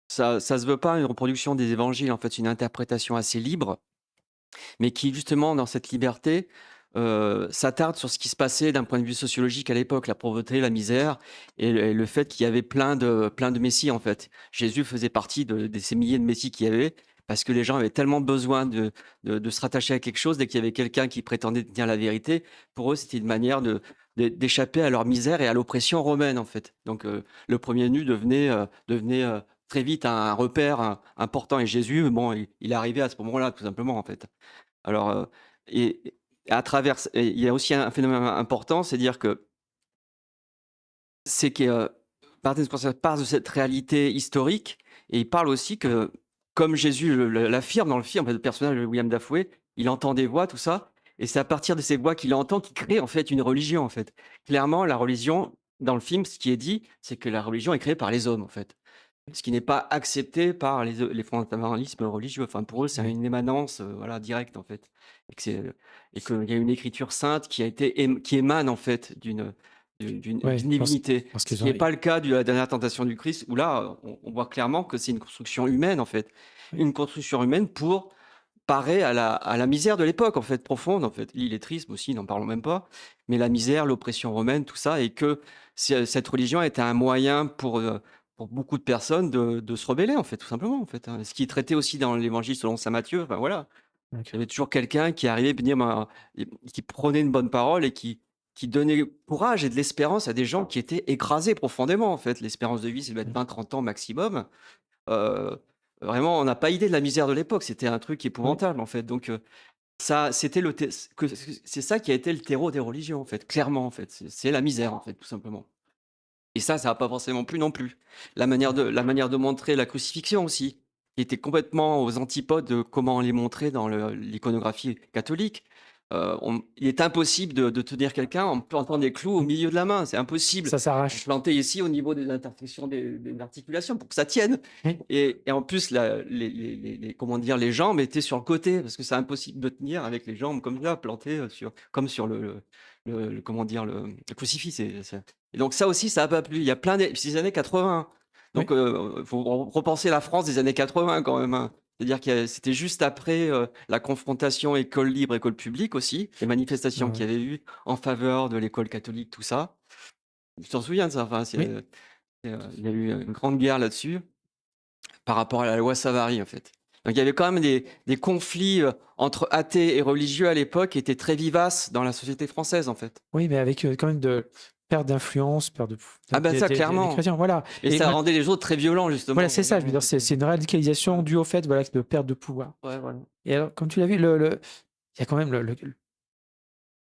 B: ça se veut pas une reproduction des évangiles, en fait, c'est une interprétation assez libre, mais qui, justement, dans cette liberté, s'attarde sur ce qui se passait d'un point de vue sociologique à l'époque, la pauvreté, la misère, et le fait qu'il y avait plein de messies, en fait. Jésus faisait partie de ces milliers de messies qu'il y avait, parce que les gens avaient tellement besoin de se rattacher à quelque chose, dès qu'il y avait quelqu'un qui prétendait dire la vérité, pour eux, c'était une manière d'échapper à leur misère et à l'oppression romaine, en fait. Donc, le premier venu devenait très vite un repère important. Et Jésus, bon, il est arrivé à ce moment-là, tout simplement, en fait. Alors, et à travers, il y a aussi un phénomène important, c'est-à-dire que Martin Scorsese part de cette réalité historique, et il parle aussi que, comme Jésus l'affirme dans le film, le personnage de William Dafoe, il entend des voix, tout ça, et c'est à partir de ces voix qu'il entend qu'il crée en fait une religion, en fait. Clairement, la religion, dans le film, ce qui est dit, c'est que la religion est créée par les hommes, en fait. Ce qui n'est pas accepté par les fondamentalismes religieux. Enfin, pour eux, c'est
C: Oui.
B: une émanence, voilà, directe, en fait. Et que c'est, et qu'il y a une écriture sainte qui émane, en fait,
C: Ouais,
B: d'une divinité.
C: parce
B: Ce
C: qu'ils
B: qui
C: ont.
B: n'est pas le cas de la dernière tentation du Christ, où là, on voit clairement que c'est une construction humaine, en fait.
C: Oui.
B: Une construction humaine pour parer à la misère de l'époque, en fait, profonde, en fait. L'illettrisme aussi, n'en parlons même pas. Mais la misère, l'oppression romaine, tout ça, et que cette religion était un moyen pour beaucoup de personnes de se rebeller, en fait, tout simplement, en fait, hein. Ce qui est traité aussi dans l'évangile selon saint Matthieu, enfin voilà. Il y
C: D'accord.
B: avait toujours quelqu'un qui arrivait et dire, ben, qui prenait une bonne parole et qui donnait courage et de l'espérance à des gens qui étaient écrasés profondément, en fait. L'espérance de vie, ça doit être
C: Oui.
B: 20-30 ans maximum. Heu, Vraiment, on n'a pas idée de la misère de l'époque. C'était un truc
C: Oui.
B: épouvantable, en fait. Donc, ça, c'était c'est ça qui a été le terreau des religions, en fait, clairement, en fait. C'est la misère, en fait, tout simplement. Et ça a pas forcément plu non plus. La manière de montrer la crucifixion aussi, qui était complètement aux antipodes de comment on les montrait dans l'iconographie catholique. Il est impossible de tenir quelqu'un en plantant des clous au milieu de la main, c'est impossible.
C: Ça s'arrache.
B: Planter ici au niveau des intersections des articulations pour que ça tienne.
C: Oui.
B: Et en plus comment dire, les jambes étaient sur le côté parce que c'est impossible de tenir avec les jambes comme ça, plantées, comme sur comment dire, le crucifix, et donc ça aussi, ça a pas plu. Il y a plein c'est les années 80. Donc,
C: Oui.
B: faut repenser la France des années 80 quand même, hein. C'est-à-dire que c'était juste après, la confrontation école libre, école publique aussi, les manifestations
C: Ouais.
B: qu'il y avait eu en faveur de l'école catholique, tout ça. Tu t'en souviens de ça? Enfin,
C: Oui.
B: il y a eu une grande guerre là-dessus, par rapport à la loi Savary, en fait. Donc il y avait quand même des conflits, entre athées et religieux à l'époque qui étaient très vivaces dans la société française, en fait.
C: Oui, mais avec quand même de perte d'influence, perte
B: Ah bah ça,
C: des
B: clairement.
C: chrétiens, voilà.
B: Et
C: Et
B: ça rendait les autres très violents, justement.
C: voilà, c'est ça, je veux dire, c'est une radicalisation
B: Ouais.
C: due au fait, voilà, de perte de pouvoir.
B: Ouais, voilà.
C: Et alors, comme tu l'as vu, il y a quand même le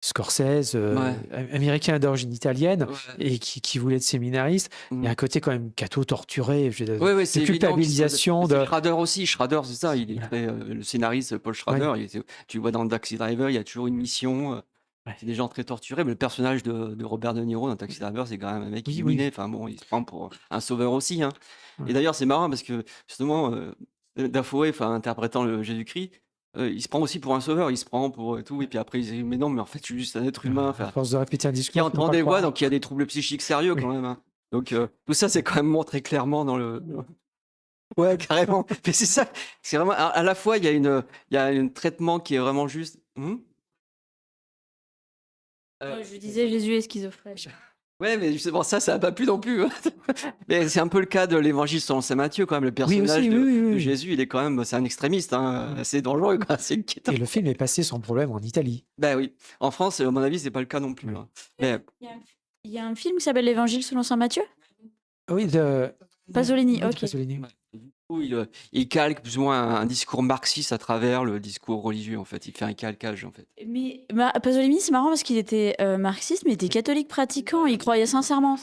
C: Scorsese,
B: Ouais,
C: américain d'origine italienne,
B: ouais.
C: et qui voulait être séminariste. Il y a un côté quand même catho torturé, je veux dire,
B: Ouais,
C: de
B: c'est évident qu'ils sont
C: culpabilisation
B: c'est
C: de.
B: Schrader aussi. Schrader, c'est ça, il est
C: Voilà.
B: très, le scénariste Paul
C: Ouais,
B: Schrader, tu le vois dans Taxi Driver, il y a toujours une mission,
C: ouais.
B: c'est des gens très torturés, mais le personnage de Robert De Niro dans Taxi Driver, c'est quand même un mec
C: Oui,
B: illuminé,
C: oui.
B: enfin bon, il se prend pour un sauveur aussi, hein. Et
C: Ouais.
B: d'ailleurs, c'est marrant parce que justement, Dafoe, enfin interprétant le Jésus-Christ, il se prend aussi pour un sauveur, il se prend pour, tout, et puis après il dit: «Mais non, mais en fait, je suis juste un être humain»,
C: À
B: enfin,
C: force de répéter un
B: qui
C: discours, tu peux
B: entend
C: pas
B: des voix,
C: croire.
B: donc il y a des troubles psychiques sérieux
C: Oui.
B: quand même, hein. Donc, tout ça, c'est quand même montré clairement dans le ouais, carrément. Mais c'est ça, c'est vraiment à la fois, il y a un traitement qui est vraiment juste.
D: Je disais Jésus est schizophrène.
B: Ouais, mais justement ça a pas plu non plus, hein. Mais c'est un peu le cas de l'Évangile selon saint Matthieu quand même. Le
C: Oui
B: personnage
C: aussi, oui,
B: de
C: oui,
B: de
C: oui.
B: Jésus, il est quand même c'est un extrémiste, hein,
C: Ouais.
B: assez dangereux quoi, c'est inquiétant.
C: Et le film est passé sans problème en Italie.
B: Bah oui. En France, à mon avis, c'est pas le cas non plus,
C: Oui.
B: hein. Mais
D: Il y a un film qui s'appelle L'Évangile selon saint Matthieu?
C: Oui, de
D: Pasolini,
C: oui, de
D: ok.
C: Pasolini.
B: ouais, et du coup, il calque plus ou moins un discours marxiste à travers le discours religieux, en fait. Il fait un calcage, en fait.
D: Mais Pasolini, c'est marrant parce qu'il était marxiste, mais il était catholique pratiquant, il croyait sincèrement.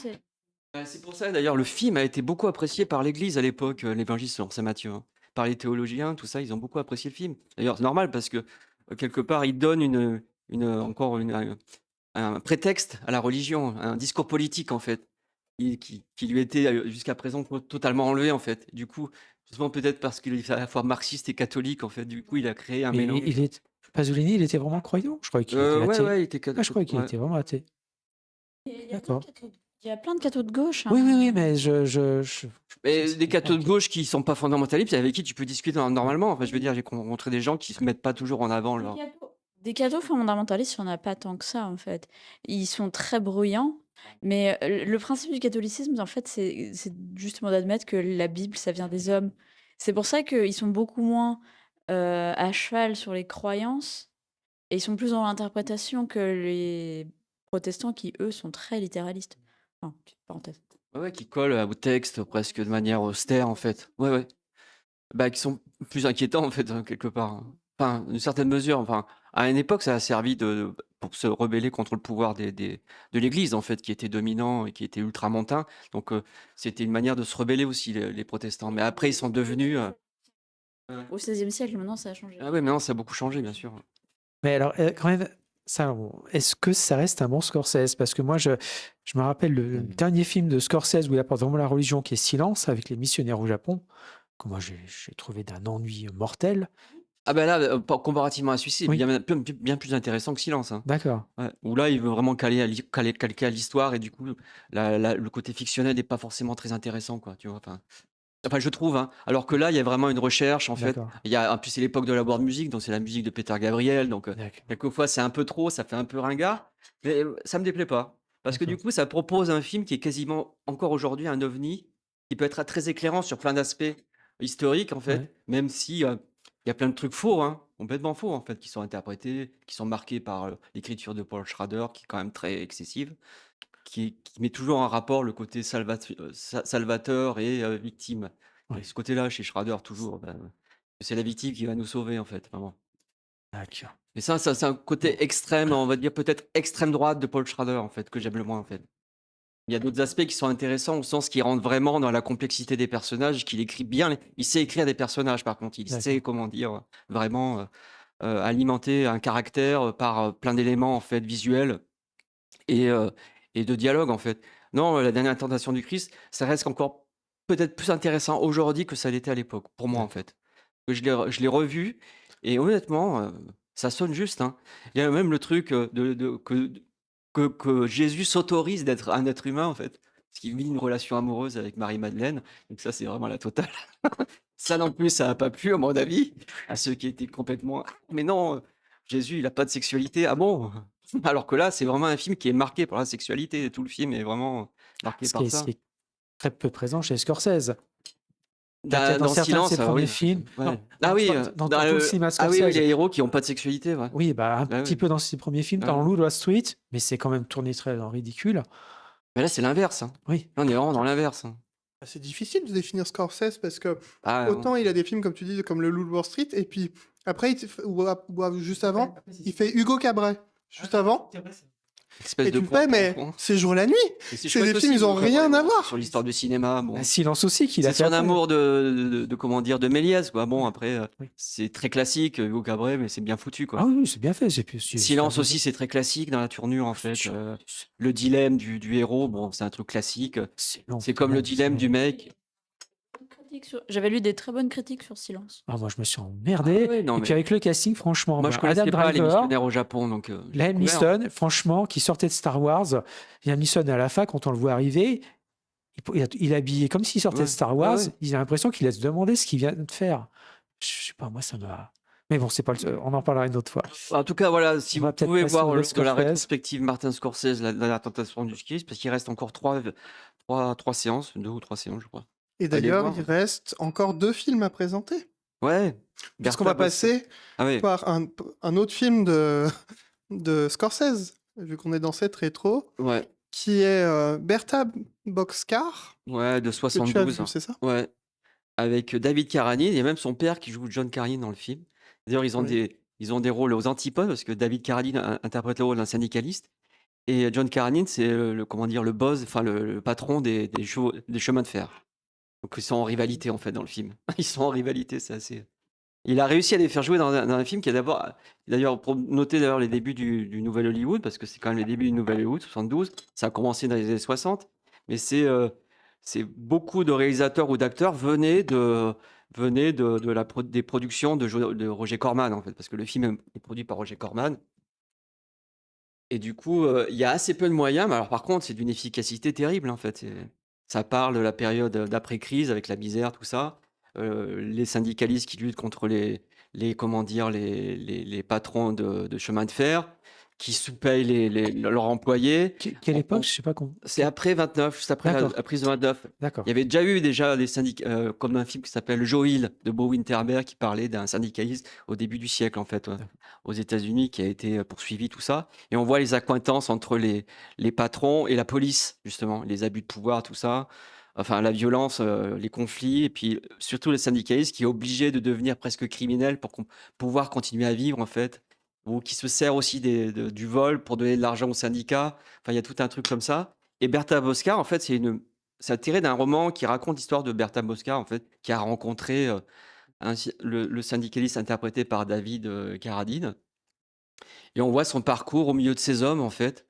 B: C'est pour ça d'ailleurs le film a été beaucoup apprécié par l'Église à l'époque, l'Évangile selon saint Matthieu, hein. Par les théologiens, tout ça, ils ont beaucoup apprécié le film. D'ailleurs, c'est normal parce que, quelque part, il donne encore un prétexte à la religion, un discours politique, en fait, qui lui était, jusqu'à présent totalement enlevé, en fait. Du coup, justement peut-être parce qu'il est à la fois marxiste et catholique, en fait, du coup, il a créé un
C: Mais
B: mélange.
C: Pasolini, il était vraiment croyant? Je croyais qu'il était
B: Ouais,
C: athée.
B: ouais, il était
C: Ah, je croyais qu'il
B: ouais.
C: était vraiment athée. D'accord.
D: Il y a plein de cathos de gauche, hein.
C: Oui, oui, oui, mais je
B: Mais
C: c'est
B: des cathos de
C: OK.
B: gauche qui sont pas fondamentalistes, avec qui tu peux discuter normalement. Enfin, je veux dire, j'ai rencontré des gens qui se mettent pas toujours en avant leur.
D: Des cathos fondamentalistes, il n'y en a pas tant que ça, en fait. Ils sont très bruyants, mais le principe du catholicisme, en fait, c'est justement d'admettre que la Bible, ça vient des hommes. C'est pour ça qu'ils sont beaucoup moins à cheval sur les croyances, et ils sont plus dans l'interprétation que les protestants qui, eux, sont très littéralistes. Enfin, petite parenthèse.
B: Ouais, qui collent, au texte presque de manière austère, en fait. Ouais, ouais. Bah, qui sont plus inquiétants, en fait, quelque part, hein. Enfin, d'une certaine mesure, enfin, à une époque, ça a servi pour se rebeller contre le pouvoir de l'Église, en fait, qui était dominant et qui était ultramontain. Donc, c'était une manière de se rebeller aussi, les protestants. Mais après, ils sont devenus,
D: Au XVIe siècle, maintenant, ça a changé.
B: ah ouais, maintenant, ça a beaucoup changé, bien sûr.
C: Mais alors, quand même, est-ce que ça reste un bon Scorsese? Parce que moi, je me rappelle le dernier film de Scorsese où il apporte vraiment la religion, qui est Silence, avec les missionnaires au Japon, que moi j'ai trouvé d'un ennui mortel.
B: Ah ben là, comparativement à celui-ci, c'est
C: Oui,
B: bien plus intéressant que Silence, hein.
C: d'accord,
B: Ouais. Où là, il veut vraiment calquer à l'histoire et du coup, le côté fictionnel n'est pas forcément très intéressant, quoi, tu vois. Enfin, je trouve, hein. Alors que là, il y a vraiment une recherche, en fait.
C: d'accord,
B: En plus, c'est l'époque de la world music, donc c'est la musique de Peter Gabriel. Donc,
C: d'accord,
B: quelquefois, c'est un peu trop, ça fait un peu ringard. Mais ça me déplaît pas. Parce que du
C: d'accord.
B: coup, ça propose un film qui est quasiment, encore aujourd'hui, un ovni, qui peut être très éclairant sur plein d'aspects historiques, en fait.
C: Ouais,
B: Même si il y a plein de trucs faux, hein, complètement faux, en fait, qui sont interprétés, qui sont marqués par l'écriture de Paul Schrader, qui est quand même très excessive, qui met toujours en rapport le côté salvateur et victime. Et
C: ouais,
B: ce côté-là, chez Schrader, toujours, c'est la victime qui va nous sauver, en fait, vraiment.
C: d'accord.
B: Et ça, c'est un côté extrême, on va dire peut-être extrême droite de Paul Schrader, en fait, que j'aime le moins, en fait. Il y a d'autres aspects qui sont intéressants au sens qu'il rentre vraiment dans la complexité des personnages, qu'il écrit bien. Il sait écrire des personnages, par contre. Il sait,
C: D'accord.
B: comment dire, vraiment alimenter un caractère par plein d'éléments, en fait, visuels et, euh, et de dialogue, en fait. Non, la dernière tentation du Christ, ça reste encore peut-être plus intéressant aujourd'hui que ça l'était à l'époque, pour moi, en
C: D'accord.
B: fait. Que je l'ai revu et honnêtement, ça sonne juste, hein. Il y a même le truc que Jésus s'autorise d'être un être humain, en fait. Parce qu'il vit une relation amoureuse avec Marie-Madeleine. Donc ça, c'est vraiment la totale. Ça non plus, ça n'a pas plu, à mon avis, à ceux qui étaient complètement. Mais non, Jésus, il n'a pas de sexualité. Ah bon? Alors que là, c'est vraiment un film qui est marqué par la sexualité. Tout le film est vraiment marqué par
C: Ce qui
B: ça.
C: est très peu présent chez Scorsese. Peut-être dans
B: Dans
C: certains de ses
B: Silence,
C: premiers
B: oui.
C: films.
B: Ouais.
C: Non,
B: Ah oui,
C: dans tout le cinéma
B: ah oui, oui,
C: Scorsese.
B: les héros qui n'ont pas de sexualité, ouais.
C: Oui, bah, un
B: Bah
C: petit
B: oui.
C: peu dans ses premiers films,
B: Ouais,
C: dans
B: ouais.
C: Loup Wall Street, mais c'est quand même tourné très en ridicule.
B: Mais là, c'est l'inverse, hein.
C: Oui,
B: Là, on est vraiment dans l'inverse, hein.
A: Bah, c'est difficile de définir Scorsese parce que
B: Ah,
A: autant il a des films, comme tu dis, comme Le Loup de Wall Street, et puis après, juste avant, il fait Hugo Cabret. Juste avant.
B: espèce
A: Et
B: de
A: tu fais, mais
B: con.
A: c'est jour la nuit.
B: Et c'est
A: C'est des
B: chouette
A: films,
B: aussi,
A: ils ont
B: Hugo
A: rien
B: Cabret,
A: à
B: bon,
A: voir.
B: sur l'histoire du cinéma.
C: un
B: Bon.
C: Silence aussi qu'il a
B: C'est
C: fait
B: son
C: après.
B: amour de comment dire, de Méliès, quoi. Bon, après,
C: Oui.
B: c'est très classique, Hugo Cabret, mais c'est bien foutu, quoi.
C: Ah oui, oui, c'est bien fait.
B: Silence aussi, c'est très classique dans la tournure, en fait. Le dilemme du héros, bon, c'est un truc classique.
C: C'est long.
B: C'est comme le dilemme du mec.
D: J'avais lu des très bonnes critiques sur Silence.
C: Ah, moi, je me suis
B: Ah
C: emmerdé.
B: ouais, non,
C: Et puis
B: mais
C: avec le casting, franchement,
B: moi, je
C: Adam
B: connaissais pas les
C: Driver,
B: missionnaires au Japon, donc j'ai
C: Liam
B: découvert.
C: Neeson, franchement, qui sortait de Star Wars. Liam Neeson à la fin, quand on le voit arriver, il est habillé comme s'il sortait de
B: Ouais,
C: Star
B: ouais,
C: Wars.
B: ouais.
C: Il a l'impression qu'il a se demander ce qu'il vient de faire. Je sais pas, moi, ça m'a. Mais bon, c'est pas on en parlera une autre fois.
B: En tout cas, voilà, si
C: On
B: vous
C: va peut-être
B: pouvez
C: passer
B: voir
C: au
B: lors de la
C: Scorsese.
B: rétrospective Martin Scorsese, la tentation du Christ, parce qu'il reste encore trois séances, 2 ou 3 séances, je crois.
A: Et
B: Allez
A: d'ailleurs,
B: voir.
A: il reste encore 2 films à présenter.
B: Ouais.
A: Parce qu'on va
B: Bertha Bosca.
A: passer
B: Ah oui.
A: par un autre film de Scorsese, vu qu'on est dans cette rétro,
B: Ouais.
A: qui est Bertha Boxcar,
B: Ouais, de
A: que tu as
B: 72.
A: vu, c'est ça?
B: Ouais. Avec David Carradine. Il y a même son père qui joue John Carradine dans le film. D'ailleurs,
A: Oui.
B: ils ont des rôles aux antipodes parce que David Carradine interprète le rôle d'un syndicaliste et John Carradine, c'est comment dire, le boss, enfin le patron des chemins de fer. Donc ils sont en rivalité en fait dans le film. Ils sont en rivalité, c'est assez. Il a réussi à les faire jouer dans un film qui est d'ailleurs, pour noter d'ailleurs les débuts du Nouvel Hollywood, parce que c'est quand même les débuts du Nouvel Hollywood, 72, ça a commencé dans les années 60, mais c'est beaucoup de réalisateurs ou d'acteurs venaient des productions de Roger Corman, en fait, parce que le film est produit par Roger Corman. Et du coup, il y a assez peu de moyens, mais alors par contre, c'est d'une efficacité terrible, en fait. Ça parle de la période d'après-crise avec la misère, tout ça. Les syndicalistes qui luttent contre comment dire, les patrons de chemin de fer, qui sous-payent leurs employés.
C: Quelle
B: On-
C: époque?
B: on-
C: Je sais pas.
B: c'est après 29, juste après
C: D'accord.
B: la prise de 29.
C: D'accord.
B: Il y avait déjà eu des syndicats, comme un film qui s'appelle Joel de Bo Winterberg qui parlait d'un syndicaliste au début du siècle, en fait, aux États-Unis, qui a été poursuivi, tout ça. Et on voit les accointances entre les patrons et la police, justement, les abus de pouvoir, tout ça. Enfin, la violence, les conflits, et puis surtout les syndicalistes qui est obligé de devenir presque criminel pour pouvoir continuer à vivre, en fait, ou qui se sert aussi du vol pour donner de l'argent aux syndicats. Enfin, il y a tout un truc comme ça. Et Bertha Bosca, en fait, c'est tiré d'un roman qui raconte l'histoire de Bertha Bosca, en fait, qui a rencontré le syndicaliste interprété par David Carradine. Et on voit son parcours au milieu de ces hommes, en fait,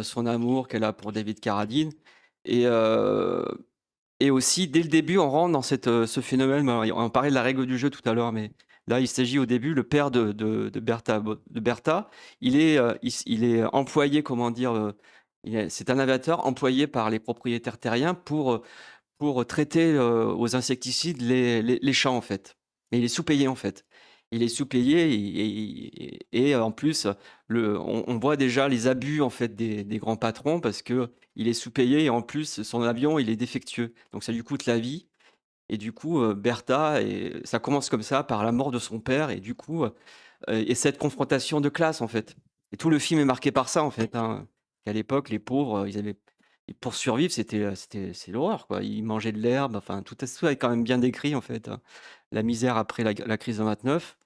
B: son amour qu'elle a pour David Carradine et heu et aussi, dès le début, on rentre dans ce phénomène. On parlait de la règle du jeu tout à l'heure, mais là, il s'agit au début, le père de Bertha, il est employé, comment dire, c'est un aviateur employé par les propriétaires terriens pour traiter, aux insecticides les champs, en fait. Mais il est sous-payé, en fait. Il est sous-payé et en plus, on voit déjà les abus, en fait, des grands patrons parce qu'il est sous-payé et en plus, son avion, il est défectueux. Donc ça lui coûte la vie et du coup, Bertha et ça commence comme ça, par la mort de son père et du coup, et cette confrontation de classe, en fait. Et tout le film est marqué par ça, en fait, hein. Qu'à l'époque, les pauvres, pour survivre, c'est l'horreur, quoi. Ils mangeaient de l'herbe, enfin, tout est quand même bien décrit, en fait, hein. La misère après la crise de 29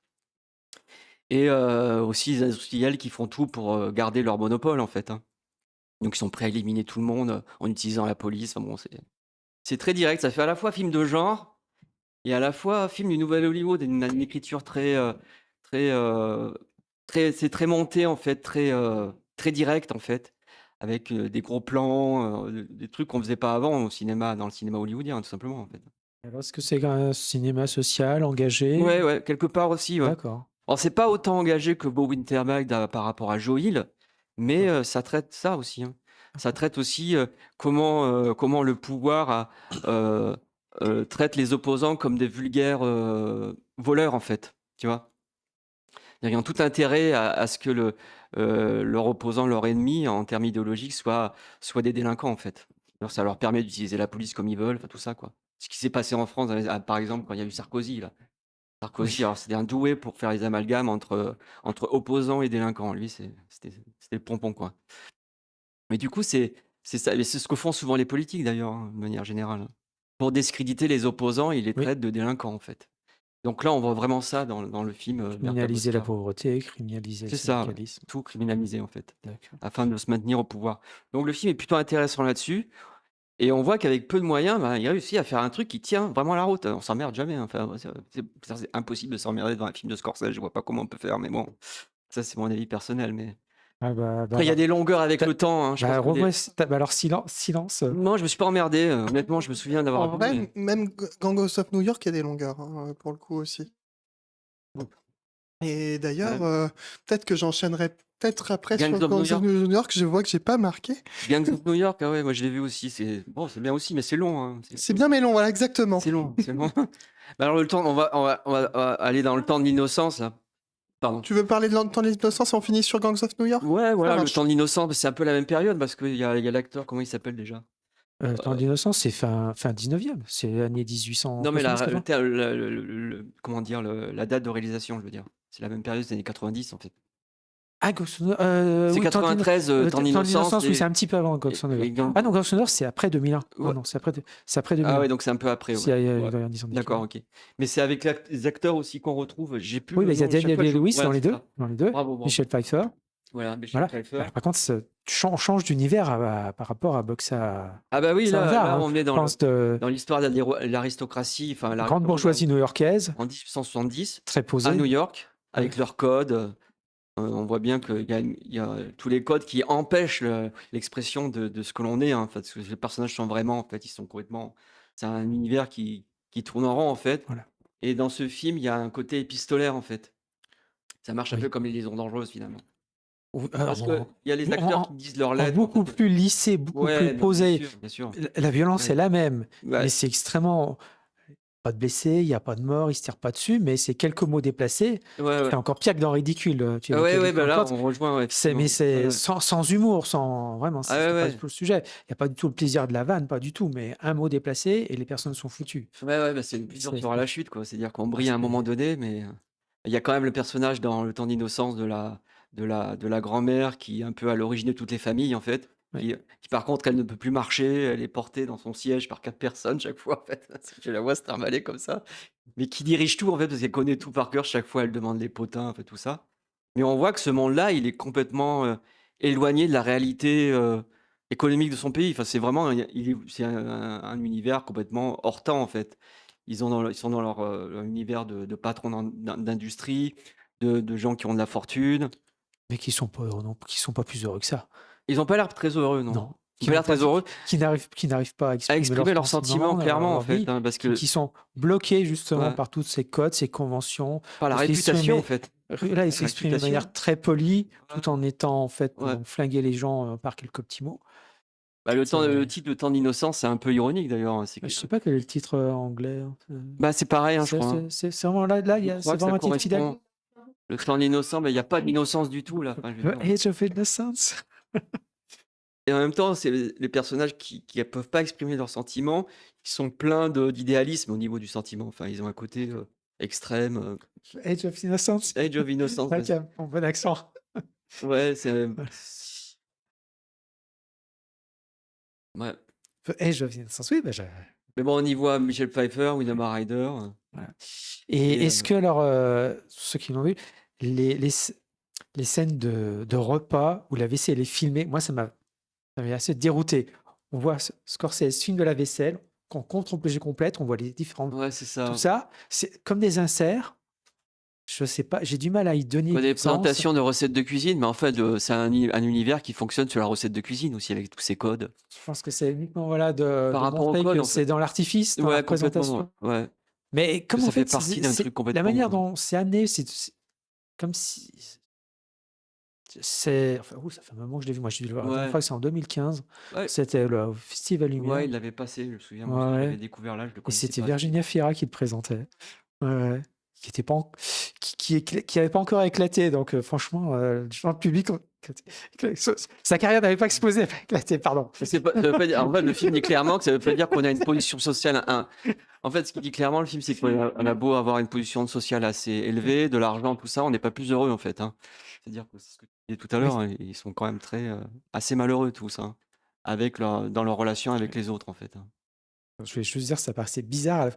B: et aussi les industriels qui font tout pour, garder leur monopole, en fait, hein. Donc ils sont prêts à éliminer tout le monde, en utilisant la police. Enfin bon, c'est très direct. Ça fait à la fois film de genre et à la fois film du nouvel Hollywood, une écriture très, c'est très monté, en fait, très direct, en fait, avec, des gros plans, des trucs qu'on faisait pas avant au cinéma, dans le cinéma hollywoodien, tout simplement, en fait.
C: Alors, est-ce que c'est un cinéma social, engagé?
B: Ouais, ouais, quelque part aussi, ouais.
C: D'accord.
B: Alors c'est pas autant engagé que Beau Winterbag par rapport à Joe Hill, mais ça traite ça aussi, hein. Ça traite aussi, comment le pouvoir traite les opposants comme des vulgaires, voleurs, en fait, tu vois? Ils ont tout intérêt à ce que leur opposant, leur ennemi, en termes idéologiques, soit des délinquants, en fait. Alors ça leur permet d'utiliser la police comme ils veulent, enfin tout ça, quoi. Ce qui s'est passé en France, par exemple, quand il y a eu Sarkozy, là. Sarkozy,
C: Oui.
B: alors c'était un doué pour faire les amalgames entre opposants et délinquants. Lui, c'était le pompon, quoi. Mais du coup, c'est ça, mais c'est ce que font souvent les politiques d'ailleurs, hein, de manière générale, hein. Pour discréditer les opposants, ils les
C: Oui.
B: traitent de délinquants, en fait. Donc là, on voit vraiment ça dans le film, Bertha
C: Criminaliser la
B: Bosca.
C: pauvreté, criminaliser le
B: C'est ça, ouais.
C: syndicalisme.
B: Tout criminalisé, en fait,
C: D'accord.
B: afin de se maintenir au pouvoir. Donc le film est plutôt intéressant là-dessus et on voit qu'avec peu de moyens, bah, il réussit à faire un truc qui tient vraiment la route. On s'emmerde jamais, hein. Enfin, c'est impossible de s'emmerder devant un film de Scorsese, je vois pas comment on peut faire, mais bon, ça, c'est mon avis personnel, mais
C: Ah
B: après, il y a
C: alors,
B: des longueurs avec
C: t'as-
B: le temps, hein. Je pense que
C: revois, alors silence.
B: non, je me suis pas emmerdé, honnêtement, je me souviens
A: En
B: d'avoir vu,
A: vrai,
B: mais
A: même Gangs of New York, il y a des longueurs, hein, pour le coup aussi. Et d'ailleurs,
B: ouais.
A: peut-être que j'enchaînerai peut-être après
B: Gangs
A: sur
B: of New
A: Gangs of
B: York?
A: New York, je vois que j'ai pas marqué.
B: Gangs of New York, ah ouais, moi je l'ai vu aussi, c'est bien aussi, mais c'est long, hein.
A: C'est bien mais long, voilà, exactement.
B: C'est long, c'est long. Bah, alors le temps, on va aller dans le temps de l'innocence, là. Pardon.
A: Tu veux parler de temps de l'innocence et on finit sur Gangs of New York?
B: Ouais,
A: Ça
B: voilà, le
A: marche.
B: temps de l'innocence, c'est un peu la même période parce qu'il y a l'acteur, comment il s'appelle déjà?
C: Temps d'innocence, c'est fin 19e, c'est l'année
B: Non, mais
C: 1870,
B: le,
C: 80.
B: ter- comment dire, la date de réalisation, je veux dire. C'est la même période des années 90, en fait.
C: Ah, Gossono,
B: C'est
C: oui,
B: 93, temps
C: Temps
B: d'innocence.
C: d'innocence, oui, c'est un petit peu avant Gossono.
B: Et
C: Ah non, Gossono, c'est après 2001.
B: ouais.
C: Non, c'est après
B: Ah
C: 2001.
B: ouais, donc c'est un peu après,
C: S'il
B: ouais.
C: y a
B: Ouais.
C: il doit y avoir 10 ans
B: D'accord,
C: d'écart.
B: ok. Mais c'est avec les acteurs aussi qu'on retrouve. J'ai plus
C: Oui,
B: le
C: il y a
B: nom. Chaque fois,
C: Daniel Lewis
B: voilà,
C: dans les
B: c'est
C: deux.
B: ça.
C: Dans les deux.
B: Bravo.
C: Michel Pfeiffer.
B: Voilà, Michel
C: Voilà.
B: Pfeiffer.
C: Alors, par contre, on change d'univers par rapport à Boxa.
B: Ah bah oui, là,
C: Salazar, hein.
B: on est
C: Je pense de
B: dans l'histoire de l'aristocratie, enfin
C: grande bourgeoisie new-yorkaise,
B: en 1870
C: très
B: à
C: posée.
B: New York,
C: Ouais.
B: avec leurs codes. On voit bien qu'il y a tous les codes qui empêchent l'expression de ce que l'on est, hein, en fait, parce que les personnages sont vraiment, en fait, ils sont complètement. C'est un univers qui tourne en rond, en fait.
C: Voilà.
B: Et dans ce film, il y a un côté épistolaire, en fait. Ça marche un peu
C: Oui.
B: comme les liaisons dangereuses, finalement.
C: Ou-
B: Parce
C: en-
B: qu'il y a les acteurs qui disent leurs
C: en
B: lettres.
C: beaucoup
B: fait.
C: plus lissé, beaucoup
B: Ouais,
C: plus
B: non,
C: posé.
B: bien sûr.
C: La violence
B: Ouais.
C: est la même,
B: Ouais.
C: mais c'est extrêmement. Pas de blessés, il n'y a pas de mort, il ne se tire pas dessus, mais c'est quelques mots déplacés.
B: Ouais.
C: C'est encore pire que dans Ridicule. Tu évoquais
B: Ouais, bah là,
C: Ridicule.
B: on rejoint. Ouais,
C: Mais c'est
B: ouais.
C: sans humour, vraiment,
B: Ah ouais,
C: c'est pas
B: ouais.
C: du tout le sujet. Il n'y a pas du tout le plaisir de la vanne, pas du tout, mais un mot déplacé et les personnes sont foutues.
B: Ouais, bah c'est le plus dur
C: C'est-
B: sera la chute, quoi. C'est-à-dire qu'on
C: Ah,
B: brille à un
C: c'est-
B: moment donné, mais il y a quand même le personnage dans Le temps d'innocence de la grand-mère qui est un peu à l'origine de toutes les familles, en fait.
C: Oui.
B: Qui par contre, elle ne peut plus marcher, elle est portée dans son siège par 4 personnes chaque fois, en fait. Je la vois se trimballer comme ça. Mais qui dirige tout, en fait, parce qu'elle connaît tout par cœur. Chaque fois, elle demande les potins, en fait, tout ça. Mais on voit que ce monde-là, il est complètement éloigné de la réalité économique de son pays. Enfin, c'est vraiment, c'est un univers complètement hors temps, en fait. Ils sont dans leur univers de patrons d'industrie, de gens qui ont de la fortune.
C: mais qui sont pas heureux non, qui sont pas plus heureux que ça.
B: Ils ont pas l'air très heureux, non.
C: Non,
B: Ils
C: qui
B: ont pas
C: n'ont
B: l'air
C: pas
B: très heureux
C: qui n'arrivent pas à
B: à
C: exprimer
B: exprimer leurs
C: leurs
B: sentiments
C: sentiments dans
B: clairement, en
C: leur
B: fait,
C: vie,
B: hein, parce que
C: qui sont bloqués justement
B: ouais,
C: par tous ces codes, ces conventions,
B: par la
C: parce qu'ils
B: réputation, en
C: s'exprimaient
B: fait.
C: là, ils
B: La
C: s'expriment de
B: réputation.
C: manière très polie,
B: Ouais,
C: tout en étant en fait,
B: ouais.
C: flinguer les gens, par quelques petits mots.
B: Bah, le
C: C'est
B: titre, Le temps d'innocence, c'est un peu ironique d'ailleurs, hein, c'est que
C: je sais pas quel est le titre, anglais, hein,
B: bah, c'est pareil, hein, je
C: c'est
B: crois, hein.
C: c'est vraiment là,
B: Je crois
C: c'est
B: que ça
C: vraiment un titre fidèle?
B: correspond Le temps d'innocence, mais il y a pas d'innocence du tout là, enfin, je veux
C: The
B: dire.
C: Age of Innocence?
B: Et en même temps, c'est les personnages qui peuvent pas exprimer leurs sentiments, ils sont pleins d'idéalisme au niveau du sentiment. Enfin, ils ont un côté, extrême,
C: The Age of Innocence?
B: Age of Innocence,
C: OK, mon bon accent.
B: ouais, c'est,
C: Voilà.
B: ouais.
C: The Age of Innocence, oui, bah, je
B: Mais bon, on y voit Michel Pfeiffer, Winona Ryder,
C: voilà. Et
B: et
C: est-ce que alors, ceux qui l'ont vu, les les scènes de repas où la vaisselle est filmée, moi ça m'avait assez dérouté. On voit Scorsese filme de la vaisselle, en contre-plongée complète, on voit les différentes
B: ouais, c'est
C: tout
B: ça.
C: ça, c'est comme des inserts, je sais pas, j'ai du mal à y donner
B: Ouais,
C: du
B: des
C: sens.
B: présentations de recettes de cuisine, mais en fait, c'est un univers qui fonctionne sur la recette de cuisine aussi avec tous ces codes.
C: Je pense que c'est uniquement, voilà, de
B: Par rapport au
C: montrer
B: code,
C: que
B: en
C: c'est
B: fait.
C: dans l'artifice, dans la
B: Ouais, complètement,
C: représentation.
B: ouais.
C: Mais
B: Que
C: comme en
B: ça fait
C: fait,
B: partie d'un truc
C: la
B: complètement,
C: manière dont c'est amené, c'est comme si c'est enfin, ça fait un moment que je l'ai vu. Moi, je l'ai vu la dernière
B: ouais,
C: fois, c'est en 2015.
B: ouais,
C: C'était le Festival Lumière.
B: ouais, il l'avait passé, je me souviens, moi
C: Ouais,
B: aussi, je l'avais
C: ouais.
B: découvert là, je le
C: Et
B: connaissais
C: c'était
B: pas, celui-là.
C: Virginia Fira qui le présentait. Ouais, ouais. Qui était pas en- qui avait pas encore éclaté. Donc, franchement, dans le public, sa carrière n'avait pas explosé, elle avait éclaté, pardon.
B: Mais c'est pas, ça veut pas dire, en fait, le film dit clairement que ça veut pas dire qu'on a une position sociale. En fait, ce qu'il dit clairement, le film, c'est qu'on a beau avoir une position sociale assez élevée, de l'argent, tout ça, on n'est pas plus heureux, en fait, hein. C'est-à-dire que c'est ce que tu disais tout à l'heure,
C: Oui.
B: hein, ils sont quand même assez malheureux, tous, hein, dans leur relation avec les autres, en fait, hein.
C: Je voulais juste dire, ça paraissait bizarre.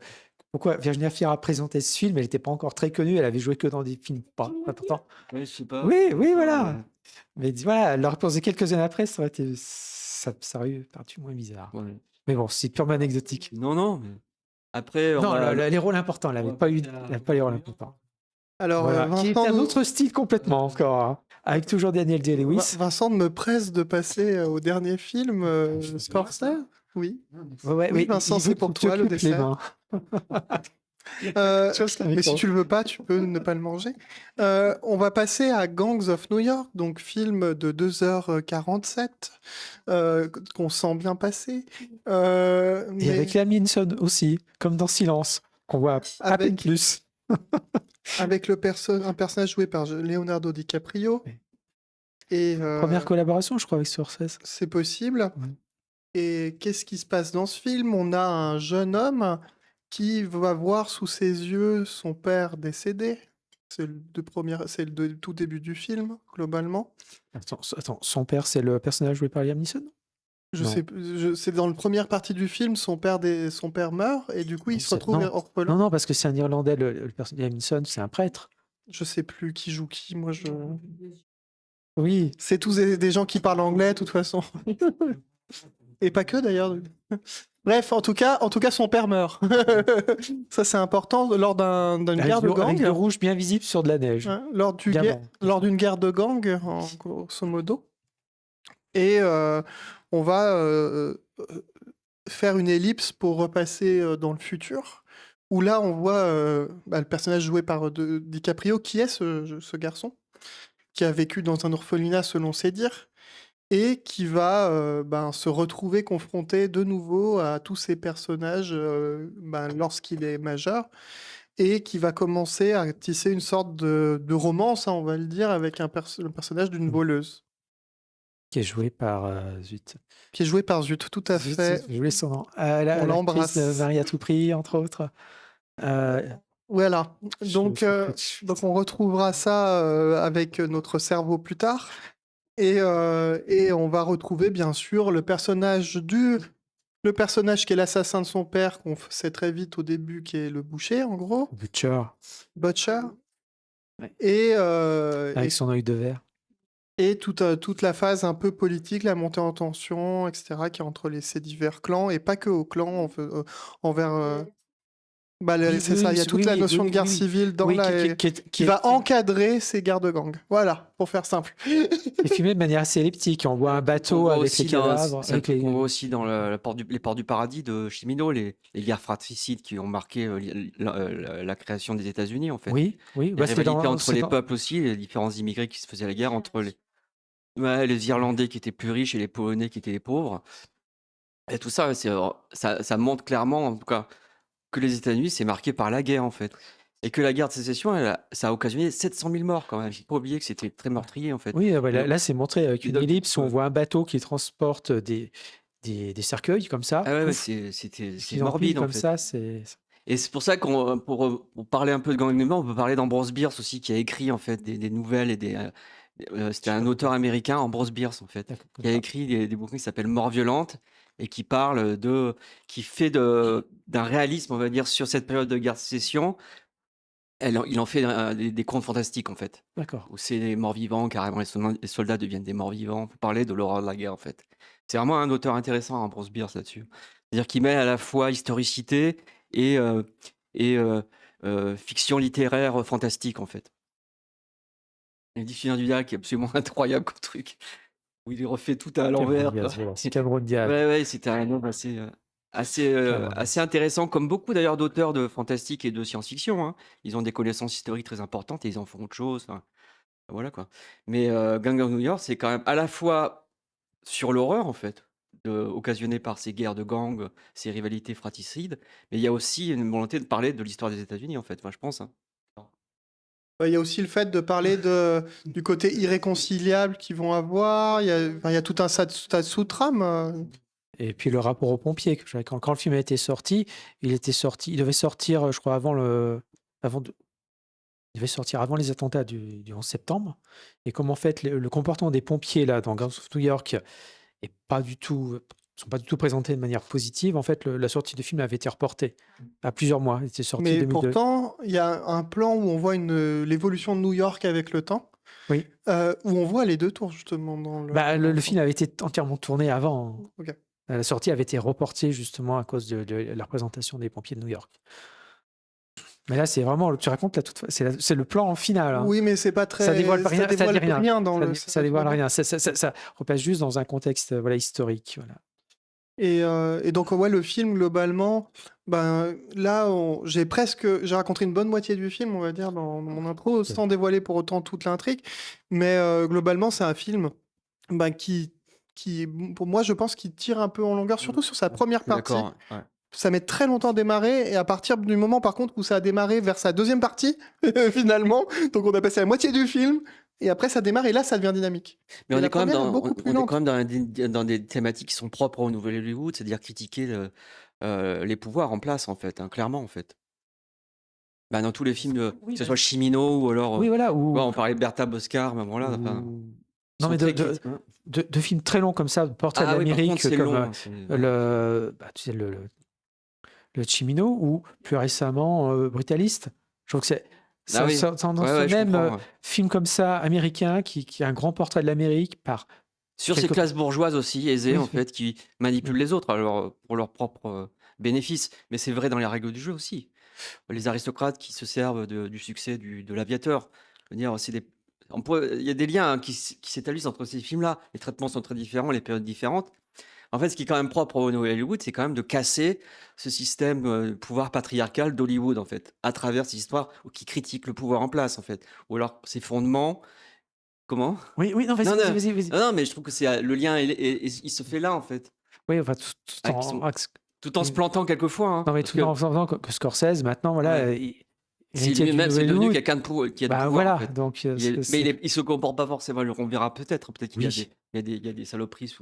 C: Pourquoi Virginia Fira présentait ce film? Elle n'était pas encore très connue, elle avait joué que dans des films pas importants.
B: Ouais, je sais pas.
C: Oui, oui, voilà. Mais voilà, elle l'aurait posé quelques années après, ça aurait eu parti moins bizarre.
B: Ouais.
C: Mais bon, c'est purement anecdotique.
B: Non, non, mais après, on
C: Non,
B: va.
C: les rôles importants, elle n'avait pas eu, elle avait pas les rôles importants.
A: Alors,
C: Voilà, qui est un autre style complètement encore, hein, avec toujours Daniel Day-Lewis.
A: Vincent me presse de passer au dernier film, Scorsese. Oui.
C: Ouais,
A: Oui,
C: mais
A: Vincent,
C: il
A: c'est
C: veut
A: pour
C: que tu
A: toi le
C: occupes les
A: dessert.
C: mains. Chose
A: Mais si tu le veux pas, tu peux ne pas le manger. On va passer à Gangs of New York, donc film de 2h47, qu'on sent bien passer.
C: Et
A: Mais
C: avec Liam Neeson aussi, comme dans Silence, qu'on voit à peine
A: avec,
C: plus.
A: avec un personnage joué par Leonardo DiCaprio.
C: Oui.
A: Et
C: Première collaboration, je crois, avec Scorsese.
A: c'est possible.
C: Ouais.
A: Et qu'est-ce qui se passe dans ce film? On a un jeune homme qui va voir sous ses yeux son père décédé. C'est le tout début du film, globalement.
C: Attends, son père, c'est le personnage joué par Liam Neeson?
A: Je
C: Non.
A: sais, c'est dans la première partie du film, son père meurt et du coup il
C: Non,
A: se retrouve
C: non,
A: orphelin.
C: non, parce que c'est un Irlandais, le personnage Liam Neeson, c'est un prêtre.
A: Je sais plus qui joue qui, moi je.
C: Oui.
A: C'est tous des gens qui parlent anglais, de toute façon. Et pas que d'ailleurs. Bref, en tout cas, son père meurt. Ça, c'est important lors d'une guerre de
C: Avec du
A: gang.
C: rouge bien visible sur de la neige.
A: Hein,
C: Bien bon.
A: lors d'une guerre de gang, en grosso modo. Et on va faire une ellipse pour repasser dans le futur, où là, on voit le personnage joué par DiCaprio, qui est ce garçon, qui a vécu dans un orphelinat selon ses dires, et qui va se retrouver confronté de nouveau à tous ces personnages lorsqu'il est majeur, et qui va commencer à tisser une sorte de romance, hein, on va le dire, avec le personnage d'une voleuse,
C: Qui est joué par zut.
A: qui est joué par Zut, tout à
C: Zut,
A: fait.
C: j'ai oublié son nom.
A: On
C: L'actrice
A: l'embrasse.
C: de Marie à tout prix, entre autres.
A: Voilà. Donc,
C: Je-
A: donc on retrouvera ça avec notre cerveau plus tard. Et on va retrouver bien sûr le personnage qui est l'assassin de son père, qu'on sait très vite au début, qui est le boucher, en gros,
C: Butcher,
A: Butcher.
C: Ouais.
A: Et,
C: avec son œil de verre.
A: et toute la phase un peu politique, la montée en tension, etc., qui est entre ces divers clans, et pas que aux clans envers Bah,
C: Oui,
A: c'est
C: oui,
A: ça,
C: oui,
A: il y a toute la
C: oui,
A: notion de
C: oui,
A: guerre
C: oui,
A: civile dans
C: oui,
A: la... qui va encadrer ces guerres de gang. Voilà, pour faire simple.
C: qui est filmé de manière assez elliptique. On voit un
B: Qu'on
C: bateau
B: voit
C: avec les
B: aussi dans,
C: cadavres,
B: c'est un
C: avec
B: truc qu'on voit
C: les...
B: aussi dans les ports du paradis de Chimino, les guerres fratricides qui ont marqué la création des États-Unis, en fait.
C: Oui, oui,
B: Les
C: bah, c'était
B: rivalités
C: dans,
B: entre les peuples aussi, les différents immigrés qui se faisaient la guerre entre les Irlandais qui étaient plus riches et les Polonais qui étaient les pauvres. Et tout ça, ça montre clairement, en tout cas, que les États-Unis, c'est marqué par la guerre, en fait. Et que la guerre de sécession, ça a occasionné 700 000 morts, quand même. Il ne faut pas oublier que c'était très meurtrier, en fait.
C: Oui, bah,
B: Et
C: là, c'est montré avec
B: et
C: une
B: donc,
C: ellipse où on
B: ouais.
C: voit un bateau qui transporte des cercueils comme ça,
B: Ah ouais,
C: pouf,
B: c'est
C: qu'ils empilent
B: morbide, en
C: comme
B: fait.
C: ça, c'est...
B: Et c'est pour ça pour parler un peu de gouvernement, on peut parler d'Ambrose Bierce aussi, qui a écrit, en fait, des nouvelles et c'était un auteur américain, Ambrose Bierce, en fait,
C: D'accord,
B: qui a écrit des bouquins qui s'appellent Mort violente et qui fait d'un réalisme, on va dire, sur cette période de guerre de sécession. Il en fait des contes fantastiques, en fait,
C: D'accord.
B: où c'est des morts vivants, carrément, les soldats deviennent des morts vivants, pour parler de l'horreur de la guerre, en fait. C'est vraiment un auteur intéressant, Ambrose Bierce, là-dessus. C'est-à-dire qu'il mêle à la fois historicité et, euh, et fiction littéraire fantastique, en fait. Et le dictionnaire du Diable qui est absolument incroyable comme truc, où il refait tout à
C: Cameron
B: l'envers, quoi.
C: Diaz, voilà, c'est Cameron Diaz.
B: Ouais, c'était un homme
C: Cameron Diaz.
B: assez intéressant, comme beaucoup d'ailleurs d'auteurs de fantastique et de science-fiction, hein. Ils ont des connaissances historiques très importantes et ils en font autre chose. Enfin, voilà quoi. Mais Gang of New York, c'est quand même à la fois sur l'horreur, en fait, occasionnée par ces guerres de gangs, ces rivalités fratricides, mais il y a aussi une volonté de parler de l'histoire des États-Unis, en fait. Enfin, je pense, hein.
A: Il y a aussi le fait de parler du côté irréconciliable qu'ils vont avoir. Il y a tout un tas de sous-trames.
C: Et puis le rapport aux pompiers, quand le film a été sorti, il devait sortir, je crois, il devait sortir avant les attentats du 11 septembre. Et comme en fait le comportement des pompiers là dans Gangs of New York est pas du tout, sont pas du tout présentés de manière positive, en fait, la sortie du film avait été reportée à plusieurs mois. Il était sorti
A: Mais
C: 2002.
A: pourtant, il y a un plan où on voit l'évolution de New York avec le temps,
C: Oui.
A: où on voit les deux tours justement dans le.
C: Bah, le film avait été entièrement tourné avant.
A: Ok.
C: La sortie avait été reportée justement à cause de la représentation des pompiers de New York. Mais là, c'est vraiment, tu racontes c'est le plan final, hein.
A: Oui, mais c'est pas très.
C: Ça dévoile rien,
A: ça dévoile
C: dit rien.
A: rien dans le.
C: Ça dévoile rien. Ça repasse juste dans un contexte voilà, historique. Voilà.
A: Et donc, ouais, le film, globalement, ben, là, j'ai raconté une bonne moitié du film, on va dire, dans mon intro, sans dévoiler pour autant toute l'intrigue. Mais globalement, c'est un film ben, pour moi, je pense qu'il tire un peu en longueur, surtout sur sa première partie.
B: D'accord, ouais.
A: Ça met très longtemps à démarrer, et à partir du moment, par contre, où ça a démarré vers sa deuxième partie, finalement, donc on a passé la moitié du film, et après ça démarre, et là, ça devient dynamique.
B: Mais
A: Et
B: on
A: la
B: est quand même
A: première est
B: dans,
A: beaucoup
B: on
A: plus
B: est
A: lente.
B: quand même dans des thématiques qui sont propres au Nouvel Hollywood, c'est-à-dire critiquer les pouvoirs en place, en fait, hein, clairement, en fait. Bah, dans tous les films,
C: Oui,
B: que ce soit Chimino ou alors,
C: oui, voilà.
B: tu vois, on parlait de Bertha Boscar, ben voilà, enfin, ils
C: Non,
B: sont
C: mais
B: très critiques, hein.
C: de films très longs comme ça, de portraits
B: Ah
C: de
B: oui, par
C: l'Amérique,
B: contre, c'est
C: comme
B: long, hein,
C: tu sais, le Chimino, ou plus récemment Brutaliste. Je trouve que c'est
B: Ah oui,
C: dans ce
B: je
C: même
B: comprends, ouais.
C: film comme ça, américain, qui a un grand portrait de l'Amérique par
B: Sur ces
C: quelque-
B: classes bourgeoises aussi aisées,
C: Oui,
B: en
C: oui.
B: fait, qui manipulent les autres pour leur propre bénéfice. Mais c'est vrai dans les règles du jeu aussi. Les aristocrates qui se servent du succès de l'aviateur. Je veux dire, il y a des liens, hein, qui s'établissent entre ces films-là. Les traitements sont très différents, les périodes différentes. En fait, ce qui est quand même propre au Nouvel Hollywood, c'est quand même de casser ce système de pouvoir patriarcal d'Hollywood, en fait, à travers ces histoires qui critiquent le pouvoir en place, en fait. Ou alors ses fondements. Comment?
C: Oui, non,
B: Non, non,
C: vas-y.
B: non, mais je trouve que le lien, il se fait là, en fait.
C: Oui, enfin, tout
B: Tout en se plantant quelquefois, hein,
C: non, mais
B: parce
C: tout en faisant que Scorsese, maintenant, voilà,
B: Ouais. C'est
C: héritier du
B: lui-même, c'est
C: Nouvel
B: devenu
C: Hollywood.
B: quelqu'un de qui a du
C: Bah
B: pouvoir, en
C: voilà,
B: fait.
C: donc
B: Mais il se comporte pas forcément, on verra peut-être qu'il y a
C: Oui.
B: il y a des saloperies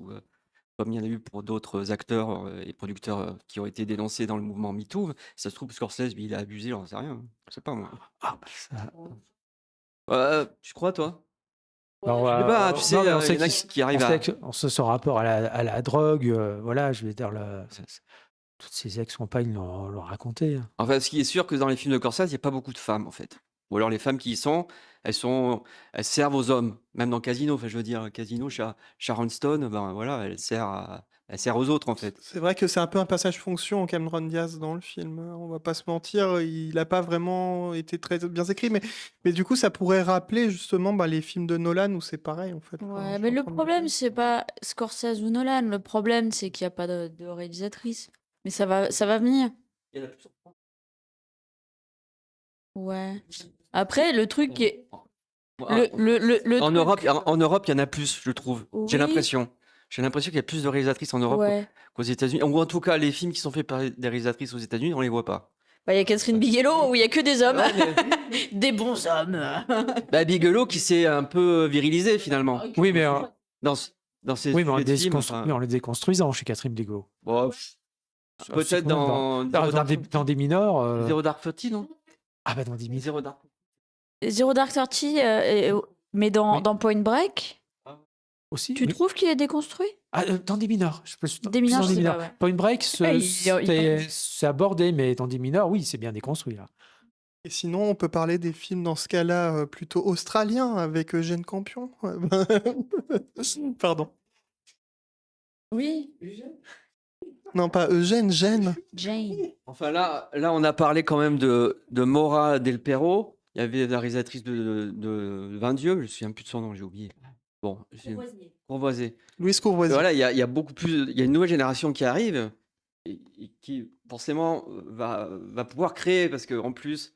B: comme il y en a eu pour d'autres acteurs et producteurs qui ont été dénoncés dans le mouvement MeToo. Si ça se trouve, Scorsese, lui, il a abusé, j'en sais rien, hein. Je sais pas, moi.
C: Ah, bah,
B: Tu crois, toi?
C: alors,
B: Je sais pas, tu sais,
C: non, mais on
B: il
C: sait
B: y en a qui arrivent à...
C: son rapport à la drogue, voilà, je vais dire, toutes ses ex-compagnes l'ont raconté, hein.
B: Enfin, ce qui est sûr que dans les films de Scorsese, il y a pas beaucoup de femmes, en fait. Ou alors les femmes qui y sont, elles servent aux hommes. Même dans Casino, enfin, je veux dire, Casino, Sharon Stone, ben voilà, elle sert elle sert aux autres, en fait.
A: C'est vrai que c'est un peu un passage fonction Cameron Diaz dans le film. On va pas se mentir, il n'a pas vraiment été très bien écrit, mais du coup, ça pourrait rappeler justement les films de Nolan où c'est pareil en fait. Enfin,
D: Ouais,
A: je
D: mais
A: suis en
D: le
A: train de
D: problème, c'est pas Scorsese ou Nolan. Le problème, c'est qu'il n'y a pas de réalisatrice. Mais ça va venir.
B: Il y en a plus en France.
D: Ouais. Après, le truc qui est.
B: Ah,
D: Le
B: En
D: truc.
B: Europe, en Europe, il y en a plus, je trouve. J'ai
D: Oui,
B: l'impression. J'ai l'impression qu'il y a plus de réalisatrices en Europe
D: ouais.
B: qu'aux États-Unis. Ou en tout cas, les films qui sont faits par des réalisatrices aux États-Unis, on les voit pas.
D: Bah, il y a Catherine Bigelow où il y a que des hommes.
B: Ouais, mais
D: Des bons hommes.
B: Bigelow qui s'est un peu virilisé finalement
C: Oui, mais,
B: dans, dans ses
C: oui, mais
B: sujets de films. Enfin,
C: en les déconstruisant chez Catherine Bigelow.
B: bon,
C: C'est
B: peut-être
C: quand même
B: dans Zero Dark
C: dans des mineurs.
B: Zero Dark 30, non?
C: Ah bah dans des mineurs.
B: Zero Dark.
D: Zero Dark Thirty, mais
C: Oui.
D: dans Point Break,
C: Aussi.
D: tu
C: oui.
D: trouves qu'il est déconstruit?
C: Ah, dans des mineurs.
D: Des mineurs,
C: dans
D: je
C: des
D: sais pas,
C: mineurs.
D: ouais.
C: Point Break,
D: il-
C: c'est abordé, mais dans des mineurs, oui, c'est bien déconstruit là.
A: Et sinon, on peut parler des films dans ce cas-là plutôt australiens avec Eugène Campion. Pardon.
D: Oui,
A: Non, pas Eugène, Gênes.
D: Jane.
B: Enfin là, on a parlé quand même de Maura Del Perro. Il y avait la réalisatrice de 20 Dieux, je me souviens plus de son nom, j'ai oublié. Bon, Courvoisier.
A: Louise Courvoisier.
B: Voilà, il y a beaucoup plus, il y a une nouvelle génération qui arrive et qui forcément va pouvoir créer parce qu'en plus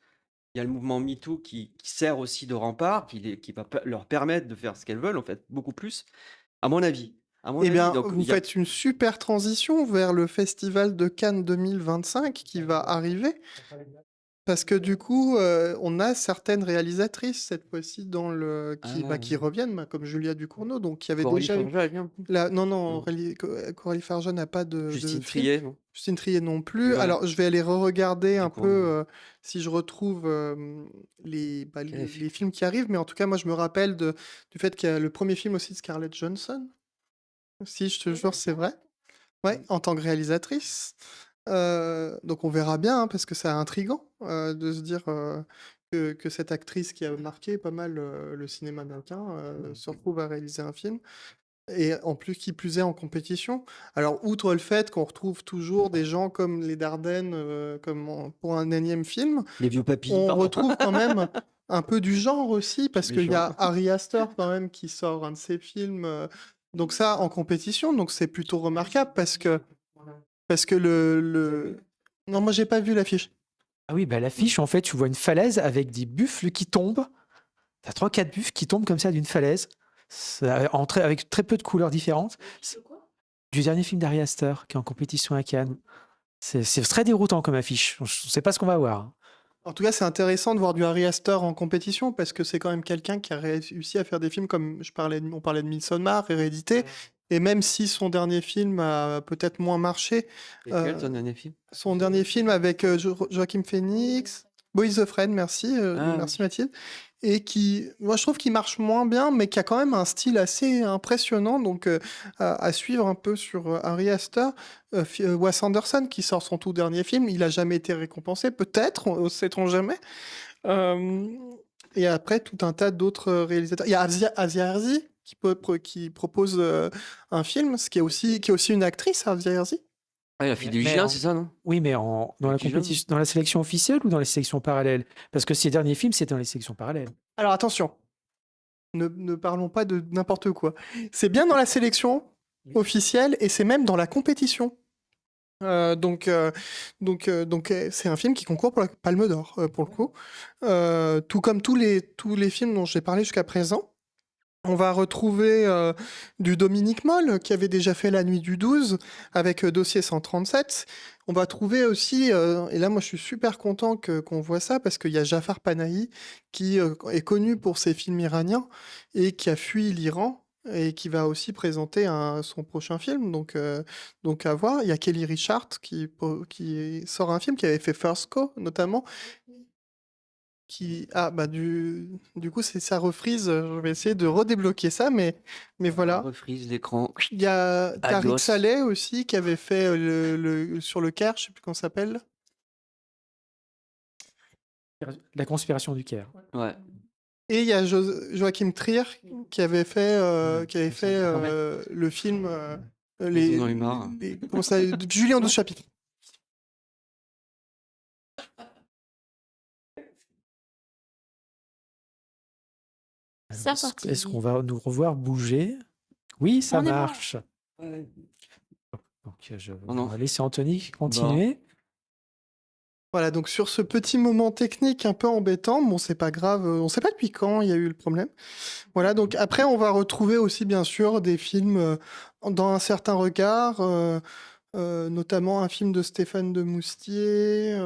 B: il y a le mouvement MeToo qui sert aussi de rempart, qui va leur permettre de faire ce qu'elles veulent en fait beaucoup plus, à mon avis.
A: Eh bien,
B: Donc,
A: vous
B: il y a-
A: faites une super transition vers le Festival de Cannes 2025 qui va arriver. Parce que du coup, on a certaines réalisatrices cette fois-ci qui reviennent, comme Julia Ducournau, donc qui avait
B: Coralie
A: déjà eu.
B: Farjat, elle vient.
A: Non,
B: Non.
A: Coralie Farjat n'a pas de
B: Justine
A: film.
B: Triet, non?
A: Justine Triet non plus.
B: Voilà.
A: Alors, je vais aller re-regarder un
B: Ducournau.
A: peu si je retrouve les films qui arrivent, mais en tout cas, moi, je me rappelle du fait qu'il y a le premier film aussi de Scarlett Johansson. Si, je te jure, c'est vrai. Ouais, en tant que réalisatrice. Donc on verra bien, hein, parce que c'est intriguant de se dire que cette actrice qui a marqué pas mal le cinéma américain se retrouve à réaliser un film. Et en plus, qui plus est en compétition. Alors, outre le fait qu'on retrouve toujours des gens comme les Dardennes pour un énième film,
B: Les vieux papis.
A: on
B: pardon.
A: retrouve quand même un peu du genre aussi, parce
B: Les
A: qu'il y a
B: genres.
A: Ari Aster quand même qui sort un de ses films. Donc ça, en compétition, donc c'est plutôt remarquable parce que Non, moi j'ai pas vu l'affiche.
C: Ah oui, bah l'affiche, en fait, tu vois une falaise avec des buffles qui tombent. T'as 3-4 buffles qui tombent comme ça d'une falaise, avec très peu de couleurs différentes. Du dernier film d'Ari Aster qui est en compétition à Cannes. C'est très déroutant comme affiche. On ne sait pas ce qu'on va voir.
A: En tout cas, c'est intéressant de voir du Ari Aster en compétition parce que c'est quand même quelqu'un qui a réussi à faire des films comme on parlait de Midsommar, Hérédité, et même si son dernier film a peut-être moins marché,
B: Et quel ton dernier film?
A: son dernier film avec Joaquin Phoenix, Boys the Friend, merci, merci Mathilde, et moi je trouve qu'il marche moins bien, mais qui a quand même un style assez impressionnant, donc à suivre un peu sur Ari Aster. Wes Anderson qui sort son tout dernier film, il a jamais été récompensé, peut-être, sait-on jamais. Et après tout un tas d'autres réalisateurs. Il y a Asia Herzi qui propose un film, qui est aussi une actrice, Asia Herzi.
B: Ah, la fille du
C: Mais
B: Gien,
C: en-
B: c'est ça, non?
C: Oui, mais dans la
B: Petit
C: compétition, dans la sélection officielle ou dans les sélections parallèles? Parce que ces derniers films, c'était dans les sélections parallèles.
A: Alors attention, ne parlons pas de n'importe quoi. C'est bien dans la sélection officielle et c'est même dans la compétition. Donc, c'est un film qui concourt pour la Palme d'Or, pour le coup. Tout comme tous les films dont j'ai parlé jusqu'à présent. On va retrouver du Dominique Moll, qui avait déjà fait La Nuit du 12 avec Dossier 137. On va trouver aussi, et là moi je suis super content qu'on voit ça, parce qu'il y a Jafar Panahi, qui est connu pour ses films iraniens, et qui a fui l'Iran, et qui va aussi présenter son prochain film, donc à voir. Il y a Kelly Richard, qui sort un film, qui avait fait First Co, notamment, du coup, c'est ça refreeze. Je vais essayer de redébloquer ça, mais voilà.
B: Refreeze l'écran.
A: Il y a Tariq
B: Adios.
A: Saleh aussi qui avait fait sur le Caire, je sais plus comment ça s'appelle.
C: La conspiration du Caire.
B: Ouais.
A: Et il y a Joachim Trier qui avait fait le film
B: Ils en ont eu marre.
A: comment ça, Julien en 12 chapitres.
C: Alors,
D: C'est
C: est-ce
D: reparti.
C: est-ce qu'on va nous revoir bouger? Oui, ça
D: On est bon.
C: marche.
B: Ouais.
C: Donc, je
B: Oh non.
C: vais laisser Anthony continuer.
A: Voilà, donc sur ce petit moment technique un peu embêtant, bon, c'est pas grave, on sait pas depuis quand il y a eu le problème. Voilà, donc après, on va retrouver aussi, bien sûr, des films dans un certain regard, notamment un film de Stéphane de Moustier,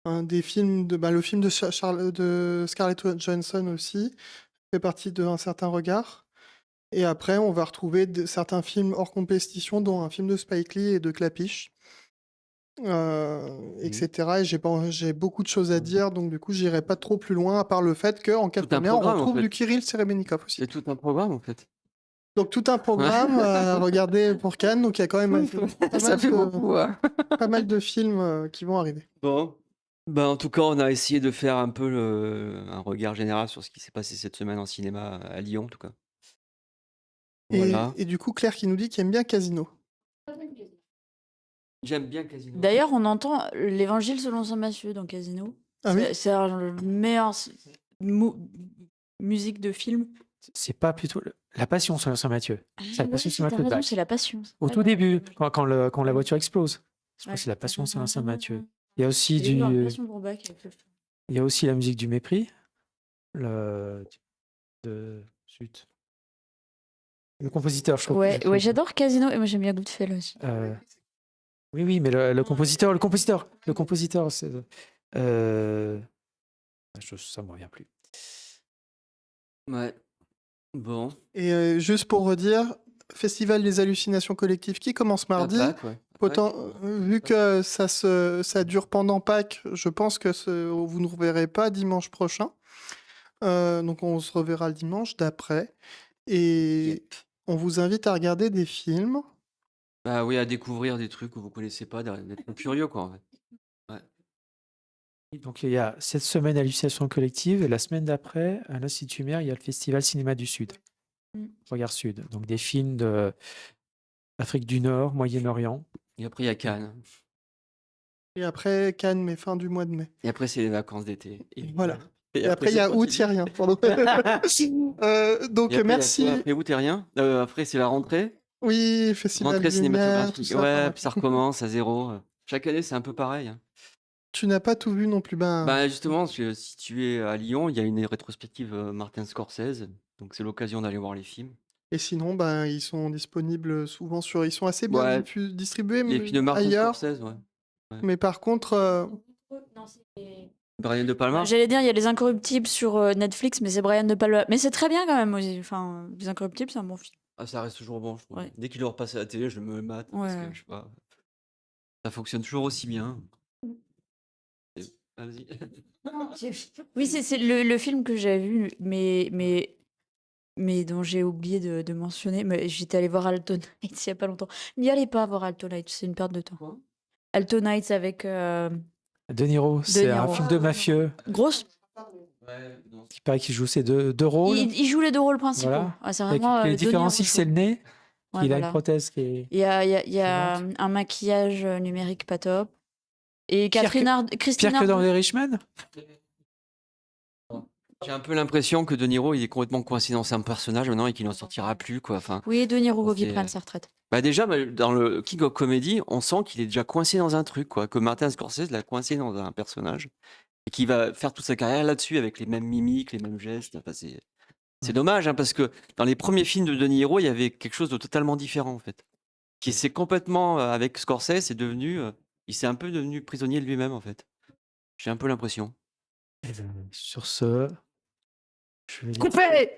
A: des films le film de, de Scarlett Johansson aussi, fait partie d'un certain regard. Et après, on va retrouver certains films hors compétition, dont un film de Spike Lee et de Clapiche. Etc. Et j'ai beaucoup de choses à dire, donc du coup, j'irai pas trop plus loin, à part le fait qu'en
B: Tout un
A: 4 on
B: programme, en
A: retrouve
B: fait.
A: du Kirill Serebrennikov aussi.
B: C'est tout un programme, en fait.
A: Donc tout un programme à regarder pour Cannes, donc il y a quand même
B: Ça fait beaucoup, hein.
A: pas mal de films qui vont arriver.
B: Bon. Bah, en tout cas, on a essayé de faire un peu un regard général sur ce qui s'est passé cette semaine en cinéma à Lyon, en tout cas. Voilà.
A: Et du coup, Claire qui nous dit qu'elle aime bien Casino.
B: J'aime bien Casino.
D: D'ailleurs, on entend l'évangile selon saint Matthieu dans Casino.
A: Ah oui
D: C'est le meilleur musique de film.
C: C'est pas plutôt la Passion selon saint Matthieu. C'est la Passion selon
D: t'as
C: Matthieu de
D: raison,
C: Bach.
D: c'est la passion.
C: Au tout début, quand la voiture explose. Je crois
D: Ouais.
C: que c'est la Passion selon saint Matthieu. Il y a aussi
D: J'ai eu
C: du,
D: Passion pour Bach avec le film.
C: il y a aussi la musique du mépris. Zut. Le compositeur, je crois.
D: Ouais, j'adore Casino et moi j'aime bien Goodfellas aussi.
C: Oui, mais le compositeur, c'est. Ça me revient plus.
B: Ouais. Bon.
A: Et juste pour redire, Festival des hallucinations collectives qui commence mardi.
B: Pâques, ouais.
A: Vu que ça dure pendant Pâques, je pense que vous ne reverrez pas dimanche prochain. Donc on se reverra le dimanche d'après. Et
B: Yep.
A: on vous invite à regarder des films.
B: Bah oui, à découvrir des trucs que vous connaissez pas, d'être curieux, quoi, en fait.
C: Donc il y a cette semaine hallucination collective et la semaine d'après, à l'Institut Mère, il y a le Festival Cinéma du Sud. Regard Sud. Donc des films d'Afrique du Nord, Moyen-Orient.
B: Et après, il y a Cannes.
A: Et après Cannes, mais fin du mois de mai.
B: Et après, c'est les vacances d'été.
A: Voilà. Et après, il y a août, il n'y a rien. Pardon. Donc,
B: Et après,
A: merci.
B: Après août, il n'y a rien. Après, c'est la rentrée.
A: Oui, Festival
B: Rentrée
A: Lumière, tout
B: cinématographique.
A: ça.
B: Ouais,
A: Voilà.
B: puis ça recommence à zéro. Chaque année, c'est un peu pareil, hein.
A: Tu n'as pas tout vu non plus.
B: Bah justement, parce que si tu es à Lyon, il y a une rétrospective Martin Scorsese. Donc c'est l'occasion d'aller voir les films.
A: Et sinon, ils sont disponibles souvent sur. Ils sont assez bien
B: Ouais.
A: distribués
B: Les films de Martin
A: ailleurs.
B: Scorsese, ouais.
A: Mais par contre,
B: Brian De Palma.
D: J'allais dire, il y a Les Incorruptibles sur Netflix, mais c'est Brian De Palma. Mais c'est très bien quand même aussi. Enfin, Les Incorruptibles, c'est un bon film.
B: Ah, ça reste toujours bon, je trouve.
D: Ouais.
B: Dès qu'il est repassé à la télé, je me mate. Parce
D: Ouais.
B: que, je sais pas, ça fonctionne toujours aussi bien. Vas-y.
D: Oui, c'est le film que j'ai vu, mais dont j'ai oublié de mentionner. Mais j'étais allée voir Alto Nights il n'y a pas longtemps. N'y allez pas voir Alto Nights, c'est une perte de temps.
B: Quoi
D: Alto Nights avec
C: De Niro, c'est un
D: Niro.
C: film de mafieux.
D: grosse.
B: Ouais, non.
C: Il paraît qu'il joue ces deux rôles.
D: Il joue les deux rôles principaux.
C: Voilà.
D: Ah, c'est
C: Et
D: vraiment.
C: qui les
D: De Niro,
C: différencie, c'est le nez.
D: Ouais,
C: Il a
D: voilà.
C: une prothèse qui est.
D: Il y a
C: suivante.
D: un maquillage numérique pas top. Et
C: Pire
D: Christine
C: Pire que dans The Irishman.
B: J'ai un peu l'impression que De Niro, il est complètement coincé dans un personnage maintenant et qu'il n'en sortira plus, quoi. Enfin,
D: Oui, De Niro qui
B: c'est-
D: prenne sa retraite.
B: bah déjà, dans le King of Comedy, on sent qu'il est déjà coincé dans un truc, quoi. Que Martin Scorsese l'a coincé dans un personnage et qu'il va faire toute sa carrière là-dessus avec les mêmes mimiques, les mêmes gestes. Enfin, c'est dommage, hein, parce que dans les premiers films de Niro, il y avait quelque chose de totalement différent, en fait. Qui s'est complètement, avec Scorsese, il s'est un peu devenu prisonnier de lui-même, en fait. J'ai un peu l'impression.
C: Et sur ce, je vais
D: Coupé.